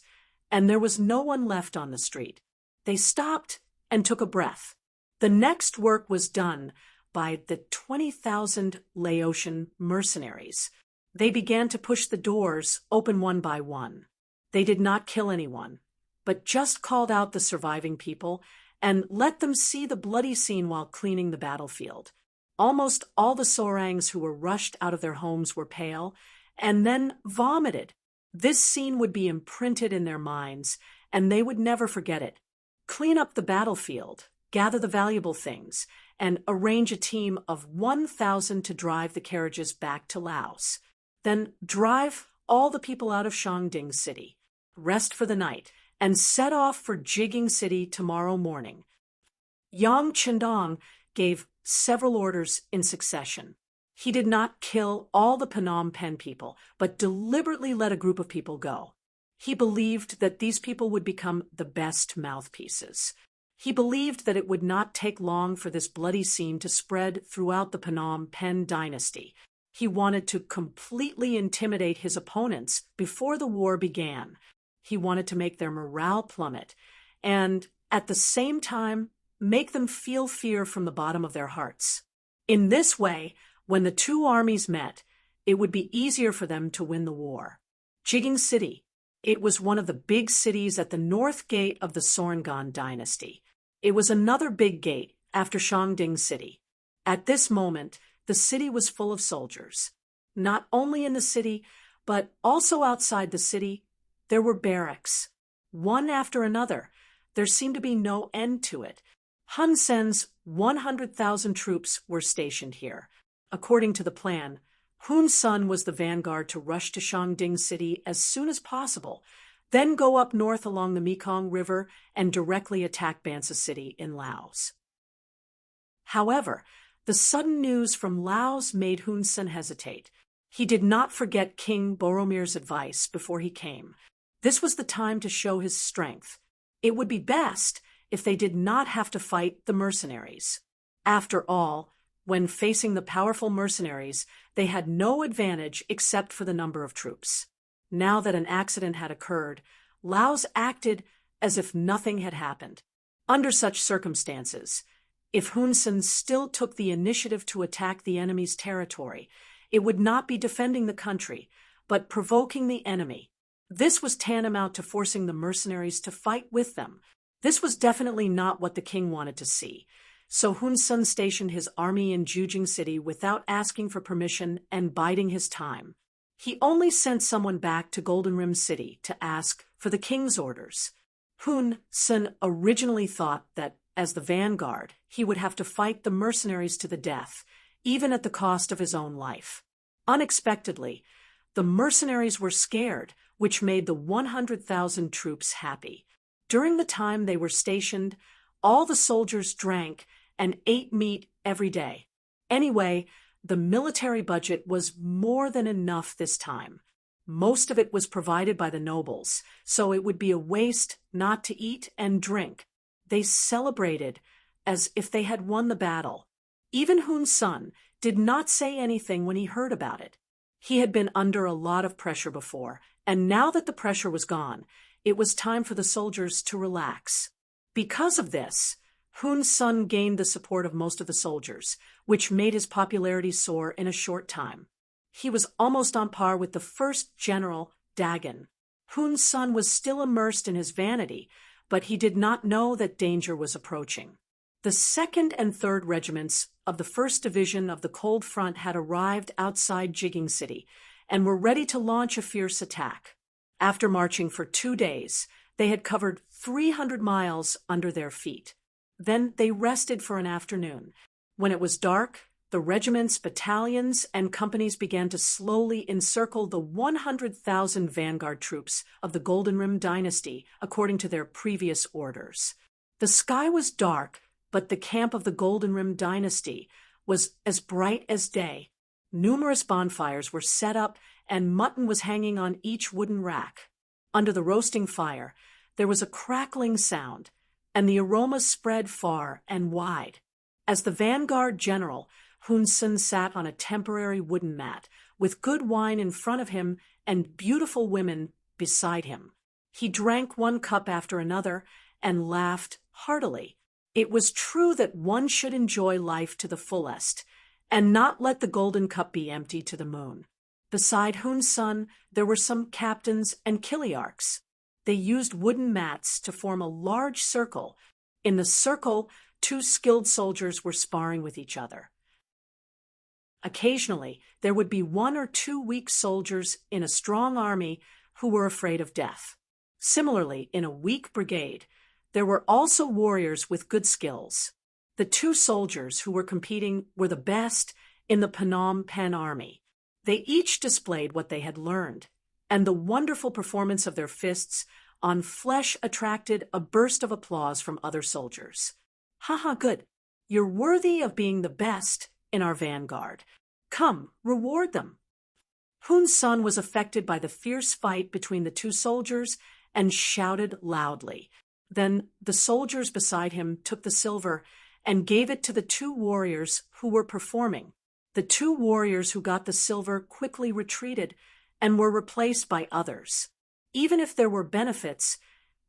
and there was no one left on the street. They stopped and took a breath. The next work was done by the 20,000 Laotian mercenaries. They began to push the doors open one by one. They did not kill anyone, but just called out the surviving people and let them see the bloody scene while cleaning the battlefield. Almost all the Sorangs who were rushed out of their homes were pale, and then vomited. This scene would be imprinted in their minds, and they would never forget it. Clean up the battlefield, gather the valuable things, and arrange a team of 1,000 to drive the carriages back to Laos. Then drive all the people out of Shangding City, rest for the night, and set off for Jigging City tomorrow morning. Yang Qindong gave several orders in succession. He did not kill all the Phnom Penh people, but deliberately let a group of people go. He believed that these people would become the best mouthpieces. He believed that it would not take long for this bloody scene to spread throughout the Phnom Penh dynasty. He wanted to completely intimidate his opponents before the war began. He wanted to make their morale plummet, and at the same time, make them feel fear from the bottom of their hearts. In this way, when the two armies met, it would be easier for them to win the war. Jigging City. It was one of the big cities at the north gate of the Sorangan dynasty. It was another big gate after Shangding City. At this moment, the city was full of soldiers. Not only in the city, but also outside the city, there were barracks. One after another. There seemed to be no end to it. Hun Sen's 100,000 troops were stationed here. According to the plan, Hun Sen was the vanguard to rush to Shangding City as soon as possible, then go up north along the Mekong River and directly attack Bansa City in Laos. However, the sudden news from Laos made Hun Sen hesitate. He did not forget King Boromir's advice before he came. This was the time to show his strength. It would be best if they did not have to fight the mercenaries. After all, when facing the powerful mercenaries, they had no advantage except for the number of troops. Now that an accident had occurred, Laos acted as if nothing had happened. Under such circumstances, if Hun Sen still took the initiative to attack the enemy's territory, it would not be defending the country, but provoking the enemy. This was tantamount to forcing the mercenaries to fight with them. This was definitely not what the king wanted to see. So Hun Sen stationed his army in Jigging City without asking for permission and biding his time. He only sent someone back to Golden Rim City to ask for the king's orders. Hun Sen originally thought that, as the vanguard, he would have to fight the mercenaries to the death, even at the cost of his own life. Unexpectedly, the mercenaries were scared, which made the 100,000 troops happy. During the time they were stationed, all the soldiers drank and ate meat every day. Anyway, the military budget was more than enough this time. Most of it was provided by the nobles, so it would be a waste not to eat and drink. They celebrated as if they had won the battle. Even Hun Sen did not say anything when he heard about it. He had been under a lot of pressure before, and now that the pressure was gone, it was time for the soldiers to relax. Because of this, Hun Sen gained the support of most of the soldiers, which made his popularity soar in a short time. He was almost on par with the first general, Dagon. Hun Sen was still immersed in his vanity, but he did not know that danger was approaching. The 2nd and 3rd regiments of the 1st Division of the Cold Front had arrived outside Jigging City and were ready to launch a fierce attack. After marching for 2 days, they had covered 300 miles under their feet. Then they rested for an afternoon. When it was dark, the regiments, battalions, and companies began to slowly encircle the 100,000 vanguard troops of the Golden Rim dynasty according to their previous orders. The sky was dark, but the camp of the Golden Rim dynasty was as bright as day. Numerous bonfires were set up, and mutton was hanging on each wooden rack. Under the roasting fire, there was a crackling sound, and the aroma spread far and wide. As the vanguard general, Hun Sen sat on a temporary wooden mat, with good wine in front of him and beautiful women beside him. He drank one cup after another and laughed heartily. It was true that one should enjoy life to the fullest, and not let the golden cup be empty to the moon. Beside Hun Sen, there were some captains and kiliarchs. They used wooden mats to form a large circle. In the circle, two skilled soldiers were sparring with each other. Occasionally, there would be one or two weak soldiers in a strong army who were afraid of death. Similarly, in a weak brigade, there were also warriors with good skills. The two soldiers who were competing were the best in the Phnom Penh army. They each displayed what they had learned, and the wonderful performance of their fists on flesh attracted a burst of applause from other soldiers. "Haha, good. You're worthy of being the best in our vanguard. Come, reward them." Hun Sen was affected by the fierce fight between the two soldiers and shouted loudly. Then the soldiers beside him took the silver and gave it to the two warriors who were performing. The two warriors who got the silver quickly retreated and were replaced by others. Even if there were benefits,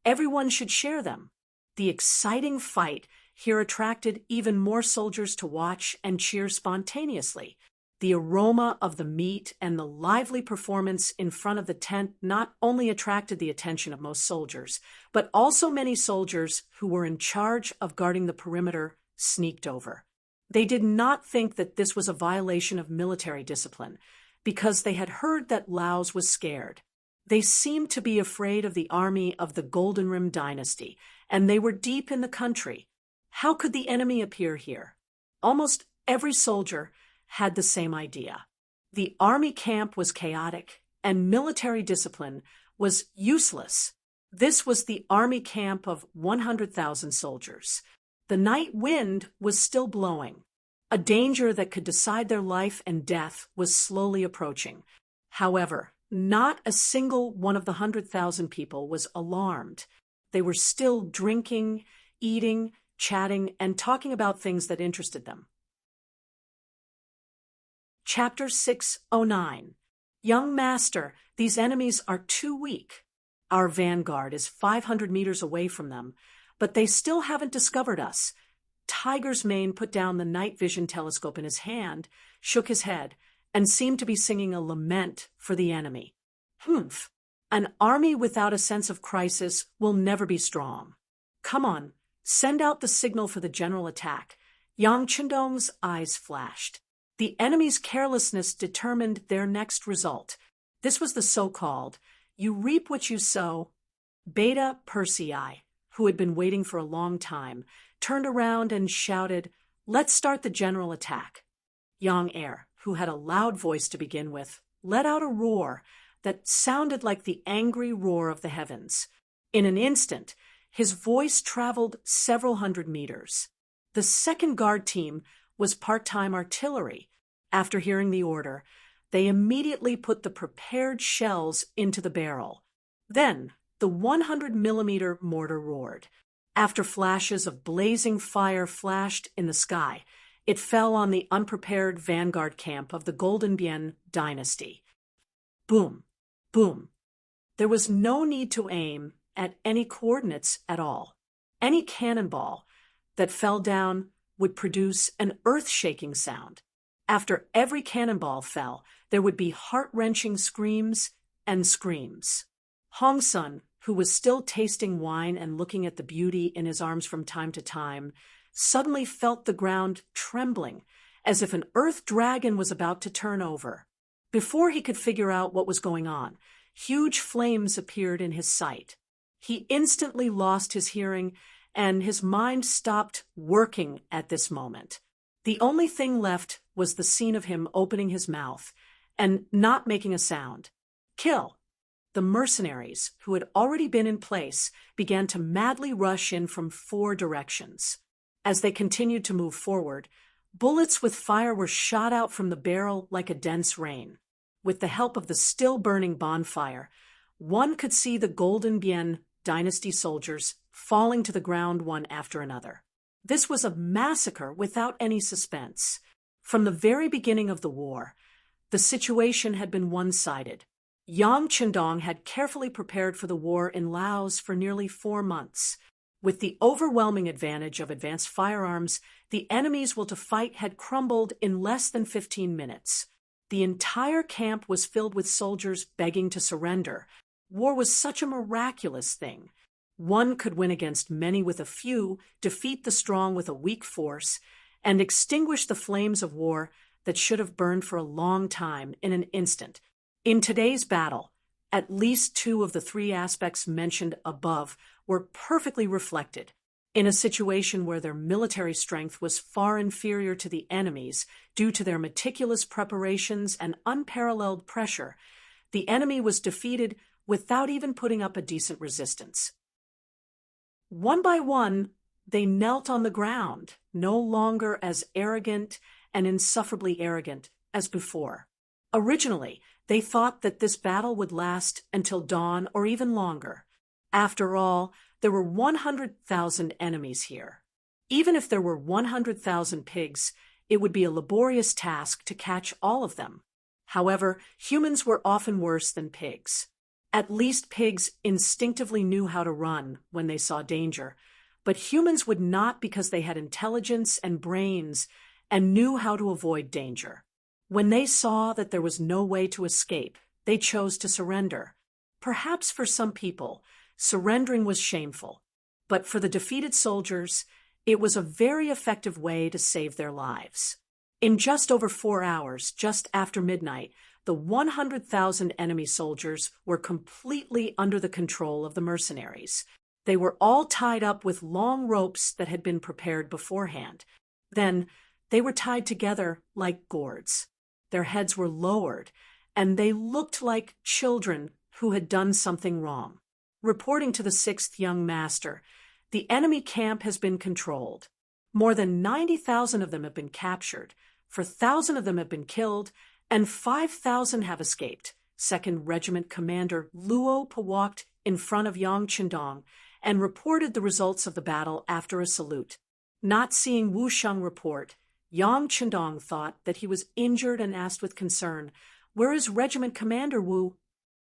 everyone should share them. The exciting fight here attracted even more soldiers to watch and cheer spontaneously. The aroma of the meat and the lively performance in front of the tent not only attracted the attention of most soldiers, but also many soldiers who were in charge of guarding the perimeter sneaked over. They did not think that this was a violation of military discipline, because they had heard that Laos was scared. They seemed to be afraid of the army of the Golden Rim dynasty, and they were deep in the country. How could the enemy appear here? Almost every soldier had the same idea. The army camp was chaotic, and military discipline was useless. This was the army camp of 100,000 soldiers. The night wind was still blowing. A danger that could decide their life and death was slowly approaching. However, not a single one of the 100,000 people was alarmed. They were still drinking, eating, chatting, and talking about things that interested them. Chapter 609. Young Master, these enemies are too weak. Our vanguard is 500 meters away from them, but they still haven't discovered us. Tiger's Mane put down the night vision telescope in his hand, shook his head, and seemed to be singing a lament for the enemy. Humph! An army without a sense of crisis will never be strong. Come on, send out the signal for the general attack. Yang Chendong's eyes flashed. The enemy's carelessness determined their next result. This was the so-called, "you reap what you sow." Beta Persei, who had been waiting for a long time, turned around and shouted, "Let's start the general attack." Yang Er, who had a loud voice to begin with, let out a roar that sounded like the angry roar of the heavens. In an instant, his voice traveled several hundred meters. The second guard team was part-time artillery. After hearing the order, they immediately put the prepared shells into the barrel. Then the 100-millimeter mortar roared. After flashes of blazing fire flashed in the sky, it fell on the unprepared vanguard camp of the Golden Bien dynasty. Boom, boom. There was no need to aim at any coordinates at all. Any cannonball that fell down would produce an earth-shaking sound. After every cannonball fell, there would be heart-wrenching screams and screams. Hong Sun, who was still tasting wine and looking at the beauty in his arms from time to time, suddenly felt the ground trembling, as if an earth dragon was about to turn over. Before he could figure out what was going on, huge flames appeared in his sight. He instantly lost his hearing, and his mind stopped working at this moment. The only thing left was the scene of him opening his mouth and not making a sound. Kill! The mercenaries, who had already been in place, began to madly rush in from 4 directions. As they continued to move forward, bullets with fire were shot out from the barrel like a dense rain. With the help of the still-burning bonfire, one could see the Golden Bien dynasty soldiers falling to the ground one after another. This was a massacre without any suspense. From the very beginning of the war, the situation had been one-sided. Yang Chendong had carefully prepared for the war in Laos for nearly 4 months. With the overwhelming advantage of advanced firearms, the enemy's will to fight had crumbled in less than 15 minutes. The entire camp was filled with soldiers begging to surrender. War was such a miraculous thing. One could win against many with a few, defeat the strong with a weak force, and extinguish the flames of war that should have burned for a long time in an instant. In today's battle, at least two of the three aspects mentioned above were perfectly reflected. In a situation where their military strength was far inferior to the enemy's due to their meticulous preparations and unparalleled pressure, the enemy was defeated without even putting up a decent resistance. One by one, they knelt on the ground, no longer as arrogant and insufferably arrogant as before. Originally, they thought that this battle would last until dawn or even longer. After all, there were 100,000 enemies here. Even if there were 100,000 pigs, it would be a laborious task to catch all of them. However, humans were often worse than pigs. At least pigs instinctively knew how to run when they saw danger, but humans would not because they had intelligence and brains and knew how to avoid danger. When they saw that there was no way to escape, they chose to surrender. Perhaps for some people, surrendering was shameful, but for the defeated soldiers, it was a very effective way to save their lives. In just over 4 hours, just after midnight, the 100,000 enemy soldiers were completely under the control of the mercenaries. They were all tied up with long ropes that had been prepared beforehand. Then, they were tied together like gourds. Their heads were lowered, and they looked like children who had done something wrong. Reporting to the 6th young master, the enemy camp has been controlled. More than 90,000 of them have been captured, 4,000 of them have been killed, and 5,000 have escaped. 2nd Regiment Commander Luo Pa walked in front of Yang Qindong and reported the results of the battle after a salute. Not seeing Wu Sheng report, Yang Qindong thought that he was injured and asked with concern, "Where is Regiment Commander Wu?"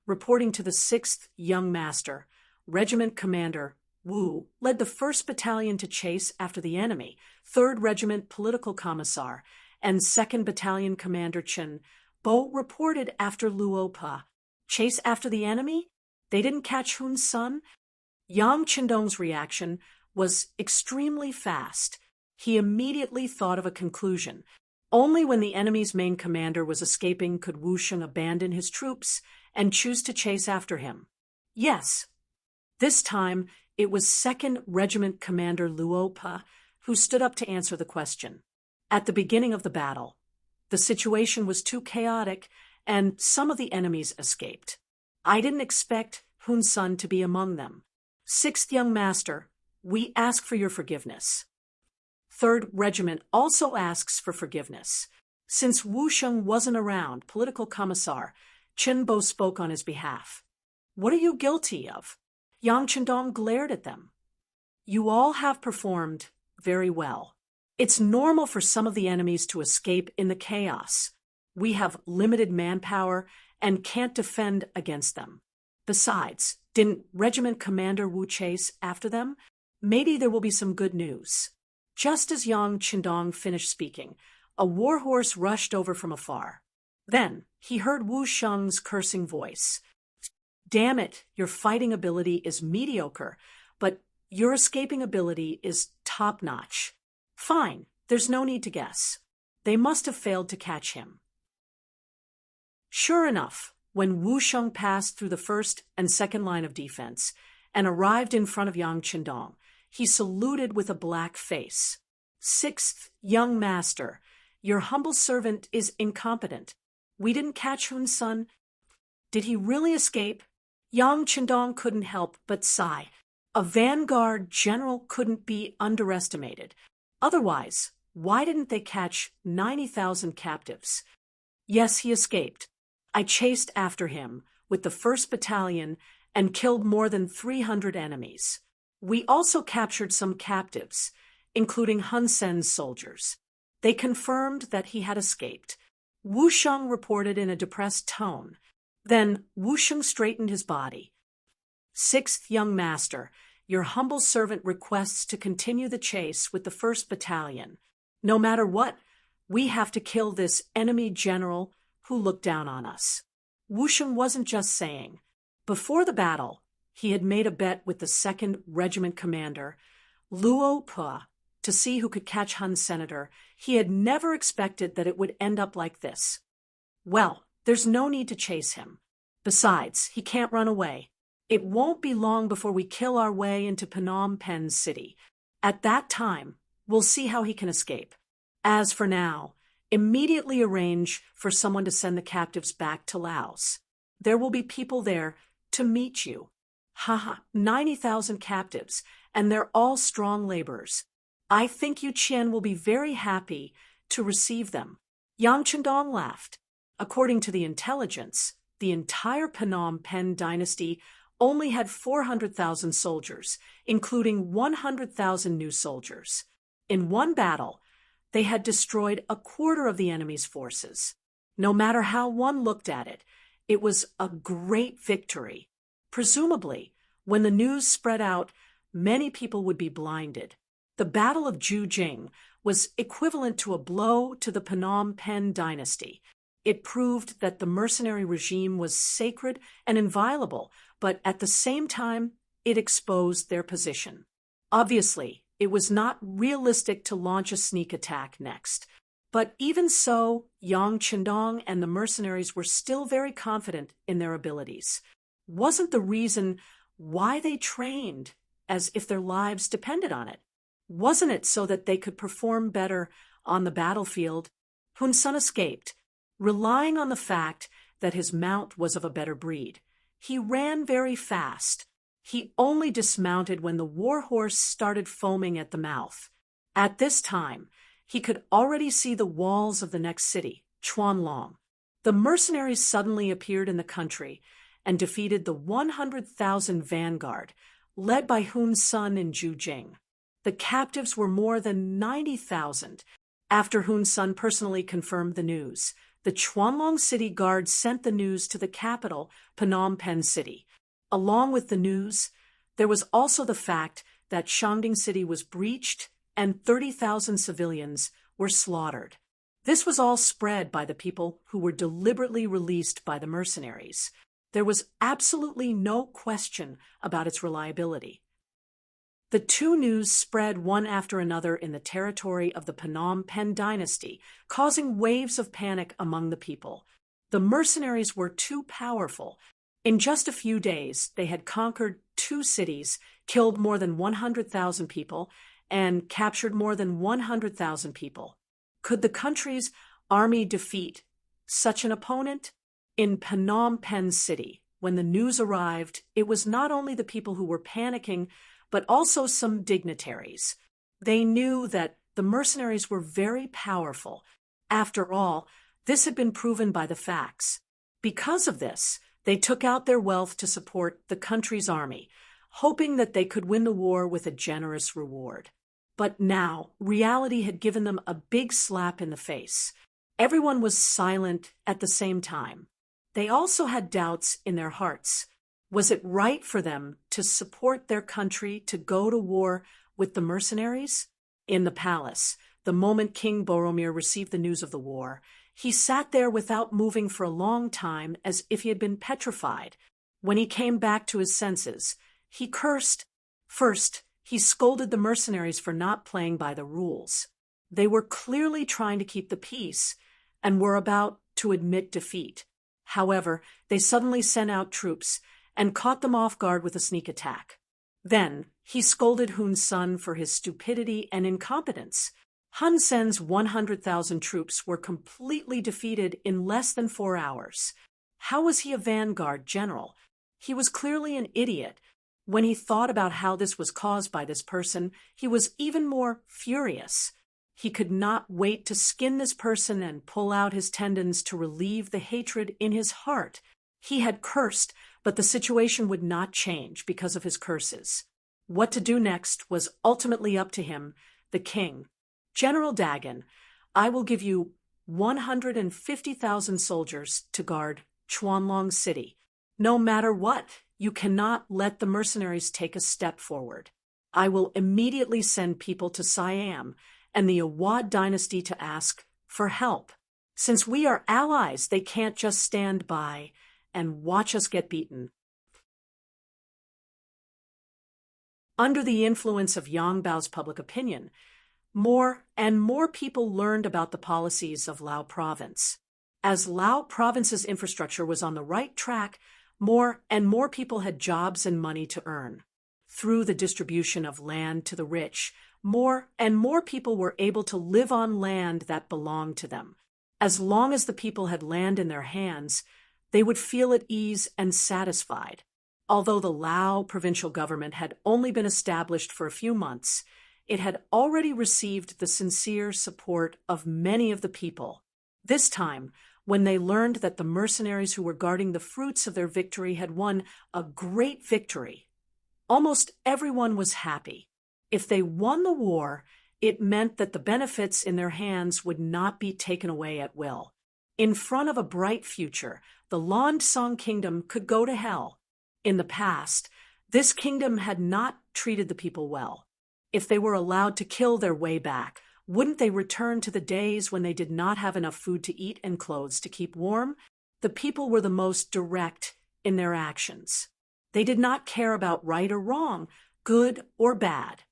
Reporting to the 6th young master, Regiment Commander Wu led the 1st Battalion to chase after the enemy. 3rd Regiment Political Commissar and 2nd Battalion Commander Chen both reported after Luo Pa. Chase after the enemy? They didn't catch Hun's son? Yang Qindong's reaction was extremely fast. He immediately thought of a conclusion. Only when the enemy's main commander was escaping could Wu Sheng abandon his troops and choose to chase after him. Yes, this time it was 2nd Regiment Commander Luo Pa who stood up to answer the question. At the beginning of the battle, the situation was too chaotic and some of the enemies escaped. I didn't expect Hun's son to be among them. 6th young master, we ask for your forgiveness. 3rd Regiment also asks for forgiveness. Since Wu Sheng wasn't around, Political Commissar Chen Bo spoke on his behalf. What are you guilty of? Yang Qindong glared at them. You all have performed very well. It's normal for some of the enemies to escape in the chaos. We have limited manpower and can't defend against them. Besides, didn't Regiment Commander Wu chase after them? Maybe there will be some good news. Just as Yang Qindong finished speaking, a warhorse rushed over from afar. Then he heard Wu Sheng's cursing voice. Damn it, your fighting ability is mediocre, but your escaping ability is top-notch. Fine, there's no need to guess. They must have failed to catch him. Sure enough, when Wu Sheng passed through the 1st and 2nd line of defense and arrived in front of Yang Qindong, he saluted with a black face. 6th young master, your humble servant is incompetent. We didn't catch Hun's son. Did he really escape? Yang Qindong couldn't help but sigh. A vanguard general couldn't be underestimated. Otherwise, why didn't they catch 90,000 captives? Yes, he escaped. I chased after him with the 1st Battalion and killed more than 300 enemies. We also captured some captives, including Hun Sen's soldiers. They confirmed that he had escaped. Wu Sheng reported in a depressed tone. Then Wu Sheng straightened his body. 6th young master, your humble servant requests to continue the chase with the 1st Battalion. No matter what, we have to kill this enemy general who looked down on us. Wu Sheng wasn't just saying. Before the battle, He had made a bet with the 2nd Regiment commander, Luo Pu, to see who could catch Hun's senator. He had never expected that it would end up like this. Well, there's no need to chase him. Besides, he can't run away. It won't be long before we kill our way into Phnom Penh City. At that time, we'll see how he can escape. As for now, immediately arrange for someone to send the captives back to Laos. There will be people there to meet you. 90,000 captives, and they're all strong laborers. I think Yu Qian will be very happy to receive them. Yang Chendong laughed. According to the intelligence, the entire Phnom Penh dynasty only had 400,000 soldiers, including 100,000 new soldiers. In one battle, they had destroyed a quarter of the enemy's forces. No matter how one looked at it, it was a great victory. Presumably, when the news spread out, many people would be blinded. The Battle of Jujing was equivalent to a blow to the Phnom Penh dynasty. It proved that the mercenary regime was sacred and inviolable, but at the same time, it exposed their position. Obviously, it was not realistic to launch a sneak attack next. But even so, Yang Chendong and the mercenaries were still very confident in their abilities. Wasn't the reason why they trained as if their lives depended on it? Wasn't it so that they could perform better on the battlefield? Hun Sen escaped, relying on the fact that his mount was of a better breed. He ran very fast. He only dismounted when the war horse started foaming at the mouth. At this time, he could already see the walls of the next city, Chuanlong. The mercenaries suddenly appeared in the country and defeated the 100,000 vanguard, led by Hun Sen in Jujing. The captives were more than 90,000. After Hun Sen personally confirmed the news, the Chuanlong City Guard sent the news to the capital, Phnom Penh City. Along with the news, there was also the fact that Shangding City was breached and 30,000 civilians were slaughtered. This was all spread by the people who were deliberately released by the mercenaries. There was absolutely no question about its reliability. The two news spread one after another in the territory of the Phnom Penh dynasty, causing waves of panic among the people. The mercenaries were too powerful. In just a few days, they had conquered 2 cities, killed more than 100,000 people, and captured more than 100,000 people. Could the country's army defeat such an opponent? In Phnom Penh City, when the news arrived, it was not only the people who were panicking, but also some dignitaries. They knew that the mercenaries were very powerful. After all, this had been proven by the facts. Because of this, they took out their wealth to support the country's army, hoping that they could win the war with a generous reward. But now, reality had given them a big slap in the face. Everyone was silent at the same time. They also had doubts in their hearts. Was it right for them to support their country to go to war with the mercenaries? In the palace, the moment King Boromir received the news of the war, he sat there without moving for a long time as if he had been petrified. When he came back to his senses, he cursed. First, he scolded the mercenaries for not playing by the rules. They were clearly trying to keep the peace and were about to admit defeat. However, they suddenly sent out troops and caught them off guard with a sneak attack. Then, he scolded Hun Sen for his stupidity and incompetence. Hun Sen's 100,000 troops were completely defeated in less than 4 hours. How was he a vanguard general? He was clearly an idiot. When he thought about how this was caused by this person, he was even more furious. He could not wait to skin this person and pull out his tendons to relieve the hatred in his heart. He had cursed, but the situation would not change because of his curses. What to do next was ultimately up to him, the king. General Dagon, I will give you 150,000 soldiers to guard Chuanlong City. No matter what, you cannot let the mercenaries take a step forward. I will immediately send people to Siam and the Awad dynasty to ask for help. Since we are allies, they can't just stand by and watch us get beaten. Under the influence of Yang Bao's public opinion, more and more people learned about the policies of Lao Province. As Lao Province's infrastructure was on the right track, more and more people had jobs and money to earn. Through the distribution of land to the rich, more and more people were able to live on land that belonged to them. As long as the people had land in their hands, they would feel at ease and satisfied. Although the Lao provincial government had only been established for a few months, it had already received the sincere support of many of the people. This time, when they learned that the mercenaries who were guarding the fruits of their victory had won a great victory, almost everyone was happy. If they won the war, it meant that the benefits in their hands would not be taken away at will. In front of a bright future, the Lansong kingdom could go to hell. In the past, this kingdom had not treated the people well. If they were allowed to kill their way back, wouldn't they return to the days when they did not have enough food to eat and clothes to keep warm? The people were the most direct in their actions. They did not care about right or wrong, good or bad.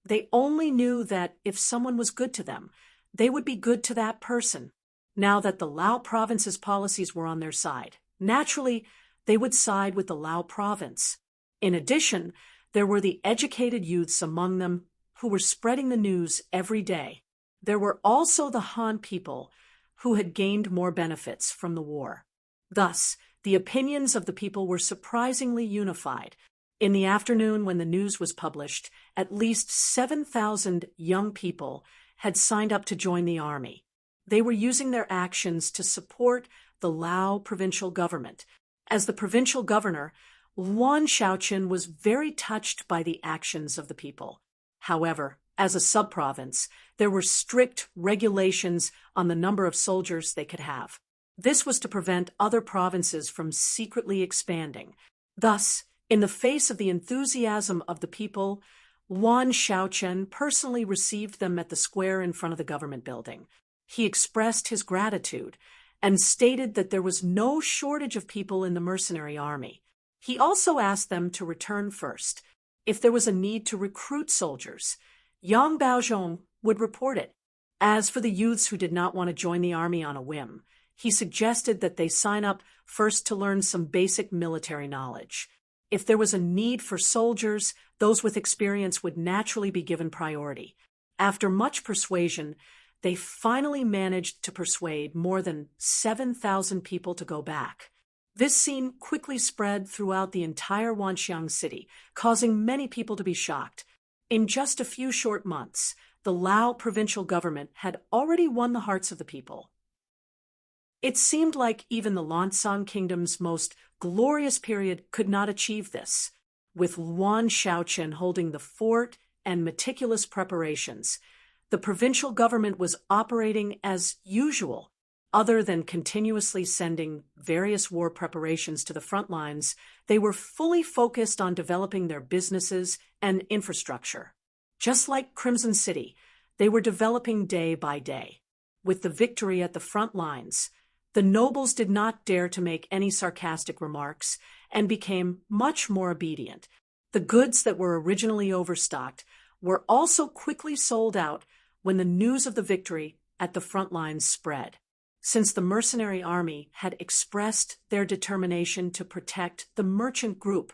They only knew that if someone was good to them, they would be good to that person. Now that the Lao Province's policies were on their side, naturally, they would side with the Lao Province. In addition, there were the educated youths among them who were spreading the news every day. There were also the Han people who had gained more benefits from the war. Thus, the opinions of the people were surprisingly unified. In the afternoon when the news was published, at least 7,000 young people had signed up to join the army. They were using their actions to support the Lao provincial government. As the provincial governor, Wan Shaoqin was very touched by the actions of the people. However, as a sub-province, there were strict regulations on the number of soldiers they could have. This was to prevent other provinces from secretly expanding. Thus, in the face of the enthusiasm of the people, Wan Shaoqin personally received them at the square in front of the government building. He expressed his gratitude and stated that there was no shortage of people in the mercenary army. He also asked them to return first. If there was a need to recruit soldiers, Yang Baozhong would report it. As for the youths who did not want to join the army on a whim, he suggested that they sign up first to learn some basic military knowledge. If there was a need for soldiers, those with experience would naturally be given priority. After much persuasion, they finally managed to persuade more than 7,000 people to go back. This scene quickly spread throughout the entire Wanxiang city, causing many people to be shocked. In just a few short months, the Lao provincial government had already won the hearts of the people. It seemed like even the Lansong kingdom's most glorious period could not achieve this. With Wan Shaoqin holding the fort and meticulous preparations, the provincial government was operating as usual. Other than continuously sending various war preparations to the front lines, they were fully focused on developing their businesses and infrastructure. Just like Crimson City, they were developing day by day. With the victory at the front lines, the nobles did not dare to make any sarcastic remarks and became much more obedient. The goods that were originally overstocked were also quickly sold out when the news of the victory at the front lines spread. Since the mercenary army had expressed their determination to protect the merchant group,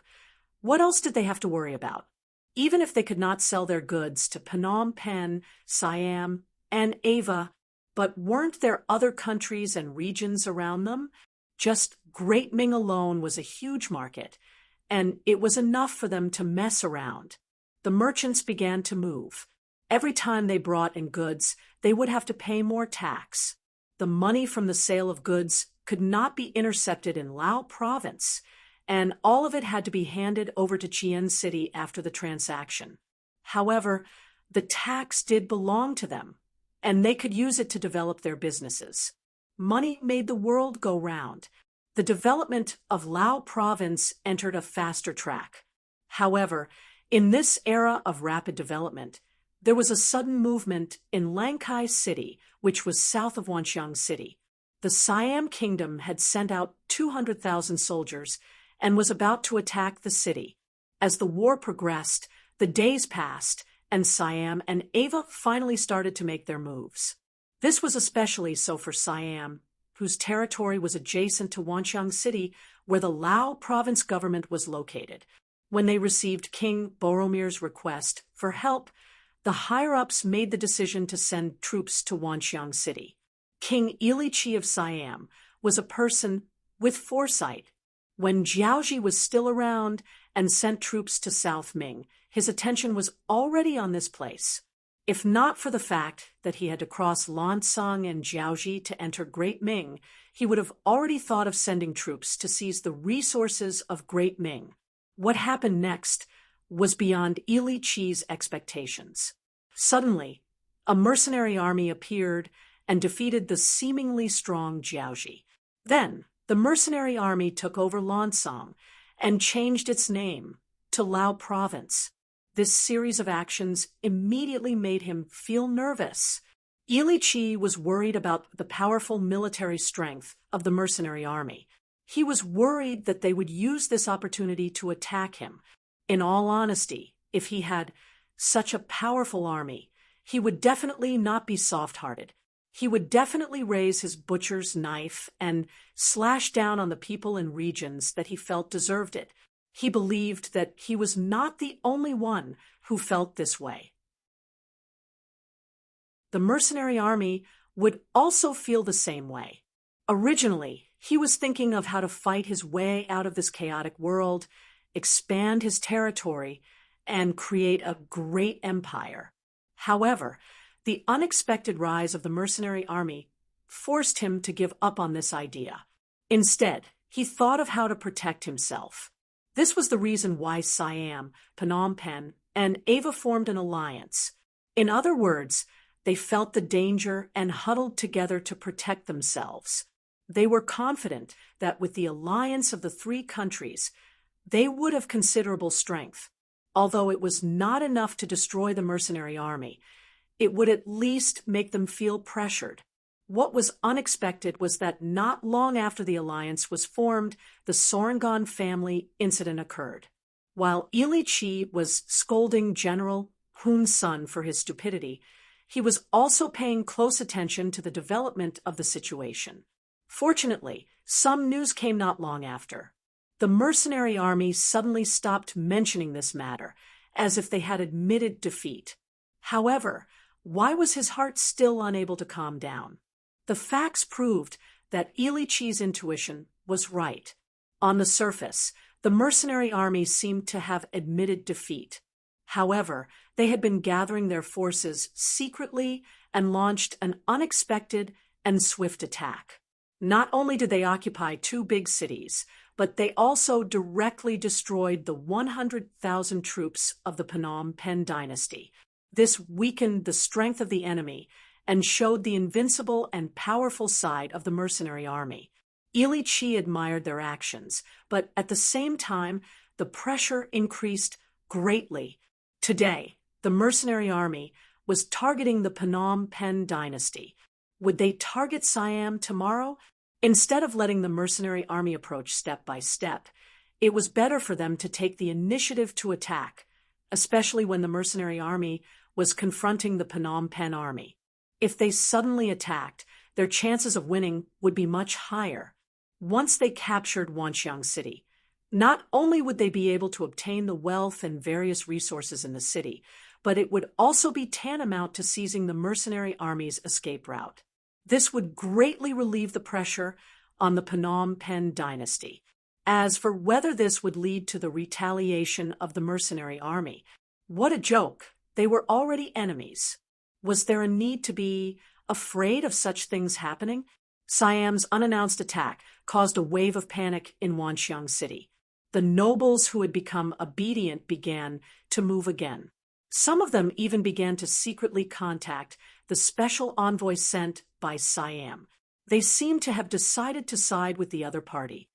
what else did they have to worry about? Even if they could not sell their goods to Phnom Penh, Siam, and Ava, but weren't there other countries and regions around them? Just Great Ming alone was a huge market, and it was enough for them to mess around. The merchants began to move. Every time they brought in goods, they would have to pay more tax. The money from the sale of goods could not be intercepted in Lao Province, and all of it had to be handed over to Chien City after the transaction. However, the tax did belong to them, and they could use it to develop their businesses. Money made the world go round. The development of Lao Province entered a faster track. However, in this era of rapid development, there was a sudden movement in Langkai City, which was south of Wanxiang City. The Siam Kingdom had sent out 200,000 soldiers and was about to attack the city. As the war progressed, The days passed, and Siam and Ava finally started to make their moves. This was especially so for Siam, whose territory was adjacent to Wanxiang City, where the Lao province government was located. When they received King Boromir's request for help, the higher-ups made the decision to send troops to Wanxiang City. King Ilichi of Siam was a person with foresight. When Jiaoji was still around and sent troops to South Ming, his attention was already on this place. If not for the fact that he had to cross Lancang and Jiaoji to enter Great Ming, he would have already thought of sending troops to seize the resources of Great Ming. What happened next was beyond Ilichi's expectations. Suddenly, a mercenary army appeared and defeated the seemingly strong Jiaoji. Then, the mercenary army took over Lancang and changed its name to Lao Province. This series of actions immediately made him feel nervous. Ilichi was worried about the powerful military strength of the mercenary army. He was worried that they would use this opportunity to attack him. In all honesty, if he had such a powerful army, he would definitely not be soft-hearted. He would definitely raise his butcher's knife and slash down on the people and regions that he felt deserved it. He believed that he was not the only one who felt this way. The mercenary army would also feel the same way. Originally, he was thinking of how to fight his way out of this chaotic world, expand his territory, and create a great empire. However, the unexpected rise of the mercenary army forced him to give up on this idea. Instead, he thought of how to protect himself. This was the reason why Siam, Phnom Penh, and Ava formed an alliance. In other words, they felt the danger and huddled together to protect themselves. They were confident that with the alliance of the three countries, they would have considerable strength. Although it was not enough to destroy the mercenary army, it would at least make them feel pressured. What was unexpected was that not long after the alliance was formed, the Sorangan family incident occurred. While Ilichi was scolding General Hun's son for his stupidity, he was also paying close attention to the development of the situation. Fortunately, some news came not long after. The mercenary army suddenly stopped mentioning this matter, as if they had admitted defeat. However, why was his heart still unable to calm down? The facts proved that Ilichi's intuition was right. On the surface, the mercenary army seemed to have admitted defeat. However, they had been gathering their forces secretly and launched an unexpected and swift attack. Not only did they occupy two big cities, but they also directly destroyed the 100,000 troops of the Phnom Penh dynasty. This weakened the strength of the enemy and showed the invincible and powerful side of the mercenary army. Ilichi admired their actions, but at the same time, the pressure increased greatly. Today, the mercenary army was targeting the Phnom Penh dynasty. Would they target Siam tomorrow? Instead of letting the mercenary army approach step by step, it was better for them to take the initiative to attack, especially when the mercenary army was confronting the Phnom Penh army. If they suddenly attacked, their chances of winning would be much higher. Once they captured Wanxiang City, not only would they be able to obtain the wealth and various resources in the city, but it would also be tantamount to seizing the mercenary army's escape route. This would greatly relieve the pressure on the Phnom Penh dynasty. As for whether this would lead to the retaliation of the mercenary army, what a joke! They were already enemies. Was there a need to be afraid of such things happening? Siam's unannounced attack caused a wave of panic in Wanxiang City. The nobles who had become obedient began to move again. Some of them even began to secretly contact the special envoy sent by Siam. They seemed to have decided to side with the other party.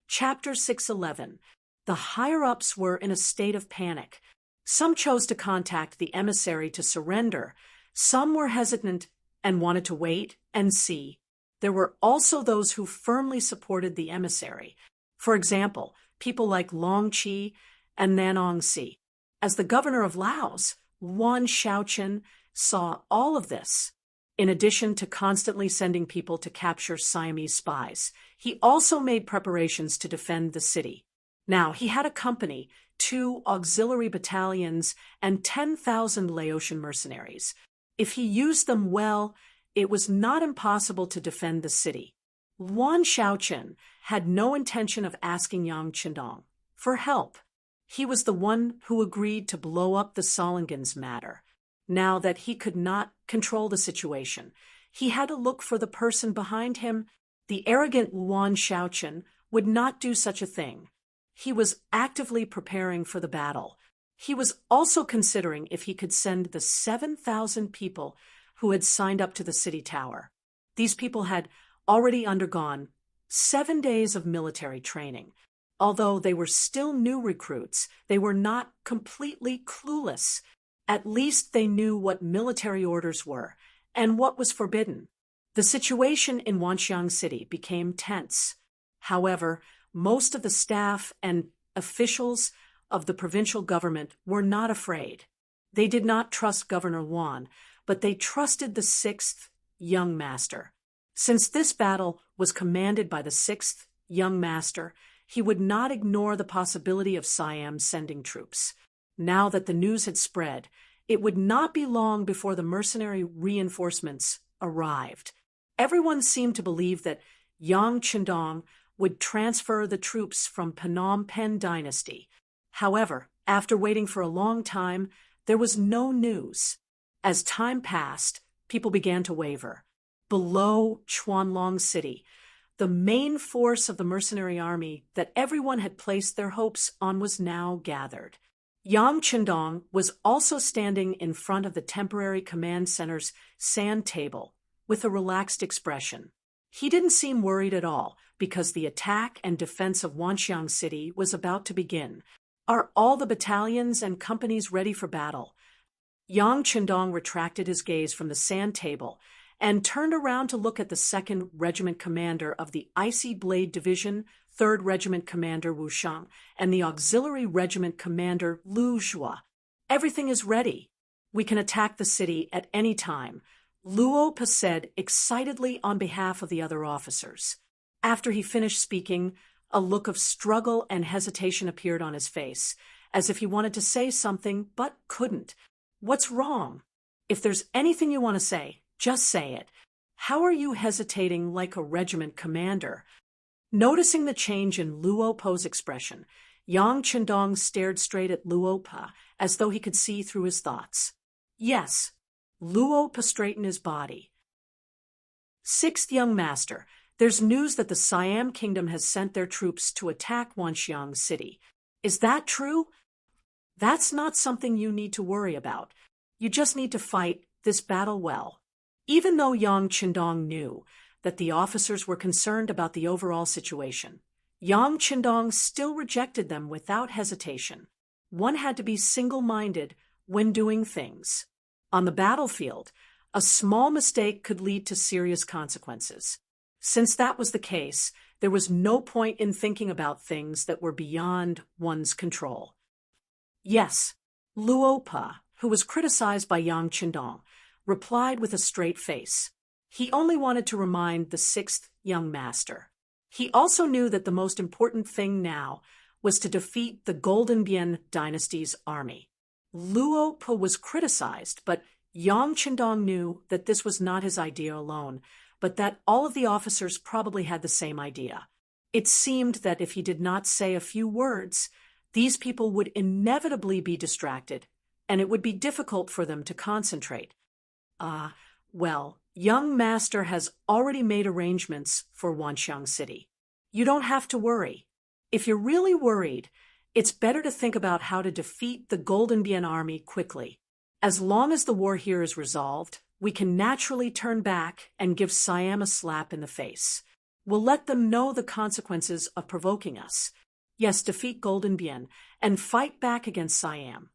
Chapter 611. The higher-ups were in a state of panic. Some chose to contact the emissary to surrender. Some were hesitant and wanted to wait and see. There were also those who firmly supported the emissary. For example, people like Long Chi and Nanongsi. As the governor of Laos, Yuan Shaoqian saw all of this. In addition to constantly sending people to capture Siamese spies, he also made preparations to defend the city. Now, he had a company, 2 auxiliary battalions, and 10,000 Laotian mercenaries. If he used them well, it was not impossible to defend the city. Yuan Shaoqian had no intention of asking Yang Qindong for help. He was the one who agreed to blow up the Solingans matter. Now that he could not control the situation, he had to look for the person behind him. The arrogant Yuan Shaoqian would not do such a thing. He was actively preparing for the battle. He was also considering if he could send the 7,000 people who had signed up to the city tower. These people had already undergone 7 days of military training. Although they were still new recruits, they were not completely clueless. At least they knew what military orders were and what was forbidden. The situation in Wanxiang City became tense. However, most of the staff and officials of the provincial government were not afraid. They did not trust Governor Yuan, but they trusted the 6th young master. Since this battle was commanded by the 6th young master, he would not ignore the possibility of Siam sending troops. Now that the news had spread, it would not be long before the mercenary reinforcements arrived. Everyone seemed to believe that Yang Qindong would transfer the troops from Phnom Penh dynasty. However, after waiting for a long time, there was no news. As time passed, people began to waver. Below Chuanlong City, the main force of the mercenary army that everyone had placed their hopes on was now gathered. Yang Qindong was also standing in front of the temporary command center's sand table with a relaxed expression. He didn't seem worried at all because the attack and defense of Wanxiang City was about to begin. Are all the battalions and companies ready for battle? Yang Qindong retracted his gaze from the sand table and turned around to look at the 2nd Regiment Commander of the Icy Blade Division, 3rd Regiment Commander Wu Shang, and the Auxiliary Regiment Commander Lu Zhua. Everything is ready. We can attack the city at any time, Luo said excitedly on behalf of the other officers. After he finished speaking, a look of struggle and hesitation appeared on his face, as if he wanted to say something but couldn't. What's wrong? If there's anything you want to say, just say it. How are you hesitating like a regiment commander? Noticing the change in Luo Po's expression, Yang Qindong stared straight at Luo Po as though he could see through his thoughts. Yes. Luo Po straightened his body. 6th young master, there's news that the Siam Kingdom has sent their troops to attack Wanxiang City. Is that true? That's not something you need to worry about. You just need to fight this battle well. Even though Yang Qindong knew that the officers were concerned about the overall situation, Yang Qindong still rejected them without hesitation. One had to be single-minded when doing things. On the battlefield, a small mistake could lead to serious consequences. Since that was the case, there was no point in thinking about things that were beyond one's control. Yes, Luo Po, who was criticized by Yang Qindong, replied with a straight face. He only wanted to remind the 6th young master. He also knew that the most important thing now was to defeat the Golden Bien dynasty's army. Luo Po was criticized, but Yang Qindong knew that this was not his idea alone, but that all of the officers probably had the same idea. It seemed that if he did not say a few words, these people would inevitably be distracted, and it would be difficult for them to concentrate. Well, young master has already made arrangements for Wanxiang City. You don't have to worry. If you're really worried, it's better to think about how to defeat the Golden Bien army quickly. As long as the war here is resolved, we can naturally turn back and give Siam a slap in the face. We'll let them know the consequences of provoking us. Yes, defeat Golden Bien and fight back against Siam.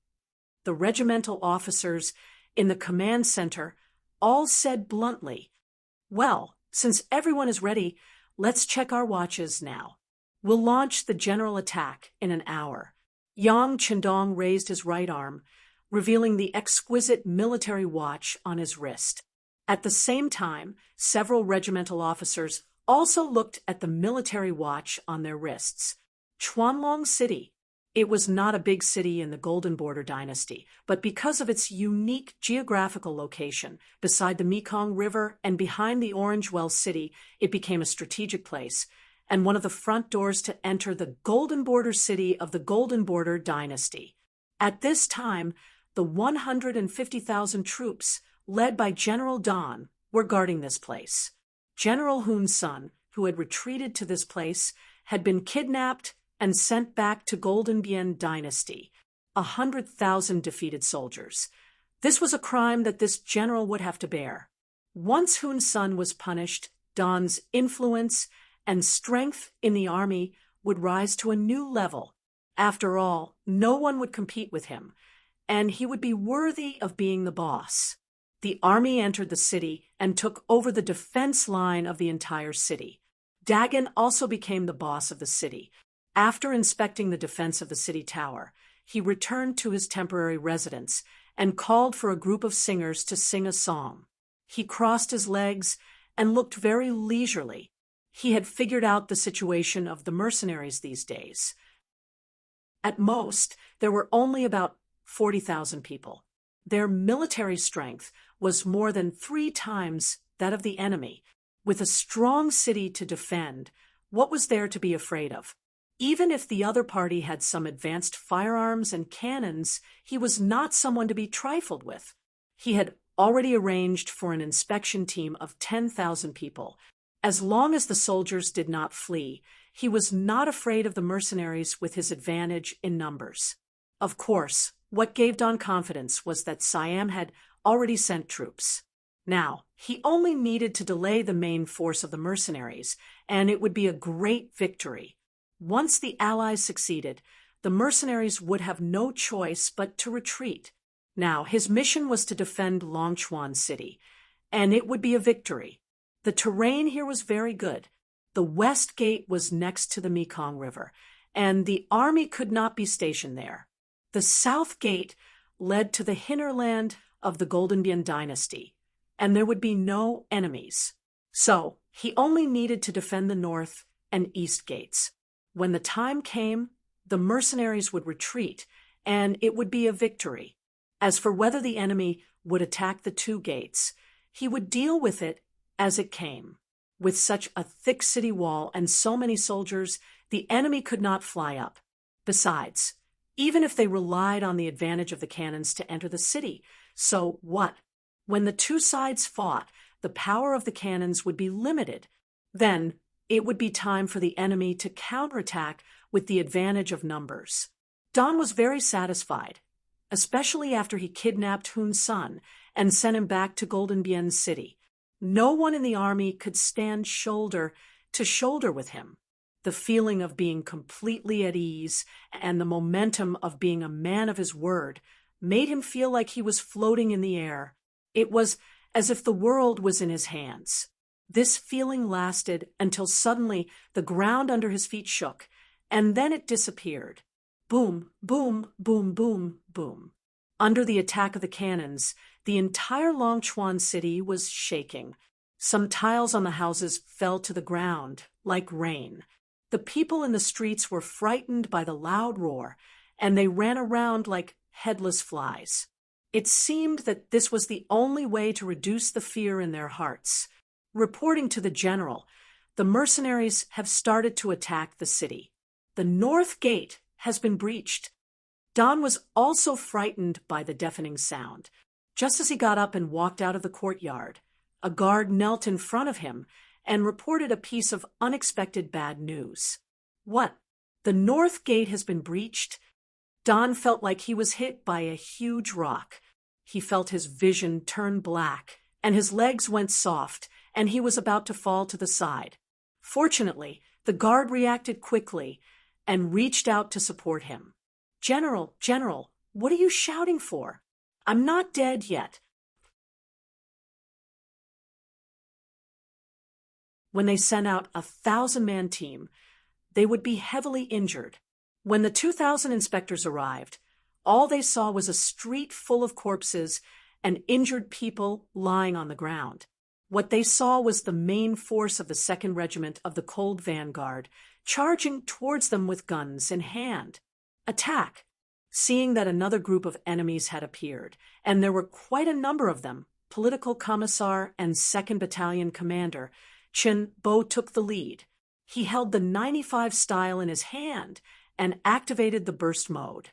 The regimental officers in the command center all said bluntly, "Well, since everyone is ready, let's check our watches now. We'll launch the general attack in an hour." Yang Chendong raised his right arm, revealing the exquisite military watch on his wrist. At the same time, several regimental officers also looked at the military watch on their wrists. Chuanlong City. It was not a big city in the Golden Border dynasty, but because of its unique geographical location, beside the Mekong River and behind the Orange Well City, it became a strategic place, and one of the front doors to enter the Golden Border city of the Golden Border dynasty. At this time, the 150,000 troops, led by General Dan, were guarding this place. General Hun Sun, who had retreated to this place, had been kidnapped and sent back to Golden Bien dynasty, 100,000 defeated soldiers. This was a crime that this general would have to bear. Once Hun Sun was punished, Dan's influence and strength in the army would rise to a new level. After all, no one would compete with him, and he would be worthy of being the boss. The army entered the city and took over the defense line of the entire city. Dagon also became the boss of the city. After inspecting the defense of the city tower, he returned to his temporary residence and called for a group of singers to sing a song. He crossed his legs and looked very leisurely. He had figured out the situation of the mercenaries these days. At most, there were only about 40,000 people. Their military strength was more than 3 times that of the enemy. With a strong city to defend, what was there to be afraid of? Even if the other party had some advanced firearms and cannons, he was not someone to be trifled with. He had already arranged for an inspection team of 10,000 people. As long as the soldiers did not flee, he was not afraid of the mercenaries with his advantage in numbers. Of course, what gave Dan confidence was that Siam had already sent troops. Now, he only needed to delay the main force of the mercenaries, and it would be a great victory. Once the Allies succeeded, the mercenaries would have no choice but to retreat. Now, his mission was to defend Longchuan City, and it would be a victory. The terrain here was very good. The west gate was next to the Mekong River, and the army could not be stationed there. The south gate led to the hinterland of the Golden Bien dynasty, and there would be no enemies. So, he only needed to defend the north and east gates. When the time came, the mercenaries would retreat, and it would be a victory. As for whether the enemy would attack the 2 gates, he would deal with it as it came. With such a thick city wall and so many soldiers, the enemy could not fly up. Besides, even if they relied on the advantage of the cannons to enter the city, so what? When the 2 sides fought, the power of the cannons would be limited. Then, it would be time for the enemy to counterattack with the advantage of numbers. Dan was very satisfied, especially after he kidnapped Hun Sun and sent him back to Golden Bien City. No one in the army could stand shoulder to shoulder with him. The feeling of being completely at ease and the momentum of being a man of his word made him feel like he was floating in the air. It was as if the world was in his hands. This feeling lasted until suddenly the ground under his feet shook, and then it disappeared. Boom, boom, boom, boom, boom. Under the attack of the cannons, the entire Longchuan city was shaking. Some tiles on the houses fell to the ground like rain. The people in the streets were frightened by the loud roar, and they ran around like headless flies. It seemed that this was the only way to reduce the fear in their hearts. Reporting to the general, the mercenaries have started to attack the city. The north gate has been breached. Dan was also frightened by the deafening sound. Just as he got up and walked out of the courtyard, a guard knelt in front of him and reported a piece of unexpected bad news. What? The north gate has been breached? Dan felt like he was hit by a huge rock. He felt his vision turn black, and his legs went soft, and he was about to fall to the side. Fortunately, the guard reacted quickly and reached out to support him. General, what are you shouting for? I'm not dead yet. When they sent out a 1,000-man team, they would be heavily injured. When the 2,000 inspectors arrived, all they saw was a street full of corpses and injured people lying on the ground. What they saw was the main force of the 2nd Regiment of the Cold Vanguard charging towards them with guns in hand. Attack! Seeing that another group of enemies had appeared, and there were quite a number of them, Political Commissar and 2nd Battalion Commander Chen Bo took the lead. He held the 95 style in his hand and activated the burst mode.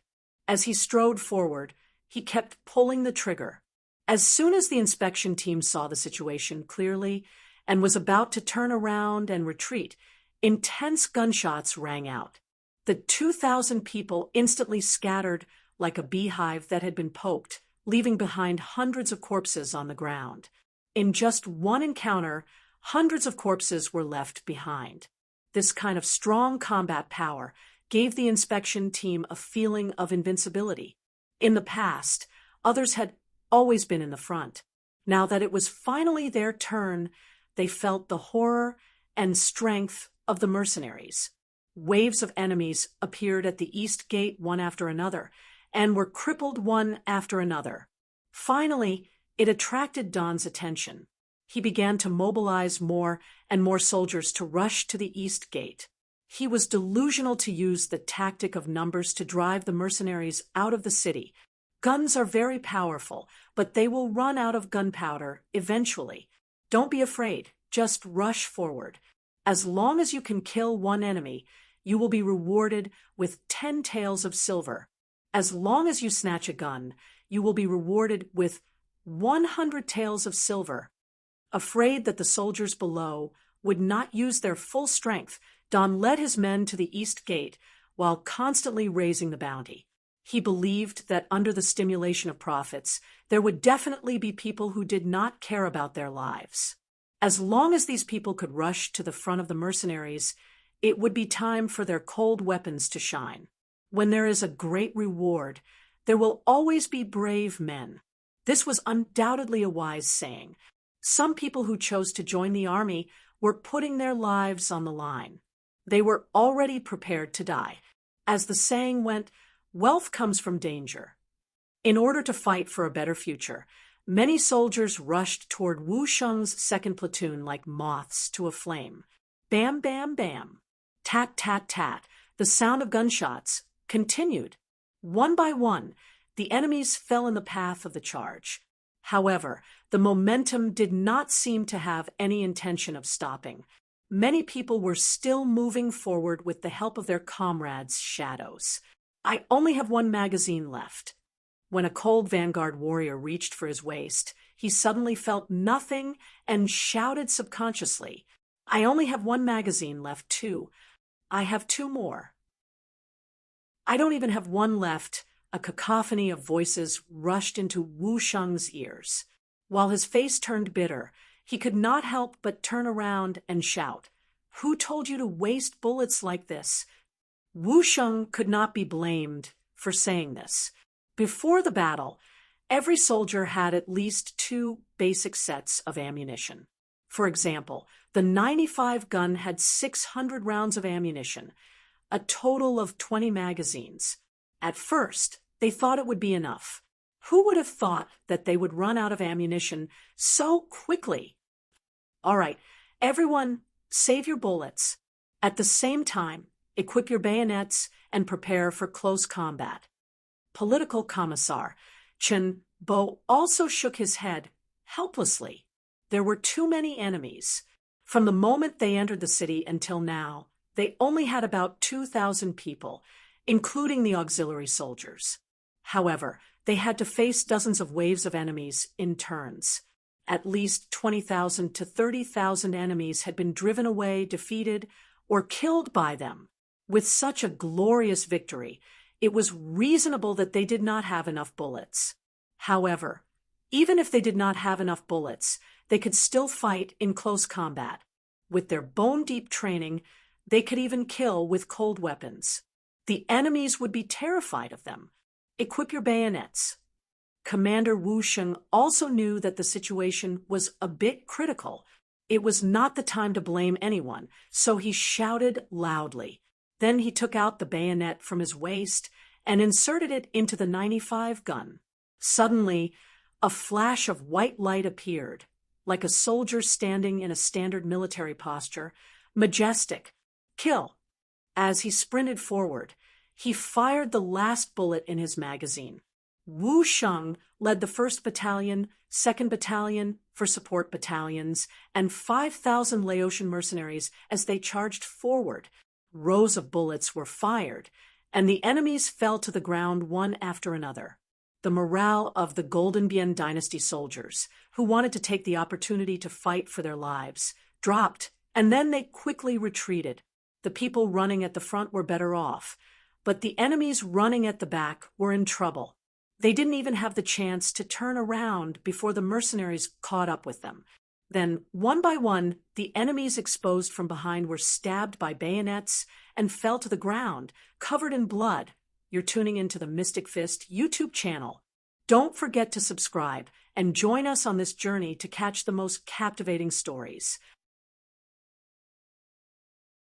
As he strode forward, he kept pulling the trigger. As soon as the inspection team saw the situation clearly and was about to turn around and retreat, intense gunshots rang out. The 2,000 people instantly scattered like a beehive that had been poked, leaving behind hundreds of corpses on the ground. In just one encounter, hundreds of corpses were left behind. This kind of strong combat power gave the inspection team a feeling of invincibility. In the past, others had always been in the front. Now that it was finally their turn, they felt the horror and strength of the mercenaries. Waves of enemies appeared at the east gate one after another, and were crippled one after another. Finally, it attracted Don's attention. He began to mobilize more and more soldiers to rush to the east gate. He was delusional to use the tactic of numbers to drive the mercenaries out of the city. Guns are very powerful, but they will run out of gunpowder eventually. Don't be afraid, just rush forward. As long as you can kill one enemy, you will be rewarded with 10 taels of silver. As long as you snatch a gun, you will be rewarded with 100 taels of silver. Afraid that the soldiers below would not use their full strength, Don led his men to the east gate while constantly raising the bounty. He believed that under the stimulation of profits, there would definitely be people who did not care about their lives. As long as these people could rush to the front of the mercenaries, it would be time for their cold weapons to shine. When there is a great reward, there will always be brave men. This was undoubtedly a wise saying. Some people who chose to join the army were putting their lives on the line. They were already prepared to die. As the saying went, wealth comes from danger. In order to fight for a better future, many soldiers rushed toward Wu Sheng's 2nd platoon like moths to a flame. Bam, bam, bam. Tat, tat, tat. The sound of gunshots continued. One by one, the enemies fell in the path of the charge. However, the momentum did not seem to have any intention of stopping. Many people were still moving forward with the help of their comrades' shadows. I only have one magazine left. When a cold vanguard warrior reached for his waist, he suddenly felt nothing and shouted subconsciously, I only have one magazine left too. I have 2 more. I don't even have one left. A cacophony of voices rushed into Wu Sheng's ears. While his face turned bitter, he could not help but turn around and shout, Who told you to waste bullets like this? Wu Sheng could not be blamed for saying this. Before the battle, every soldier had at least 2 basic sets of ammunition. For example, the 95 gun had 600 rounds of ammunition, a total of 20 magazines. At first, they thought it would be enough. Who would have thought that they would run out of ammunition so quickly? All right, everyone, save your bullets. At the same time, equip your bayonets and prepare for close combat. Political Commissar Chen Bo also shook his head helplessly. There were too many enemies. From the moment they entered the city until now, they only had about 2,000 people, including the auxiliary soldiers. However, they had to face dozens of waves of enemies in turns. At least 20,000 to 30,000 enemies had been driven away, defeated, or killed by them. With such a glorious victory, it was reasonable that they did not have enough bullets. However, even if they did not have enough bullets, they could still fight in close combat. With their bone-deep training, they could even kill with cold weapons. The enemies would be terrified of them. Equip your bayonets. Commander Wu Sheng also knew that the situation was a bit critical. It was not the time to blame anyone, so he shouted loudly, Then he took out the bayonet from his waist and inserted it into the 95 gun. Suddenly, a flash of white light appeared, like a soldier standing in a standard military posture, majestic. Kill. As he sprinted forward, he fired the last bullet in his magazine. Wu Sheng led the 1st Battalion, 2nd Battalion for support battalions, and 5,000 Laotian mercenaries as they charged forward. Rows of bullets were fired, and the enemies fell to the ground one after another. The morale of the Golden Bien Dynasty soldiers, who wanted to take the opportunity to fight for their lives, dropped, and then they quickly retreated. The people running at the front were better off, but the enemies running at the back were in trouble. They didn't even have the chance to turn around before the mercenaries caught up with them. Then, one by one, the enemies exposed from behind were stabbed by bayonets and fell to the ground, covered in blood. You're tuning into the Mystic Fist YouTube channel. Don't forget to subscribe and join us on this journey to catch the most captivating stories.